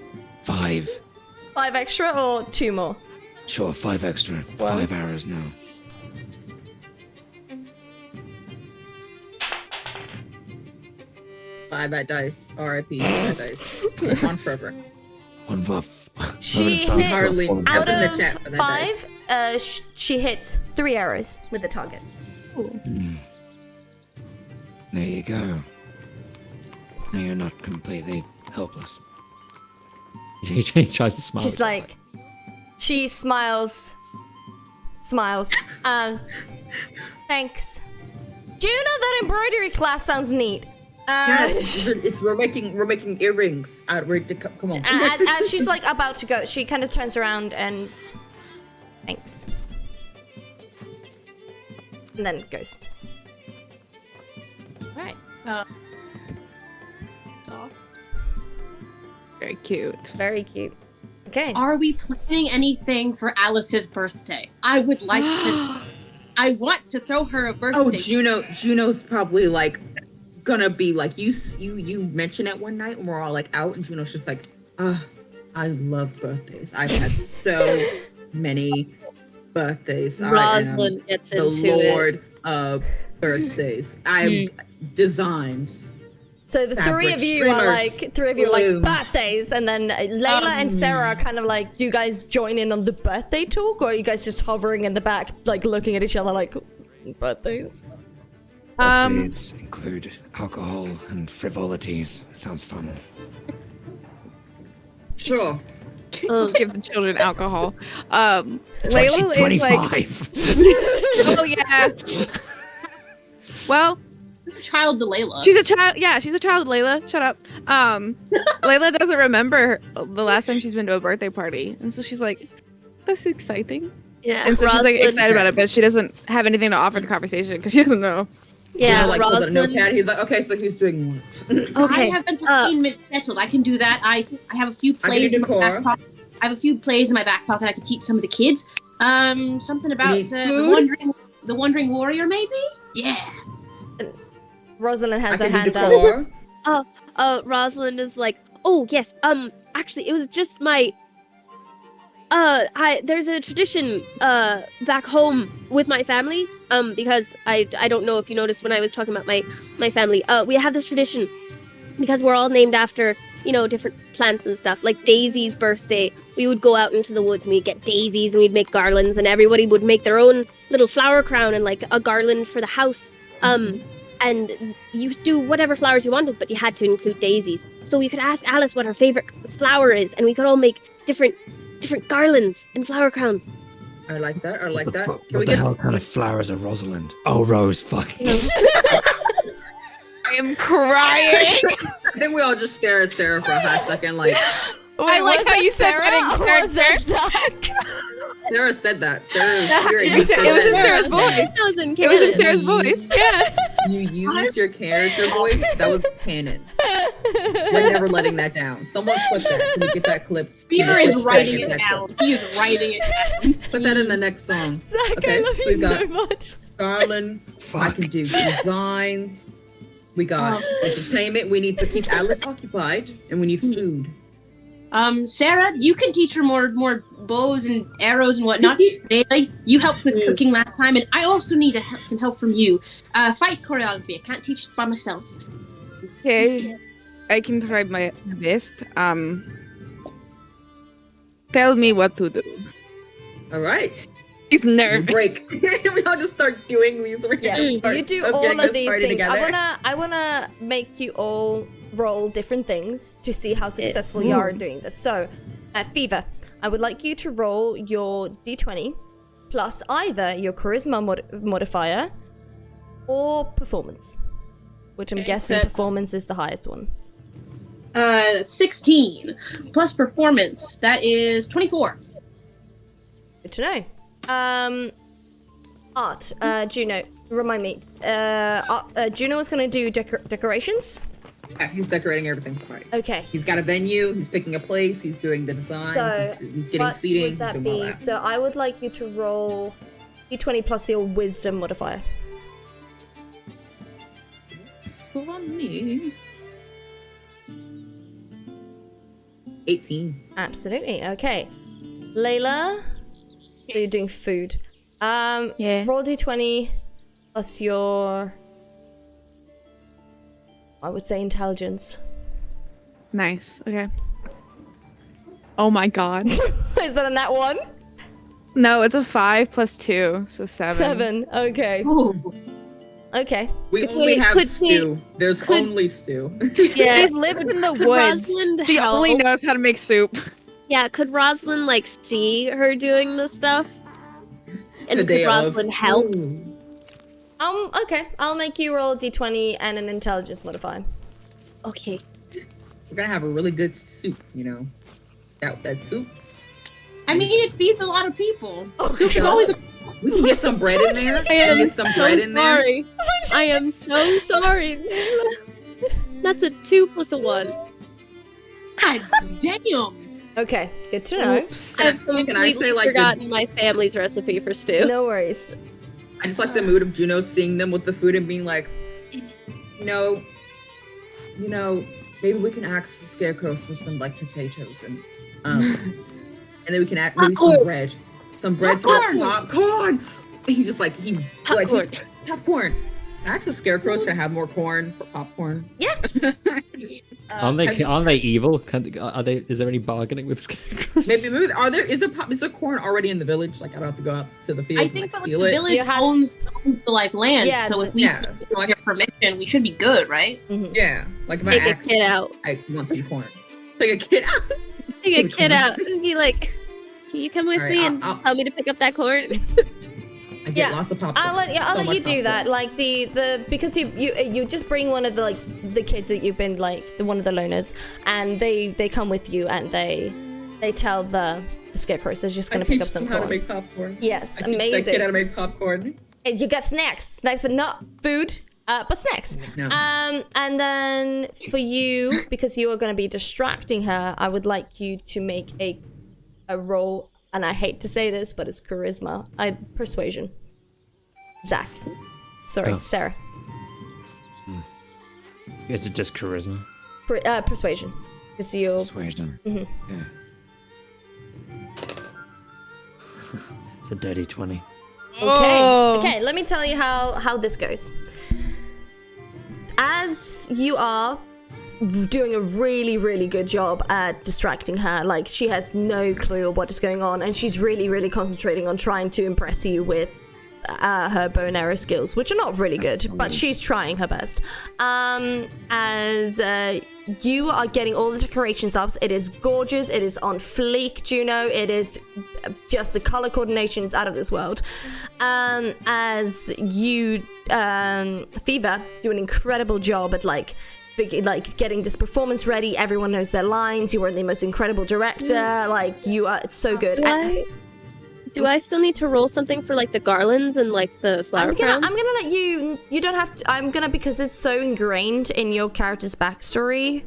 G: 5.
A: 5 extra or 2 more?
G: Sure, 5 extra. 5 arrows now.
F: That dice. R.I.P. That dice. On forever.
G: One buff.
A: She hits
F: Hardly
A: out
F: in the
A: of
F: chat for that
A: 5. She hits 3 arrows with the target.
G: There you go. Now you're not completely helpless.
D: He tries to smile.
A: She's like, she smiles. Thanks. Do you know that embroidery class sounds neat?
F: Yes, we're making earrings out of come on.
A: As she's like about to go, she kind of turns around and thanks, and then goes. All right.
C: Very cute.
A: Very cute. Okay.
B: Are we planning anything for Alice's birthday? I would like to. I want to throw her a birthday.
F: Oh, Juno's probably like gonna be like you mentioned it one night when we're all like out, and Juno's just like, I love birthdays. I've had so many birthdays.
E: Rosalind gets
F: the
E: into
F: Lord of birthdays. I'm designs.
A: So the
F: fabric,
A: three of you are like
F: balloons.
A: birthdays, and then Layla and Sarah are kind of like, do you guys join in on the birthday talk, or are you guys just hovering in the back, like looking at each other like birthdays?
G: Birthdays include alcohol and frivolities. It sounds fun.
F: Sure.
C: Give the children alcohol. Layla
G: It's like
C: is like,
G: 25.
C: oh yeah. Well,
B: It's a child to Layla.
C: she's a child. Yeah, she's a child. Layla, shut up. Layla doesn't remember the last time she's been to a birthday party, and so she's like, "That's exciting."
E: Yeah,
C: And so she's like
E: Rosalind-
C: excited about it, but she doesn't have anything to offer the conversation because she doesn't know.
E: Yeah,
F: Juno, like pulls out a
E: Rosalind.
F: notepad. He's like, okay, so he's doing what?
E: Okay.
B: I have entertainment settled. I can do that. I have a few plays
F: do
B: in my
F: decor.
B: back pocket. I have a few plays in my back pocket. I could teach some of the kids. Something about
F: Need
B: the wandering warrior, maybe. Yeah.
A: Rosalind has
F: I
A: her
F: can do
A: hand up.
F: decor.
E: Rosalind is like, oh yes, actually it was just my there's a tradition back home with my family, because I don't know if you noticed when I was talking about my family, we have this tradition because we're all named after, different plants and stuff. Like Daisy's birthday, we would go out into the woods and we'd get daisies and we'd make garlands, and everybody would make their own little flower crown and like a garland for the house. And you do whatever flowers you wanted, but you had to include daisies. So we could ask Alice what her favorite flower is, and we could all make different garlands and flower crowns.
F: I like that. Can
G: What
F: we
G: the
F: get
G: hell kind of flowers are Rosalind? Oh, Rose, fuck.
C: I am crying.
F: I think we all just stare at Sarah for a hot second, like
C: I like how you said that in
A: Was that
C: character.
A: Zach?
F: Sarah said that. Sarah's
C: It was in Sarah's voice.
E: That was in
C: It was in
E: canon.
C: Sarah's voice. Yeah.
F: You used your character voice. That was canon. We're never letting that down. Someone clip that. Can we get that clipped?
B: Beaver
F: Can
B: is
F: we clip
B: writing
F: that?
B: it
F: Get that
B: down.
F: clipped.
B: He is writing it down.
F: Put that in the next song.
A: Zach,
F: Okay,
A: I love
F: so
A: you
F: we got-
A: so much.
F: Garland, I can do designs. We got entertainment. We need to keep Atlas occupied, and we need food.
B: Sarah, you can teach her more bows and arrows and whatnot. Like, you helped with cooking last time, and I also need some help from you. Fight choreography. I can't teach it by myself.
C: Okay. I can try my best. Tell me what to do.
F: All right.
C: He's
F: We
C: nervous.
F: break. We all just start doing these.
A: Yeah,
F: parts
A: you do
F: of
A: all
F: getting
A: of
F: this
A: these
F: party
A: things.
F: together.
A: I wanna make you all roll different things to see how successful you are in doing this. So, Fever, I would like you to roll your d20 plus either your charisma modifier or performance, which I'm guessing
B: that's-
A: performance is the highest one.
B: 16 plus performance. That is 24.
A: Good to know. Art, Juno, remind me. Juno is going to do decorations.
F: Yeah, he's decorating everything for the party.
A: Okay.
F: He's got a venue. He's picking a place. He's doing the designs.
A: So,
F: he's getting
A: what
F: seating.
A: would that
F: he's doing all
A: be?
F: that.
A: So I would like you to roll d20 plus your wisdom modifier.
F: It's funny. 18.
A: Absolutely. Okay. Layla, so you're doing food.
C: Yeah.
A: Roll d20 plus your, I would say, intelligence.
C: Nice. Okay. Oh my god.
A: Is that a nat one?
C: No, it's a 5 plus 2, so 7.
A: 7. Okay.
B: Ooh.
A: Okay.
F: We
A: Could
F: only
E: we-
F: have
E: could
F: stew. There's
E: could-
F: only stew.
E: Yeah.
C: She's lived in the
E: Could
C: woods.
E: Rosalind
C: She only
E: help?
C: knows how to make soup.
E: Yeah, could Rosalind like see her doing the stuff? And
F: The
E: could
F: day of.
E: Rosalind help?
F: Ooh.
A: Okay. I'll make you roll a d20 and an intelligence modifier.
E: Okay.
F: We're gonna have a really good soup, you know. That soup.
B: I mean, it feeds a lot of people.
A: Oh,
B: Soup is
F: God.
B: always a
F: We can get some bread in there.
E: I
F: We can
E: am
F: get some bread in there.
E: sorry. I am so sorry. That's a 2 plus a 1.
B: God damn.
A: Okay. Good to know.
C: Oops.
E: I've
F: Can I
E: completely
F: say, like, the-
E: forgotten my family's recipe for stew.
A: No worries.
F: I just like the mood of Juno seeing them with the food and being like, you know, maybe we can ask the scarecrows for some like potatoes and then we can add maybe some bread, to popcorn. And he just like popcorn. Ask the scarecrows can have more corn for popcorn.
A: Yeah.
D: Aren't they evil? Is there any bargaining with scarecrows?
F: Maybe is there corn already in the village? Like I don't have to go out to the field
B: I
F: and
B: think
F: like,
B: that
F: steal
B: the
F: it.
B: village
A: You have-
B: owns the like land,
A: Yeah,
B: so if we
F: yeah.
B: get permission, we should be good, right?
A: Mhm.
F: Yeah, like if I
E: Take a
F: ask,
E: kid out.
F: I want some corn. Take a kid out.
E: Take a kid out and be like, can you come with
F: All right,
E: me and
F: I'll-
E: tell me to pick up that corn?
F: I get
A: Yeah,
F: lots of popcorn.
A: I'll
F: So
A: let
F: much
A: you do that.
F: popcorn.
A: Like the because you just bring one of the kids that you've been like one of the loners, and they come with you and they tell the scarecrows they're just gonna
F: I
A: pick
F: teach
A: up some
F: them how to
A: corn.
F: make popcorn.
A: Yes,
F: I teach that
A: amazing.
F: kid how to make popcorn.
A: And you get snacks, but not food, but snacks.
F: No.
A: And then for you, because you are going to be distracting her, I would like you to make a roll. And I hate to say this, but it's charisma. Persuasion. Zach. Sorry,
D: Oh.
A: Sarah.
D: Is it just charisma?
A: Persuasion. Because you're...
G: Persuasion.
A: Mhm.
G: Yeah.
D: It's a dirty 20.
A: Okay.
C: Oh.
A: Okay, let me tell you how this goes. As you are doing a really, really good job at distracting her, like she has no clue what is going on, and she's really, really concentrating on trying to impress you with her bow and arrow skills, which are not really good, but she's trying her best. As you are getting all the decorations up, it is gorgeous, it is on fleek, Juno, it is just the color coordination is out of this world. As you, Fever, do an incredible job at like getting this performance ready. Everyone knows their lines. You are the most incredible director. Like you are, it's so good.
E: Do I still need to roll something for like the garlands and like the flower crowns?
A: I'm gonna let you. You don't have to. I'm gonna, because it's so ingrained in your character's backstory.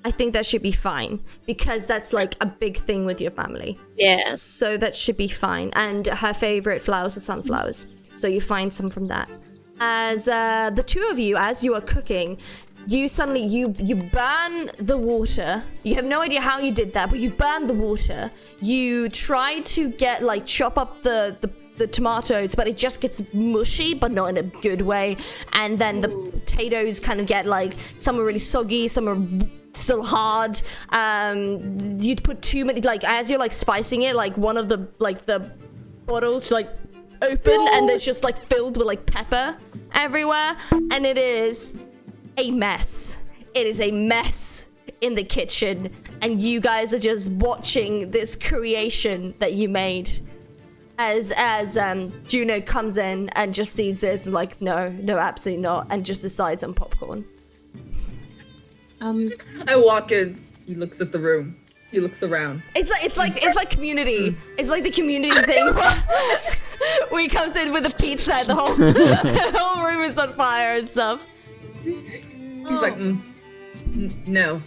A: I think that should be fine, because that's like a big thing with your family.
E: Yeah.
A: So that should be fine. And her favorite flowers are sunflowers. So you find some from that. As the two of you, as you are cooking, you suddenly you burn the water. You have no idea how you did that, but you burn the water. You try to get like chop up the tomatoes, but it just gets mushy, but not in a good way. And then the potatoes kind of get like, some are really soggy, some are still hard. You'd put too many, like as you're like spicing it, like one of the bottles like open and it's just like filled with like pepper everywhere, and it is a mess. It is a mess in the kitchen, and you guys are just watching this creation that you made. As Juno comes in and just sees this, and like, no, absolutely not, and just decides on popcorn.
F: I walk in. He looks at the room. He looks around.
A: It's like Community. It's like the Community thing where he comes in with a pizza and the whole room is on fire and stuff.
F: He's like, no.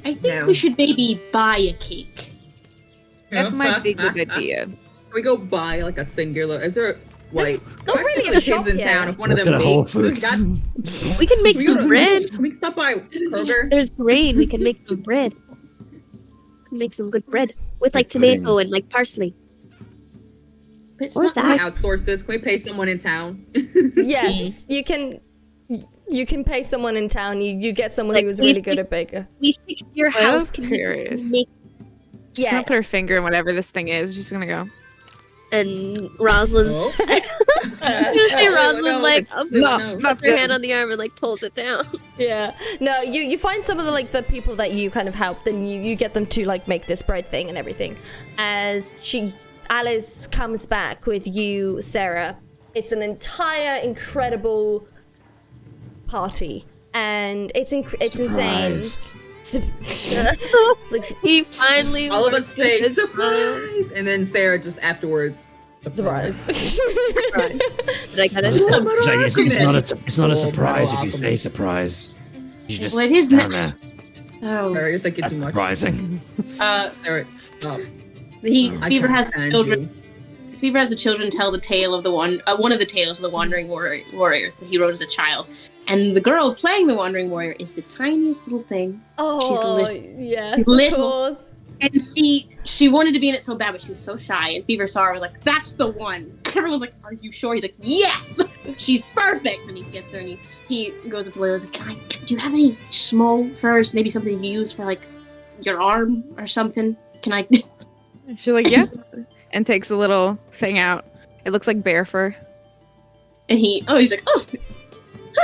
B: I think we should maybe buy a cake.
C: That might be a good idea.
F: Can we go buy like a singular? Is there like
A: not really a
F: kids
A: shop
F: in
A: yet.
F: town? If one of them
G: Whole
F: bakes,
G: Foods.
E: We can make some bread.
F: Can we stop by Kroger?
E: There's grain. We can make some bread. We can make some good bread with like tomato and like parsley.
B: But it's
E: Or
B: not
E: that.
F: Can we outsource this? Can we pay someone in town?
A: Yes, you can. You can pay someone in town. You get someone
E: Like,
A: who's
E: we
A: really good
E: fix-
A: at baker.
E: We fixed your
C: Well, I
E: house.
C: was
E: Can
C: curious.
E: you make
C: She's gonna put her finger in whatever this thing is. She's gonna go.
E: and Rosalind's
F: Oh.
E: I was gonna say Rosalind's
F: no.
E: like
F: No,
E: puts her hand on the arm and like pulls it down.
A: Yeah. No, you find some of the people that you kind of helped, and you get them to like make this bread thing and everything. As Alice comes back with you, Sarah. It's an entire incredible party, and it's insane. Like,
E: He finally.
F: All of us
E: worked
F: say
E: his
F: surprise, and then Sarah just afterwards.
A: surprise.
E: Did I get it?
G: It's like, it's not a
F: Oh,
G: surprise if
F: Mortal
G: you say
F: Alchemist.
G: surprise. You just
B: Well, it is
G: stand
B: not-
G: there.
B: Oh.
F: Sarah, you're thinking
G: That's
F: too much.
G: surprising.
F: Sarah, stop.
B: Fever has the
F: stand
B: children.
F: you.
B: Fever has the children tell the tale of one of the tales of the Wandering Warrior that he wrote as a child. And the girl playing the Wandering Warrior is the tiniest little thing.
A: Oh, yes, of
B: little.
A: course.
B: And she wanted to be in it so bad, but she was so shy. And Fever saw her, was like, "That's the one." And everyone's like, "Are you sure?" He's like, "Yes, she's perfect." And he gets her, and he goes up to Layla, like, "Do you have any small furs? Maybe something you use for like your arm or something? Can I?"
C: She's like, yeah, and takes a little thing out. It looks like bear fur.
B: And he's like, "Oh,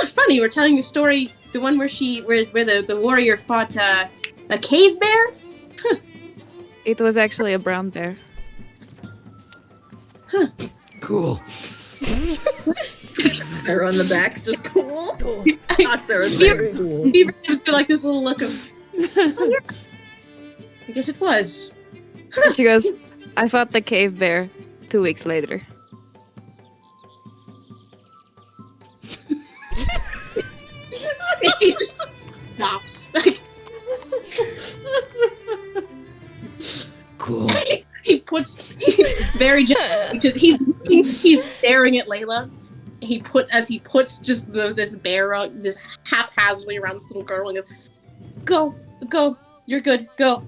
B: funny. We're telling the story, the one where the warrior fought a cave bear."
C: It was actually a brown bear.
G: Cool.
F: Sarah on the back, just cool. Not Sarah's
B: Fever,
F: very cool.
B: Fever gives her like this little look of, "Oh, yeah. I guess it was."
C: She goes, I fought the cave bear 2 weeks later.
B: He just stops. Like,
G: Cool.
B: he puts very gently. He's staring at Layla. He puts just this bear just haphazardly around this little girl and goes, "Go, you're good, go."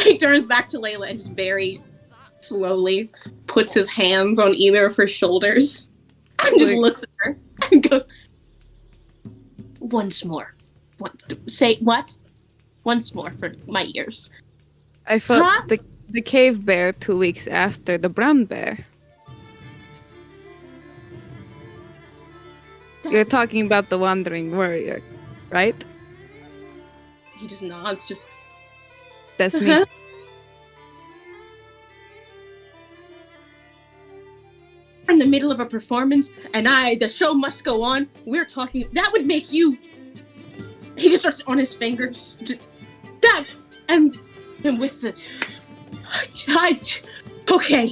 B: He turns back to Layla and just very slowly puts his hands on either of her shoulders and just looks at her and goes, "Once more. Say what? Once more for my ears."
C: I fought
B: Huh?
C: the cave bear 2 weeks after the brown bear. You're talking about the wandering warrior, right?
B: He just nods, just
C: That's me.
B: in the middle of a performance, and the show must go on. We're talking. That would make you. He just starts on his fingers. That and with the. Okay,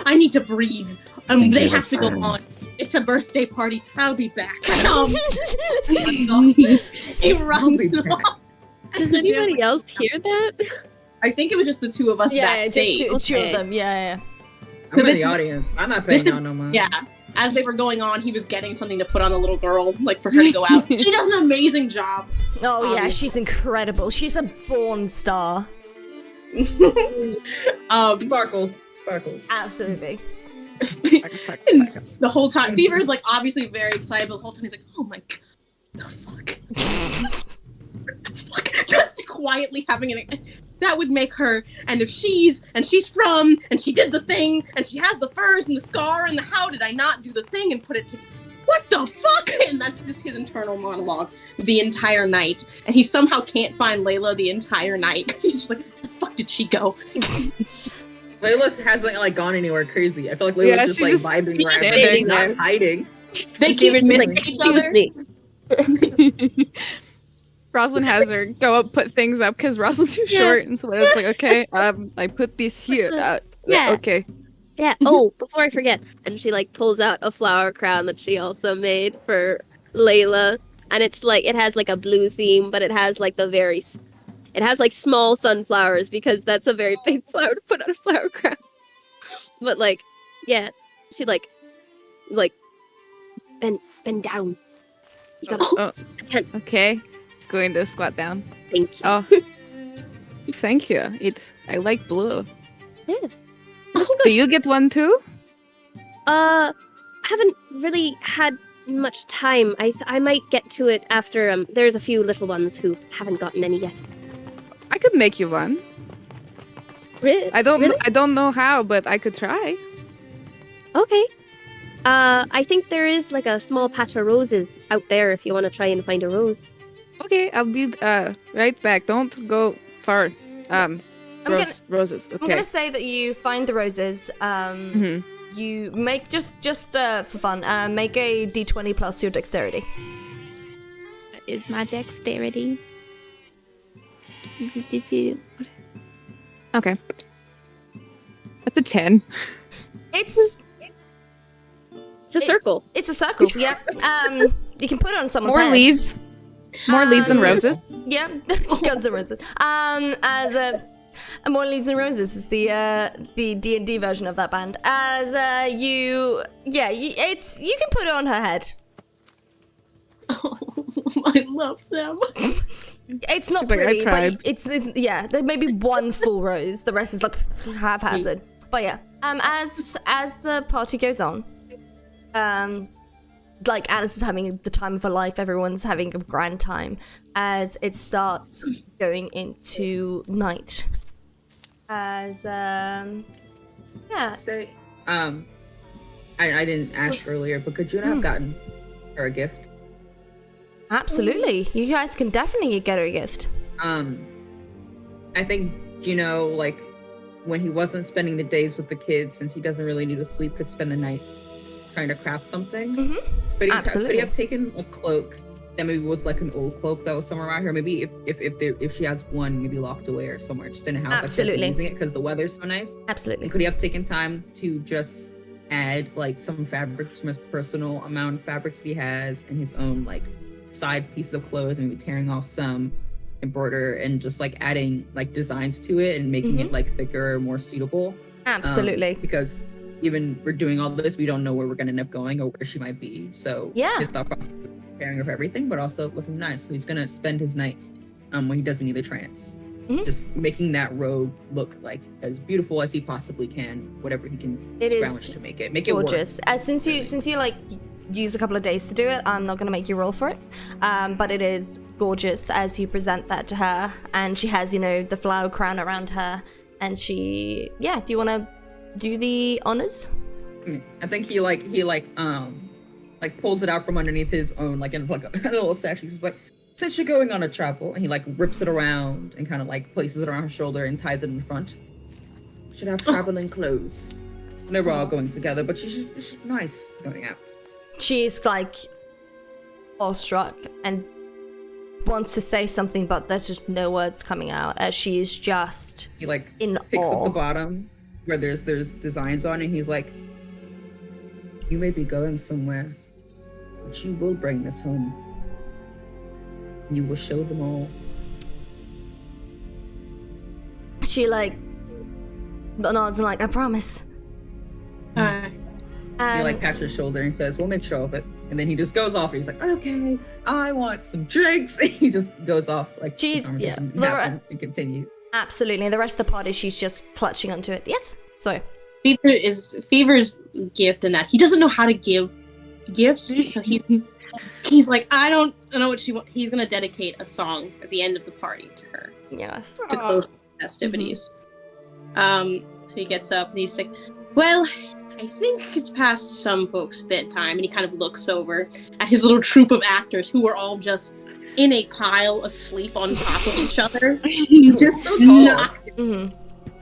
B: I need to breathe. They have to go on. It's a birthday party. I'll be back. He runs off.
E: Does anybody else hear that?
B: I think it was just the two of us backstage.
A: Just two of them. Yeah.
F: I'm in the audience. I'm not paying y'all no mind.
B: Yeah. As they were going on, he was getting something to put on the little girl, like for her to go out. She does an amazing job.
A: Oh yeah, she's incredible. She's a born star.
F: Sparkles.
A: Absolutely.
B: The whole time, Fever is like obviously very excited, but the whole time he's like, "Oh my god, the fuck." Just quietly having that would make her, and if she's from, and she did the thing, and she has the furs and the scar, and the how did I not do the thing and put it to, what the fuck? And that's just his internal monologue the entire night, and he somehow can't find Layla the entire night, because he's just like, where the fuck did she go?
F: Layla hasn't gone anywhere crazy. I feel like Layla's just vibing around. She's not hiding.
B: They keep missing each other.
C: Rosalind has her go up, put things up because Rosalind's too short, and so Layla's like, okay, I put this here.
E: Yeah.
C: Okay.
E: Yeah. Oh, before I forget, and she pulls out a flower crown that she also made for Layla, and it's it has a blue theme, but it has it has small sunflowers because that's a very big flower to put on a flower crown. But yeah, she bend down. You gotta.
C: Okay. Just going to squat down.
E: Thank you.
C: Oh, thank you. I like blue.
E: Yeah.
C: Do you get one too?
E: Haven't really had much time. I might get to it after. There's a few little ones who haven't gotten any yet.
C: I could make you one.
E: Really?
C: I don't know how, but I could try.
E: Okay. I think there is a small patch of roses out there if you want to try and find a rose.
C: Okay, I'll be right back. Don't go far. Roses. Okay.
A: I'm gonna say that you find the roses. You make just for fun. Make a d20 plus your dexterity.
C: Is my dexterity? Okay. That's a 10.
A: It's
E: a circle.
A: It's a circle. Yeah. You can put it on someone's
C: More
A: head.
C: leaves. More leaves and roses.
A: Yeah, Guns and Roses. More Leaves and Roses is the D&D version of that band. You can put it on her head.
B: Oh, I love them.
A: It's not pretty, but it's there may be one full rose. The rest is haphazard. But yeah, as the party goes on, Alice is having the time of her life. Everyone's having a grand time as it starts going into night. As
F: Say, I didn't ask earlier, but could you not have gotten her a gift?
A: Absolutely, you guys can definitely get her a gift.
F: I think when he wasn't spending the days with the kids, since he doesn't really need to sleep, could spend the nights trying to craft something. Could he have taken a cloak that maybe was an old cloak that was somewhere around here? Maybe if she has one, maybe locked away or somewhere, just in a house.
A: Absolutely.
F: Using it because the weather's so nice.
A: Absolutely.
F: And could he have taken time to just add some fabrics from his personal amount of fabrics he has and his own side pieces of clothes, and maybe tearing off some, embroider, and just adding designs to it and making it thicker, more suitable.
A: Absolutely.
F: Because even we're doing all this, we don't know where we're gonna end up going or where she might be. So his thought process is preparing her for everything, but also looking nice. So he's gonna spend his nights when he doesn't need the trance, just making that robe look as beautiful as he possibly can, whatever he can scrounge to make it
A: gorgeous.
F: It work.
A: Since you use a couple of days to do it, I'm not gonna make you roll for it, but it is gorgeous as you present that to her, and she has the flower crown around her, and she do you want to do the honors?
F: I think he like pulls it out from underneath his own, like in like a little sash. He's just like, since you're going on a travel, and he like rips it around and kind of like places it around her shoulder and ties it in front. Should have traveling clothes. No, we're all going together, but she's nice going out.
A: She's like awestruck and wants to say something, but there's just no words coming out as she is just
F: He like
A: in
F: picks
A: awe.
F: up the bottom where there's designs on, and he's like, "You may be going somewhere, but you will bring this home. You will show them all."
A: She like nods and like, I promise.
F: He like pats her shoulder and says, "We'll make sure of it." And then he just goes off. He's like, "Okay, I want some drinks." He just goes off like
A: She-
F: the conversation
A: yeah,
F: happened and continues.
A: Absolutely. The rest of the party, she's just clutching onto it. Yes. So
B: Fever's gift in that he doesn't know how to give gifts, so he's like, I don't know what she wants. He's gonna dedicate a song at the end of the party to her
A: yes.
B: to close the festivities. So he gets up and he's like, "Well, I think it's past some folks' bedtime," and he kind of looks over at his little troupe of actors who are all just in a pile asleep on top of each other.
F: Just so tall.
A: Mhm.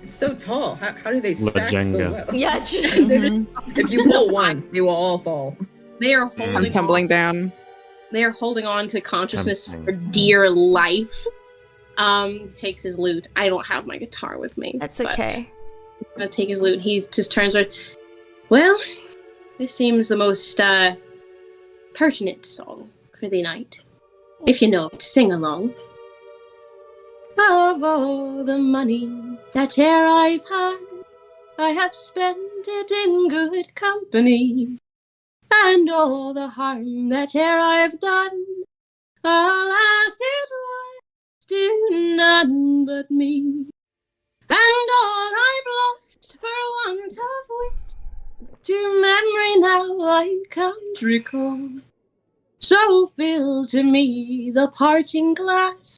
F: It's so tall. How do they stack so
D: Jenga.
F: well?
A: Yeah. Just,
F: If you pull one, they will all fall.
B: They are
C: I'm
B: holding
C: tumbling down.
B: They are holding on to consciousness
D: Something.
B: for dear life. Takes his lute. I don't have my guitar with me.
A: that's
B: but
A: okay.
B: I'm gonna take his lute. He just turns around. "Well, this seems the most pertinent song for the night. If you know it, sing along. Of all the money that e'er I've had, I have spent it in good company. And all the harm that e'er I've done, alas, it was to none but me. And all I've lost for want of wit, to memory now I can't recall. So fill to me the parting glass.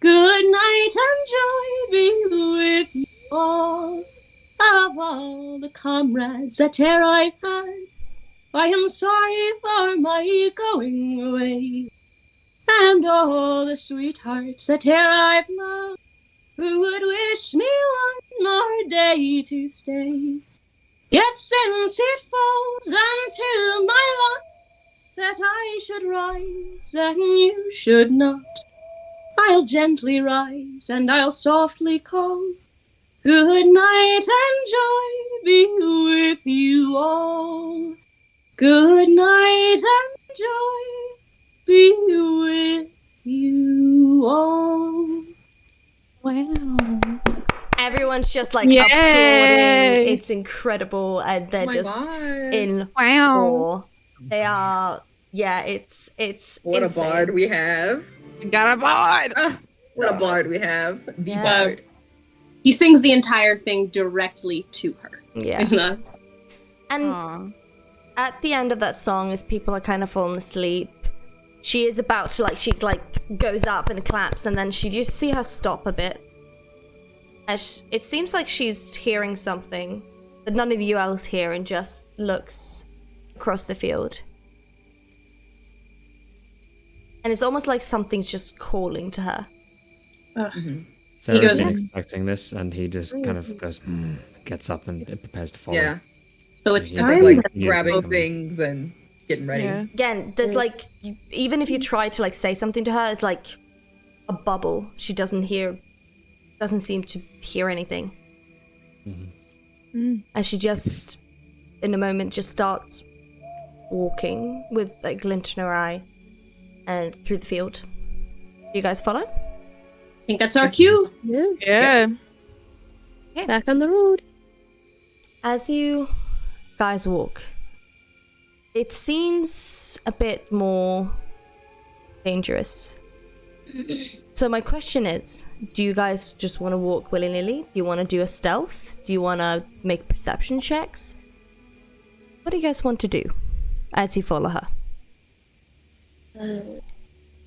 B: Good night and joy be with you all. Of all the comrades that e'er I've had, I am sorry for my going away. And all the sweethearts that e'er I've loved, who would wish me one more day to stay. Yet since it falls unto my lot that I should rise and you should not, I'll gently rise and I'll softly call. Good night and joy be with you all. Good night and joy be with you all.
E: Wow.
A: Everyone's just like
C: Yay.
A: applauding. It's incredible, and they're
F: Oh my
A: just
F: God.
A: in
C: Wow.
A: awe. They are. Yeah. It's
F: What
A: insane.
F: a bard we have.
C: We got a bard.
F: What a bard we have. The
A: Yeah.
F: bard.
B: He sings the entire thing directly to her.
A: Yeah. And
C: Aw.
A: at the end of that song, as people are kind of falling asleep, she is about to she goes up and claps, and then you see her stop a bit. As it seems like she's hearing something that none of you else hear, and just looks across the field. And it's almost like something's just calling to her.
D: Sarah's
B: goes-
D: been expecting this, and he just kind of goes, gets up and prepares to follow.
F: Yeah.
B: So it's
D: Yeah.
F: I
B: time.
F: think like
D: Yeah.
F: grabbing things and getting ready.
C: Yeah.
A: Again, there's even if you try to say something to her, it's like a bubble. She doesn't seem to hear anything. And she just, in a moment, just starts walking with a glint in her eye and through the field. You guys follow?
B: I think that's our cue.
C: Yeah.
E: Back on the road.
A: As you guys walk, it seems a bit more dangerous. So my question is, do you guys just want to walk willy-nilly? Do you want to do a stealth? Do you want to make perception checks? What do you guys want to do as you follow her?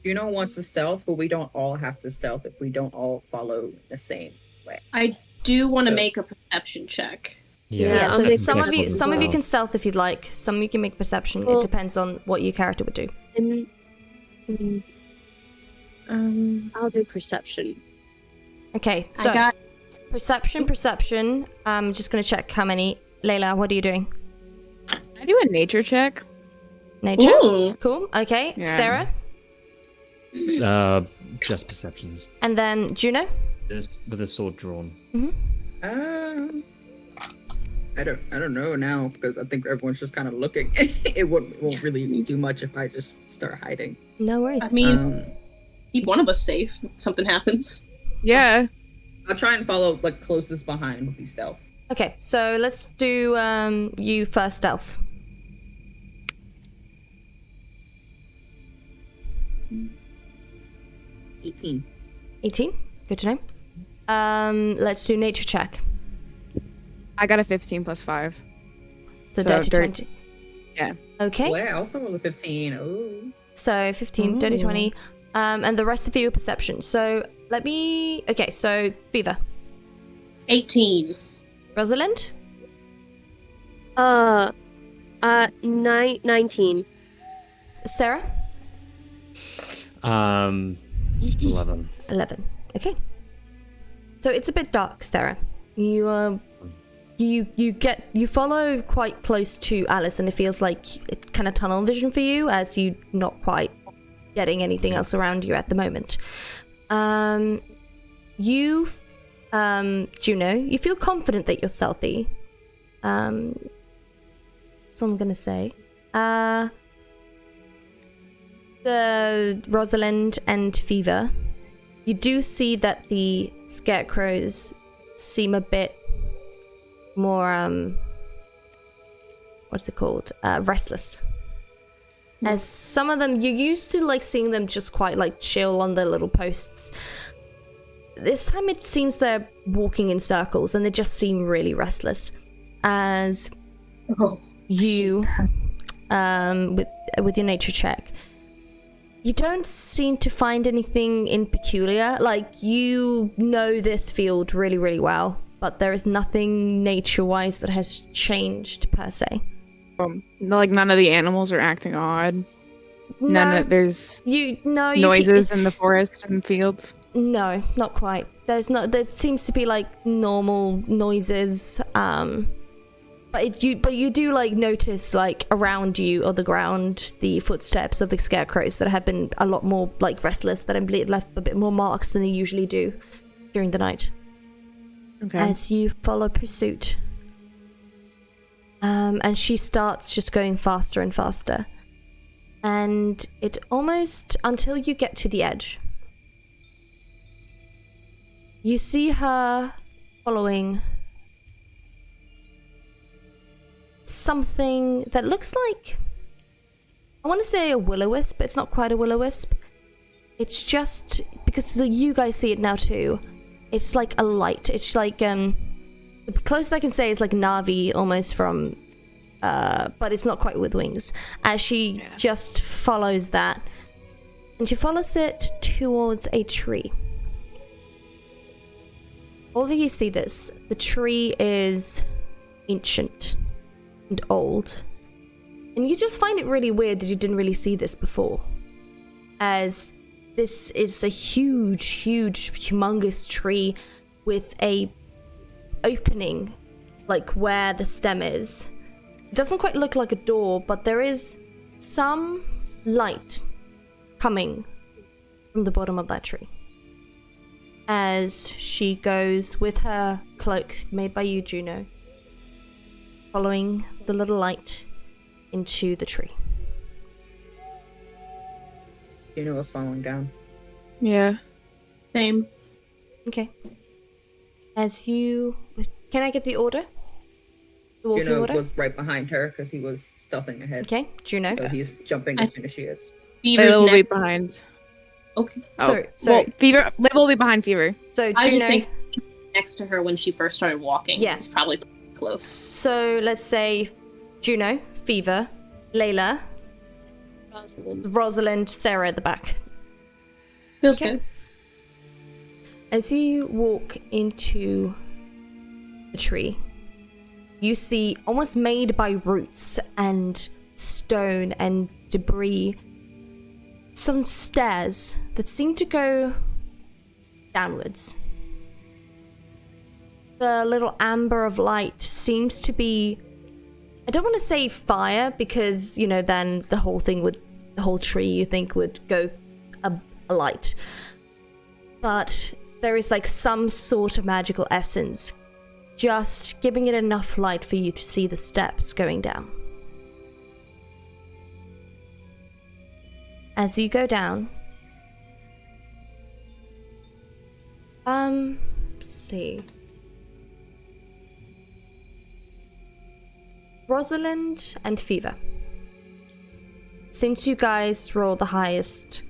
F: Juno wants to stealth, but we don't all have to stealth if we don't all follow the same way.
B: I do want to
F: So-
B: make a perception check.
A: Yeah,
E: I'll
A: so
E: make
A: some of you
E: perception as well.
A: can stealth if you'd like. Some of you can make perception.
E: Well-
A: It depends on what your character would do.
E: I'll do perception.
A: Okay, so
B: I got
A: perception. I'm just gonna check how many. Layla, what are you doing?
C: I do a nature check.
A: Nature.
B: Ooh.
A: Cool. Okay,
C: Yeah.
A: Sarah,
D: Just perceptions.
A: and then Juno.
D: With a sword drawn.
F: I don't know now because I think everyone's just kind of looking. It won't really do much if I just start hiding.
A: No worries.
B: I mean, keep one of us safe if something happens.
C: Yeah.
F: I'll try and follow like closest behind with these stealth.
A: Okay, so let's do you first stealth.
F: – 18.
A: 18. Good to know. Let's do nature check.
C: I got a 15 plus 5.
A: So
C: So
A: dirty
C: dirt-
A: 20.
C: Yeah.
A: Okay.
F: Well, I also rolled a 15. Oh.
A: So 15, dirty
C: Ooh.
A: 20. And the rest of you are perception. So let me. Okay, so Fever.
B: 18.
A: Rosalind?
E: 19.
A: Sarah?
D: 11.
A: 11. Okay. So it's a bit dark, Sarah. You follow quite close to Alice, and it feels like it's kind of tunnel vision for you, as you're not quite getting anything else around you at the moment. Juno, you feel confident that you're stealthy. So I'm gonna say. The Rosalind and Fever, you do see that the scarecrows seem a bit more what's it called? Restless. As some of them, you're used to like seeing them just quite like chill on their little posts. This time it seems they're walking in circles and they just seem really restless. As you with your nature check, you don't seem to find anything in peculiar. Like, you know this field really, really well, but there is nothing nature-wise that has changed per se.
C: Like none of the there's noises in the forest and fields.
A: No, not quite. There seems to be like normal noises, but you do like notice like around you on the ground the footsteps of the scarecrows that have been a lot more like restless, that have left a bit more marks than they usually do during the night.
C: Okay.
A: As you follow pursuit, and she starts just going faster and faster, and it almost until you get to the edge. You see her following something that looks like, I want to say a will-o-wisp, but it's not quite a will-o-wisp. It's just, because you guys see it now too, it's like a light. It's like, the closest I can say is like Navi almost from, but it's not quite with wings. As she just follows that, and she follows it towards a tree. All of you see this. The tree is ancient and old. And you just find it really weird that you didn't really see this before. As this is a huge, humongous tree with a opening, like where the stem is. It doesn't quite look like a door, but there is some light coming from the bottom of that tree. As she goes with her cloak made by you, Juno, following the little light into the tree.
F: Juno was falling down.
C: Yeah.
B: Same.
A: Okay. As you... Can I get the order? The walking
F: Juno
A: order?
F: was right behind her because he was stealthing ahead.
A: Okay, Juno.
F: So he's jumping as soon as she is.
B: Fever's
C: Layla will be
B: next.
C: behind.
B: Okay.
C: Oh,
A: Sorry.
C: well, Layla will be behind Fever.
A: So,
B: I
A: Juno...
B: just think next to her when she first started walking.
A: Yeah.
B: It's probably close.
A: So, let's say Juno, Fever, Layla, Rosalind, Sarah at the back.
B: Feels
A: Okay.
B: good.
A: As you walk into the tree, you see, almost made by roots and stone and debris, some stairs that seem to go downwards. The little amber of light seems to be, I don't want to say fire, because, you know, then the whole tree you think would go alight. But there is like some sort of magical essence, just giving it enough light for you to see the steps going down. As you go down, let's see. Rosalind and Fever. Since you guys roll the highest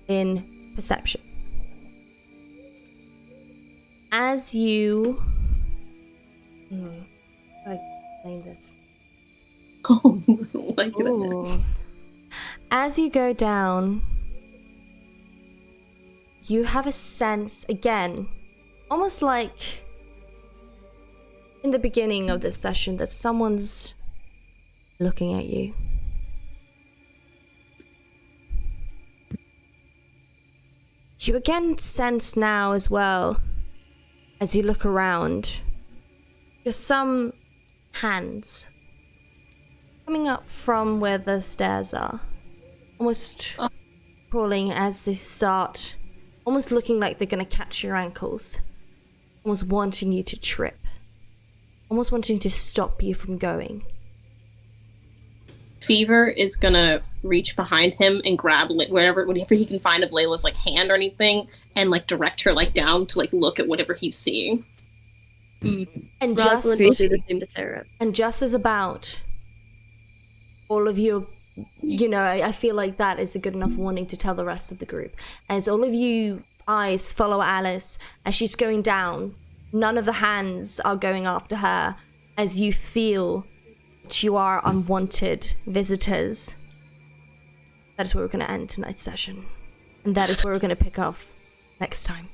A: in perception, as you... how do I explain this?
B: Oh, my goodness.
A: Ooh. As you go down, you have a sense, again, almost like in the beginning of this session, that someone's looking at you. You again sense now as well, as you look around, just some hands coming up from where the stairs are, almost crawling as they start, almost looking like they're gonna catch your ankles, almost wanting you to trip, almost wanting to stop you from going.
B: Fever is gonna reach behind him and grab whatever he can find of Layla's like hand or anything, and like direct her like down to like look at whatever he's seeing.
A: And
E: Rosalind will do the same to Sarah.
A: And just as about all of you, you know, I feel like that is a good enough warning to tell the rest of the group. As all of you eyes follow Alice as she's going down, none of the hands are going after her, as you feel that you are unwanted visitors. That is where we're going to end tonight's session. And that is where we're going to pick up next time.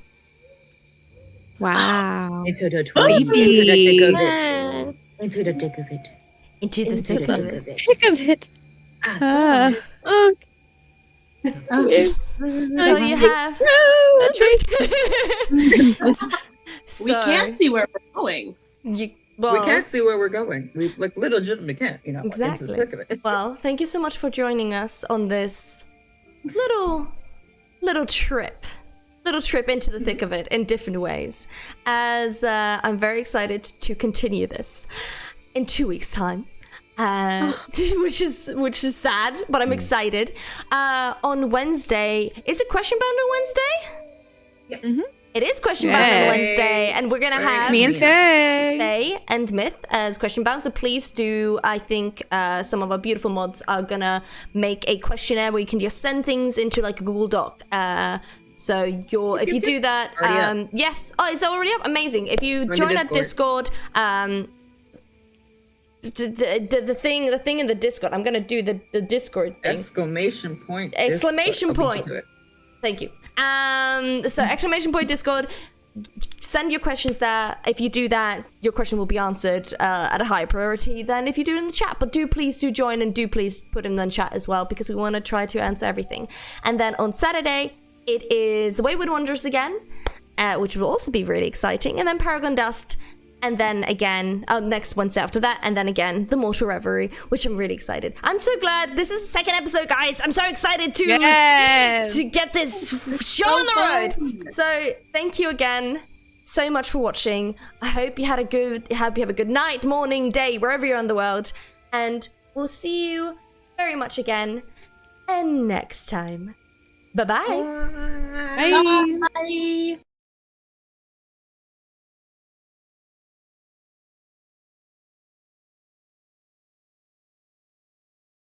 C: Wow.
F: Into the thick of it. Into the thick of it.
A: Into the thick of it.
E: Think of it.
C: Ah.
E: Oh,
A: So you have...
B: We can't see where we're going.
A: We
F: We can't see where we're going. We like legitimately can't, you know.
A: Exactly.
F: Into the thick of it.
A: Well, thank you so much for joining us on this little trip into the thick of it in different ways, as I'm very excited to continue this in 2 weeks' time, which is sad, but I'm excited. On Wednesday, is it Question Bound on Wednesday?
F: Yeah.
C: Mm-hmm.
A: It is Question Bound on Wednesday, and we're gonna have
C: Me and Faye.
A: Faye and Myth as question bound. So please do. I think some of our beautiful mods are gonna make a questionnaire where you can just send things into like a Google Doc. So if you do that, yes. Oh, it's already up. Amazing. If you join that Discord, the thing in the Discord, I'm gonna do the Discord thing.
F: Exclamation point.
A: Exclamation point. Thank you. So exclamation point Discord, send your questions there. If you do that, your question will be answered at a higher priority than if you do it in the chat. But please do join, and do please put in the chat as well, because we want to try to answer everything. And then on Saturday, it is Wayward Wanderers again, which will also be really exciting. And then Paragon Dust. And then again, next Wednesday after that, and then again, the Mortal Reverie, which I'm really excited. I'm so glad this is the second episode, guys. I'm so excited to get this show on the road. So thank you again so much for watching. I hope you have a good night, morning, day, wherever you're in the world. And we'll see you very much again next time. Bye-bye.
C: Bye.
B: Bye.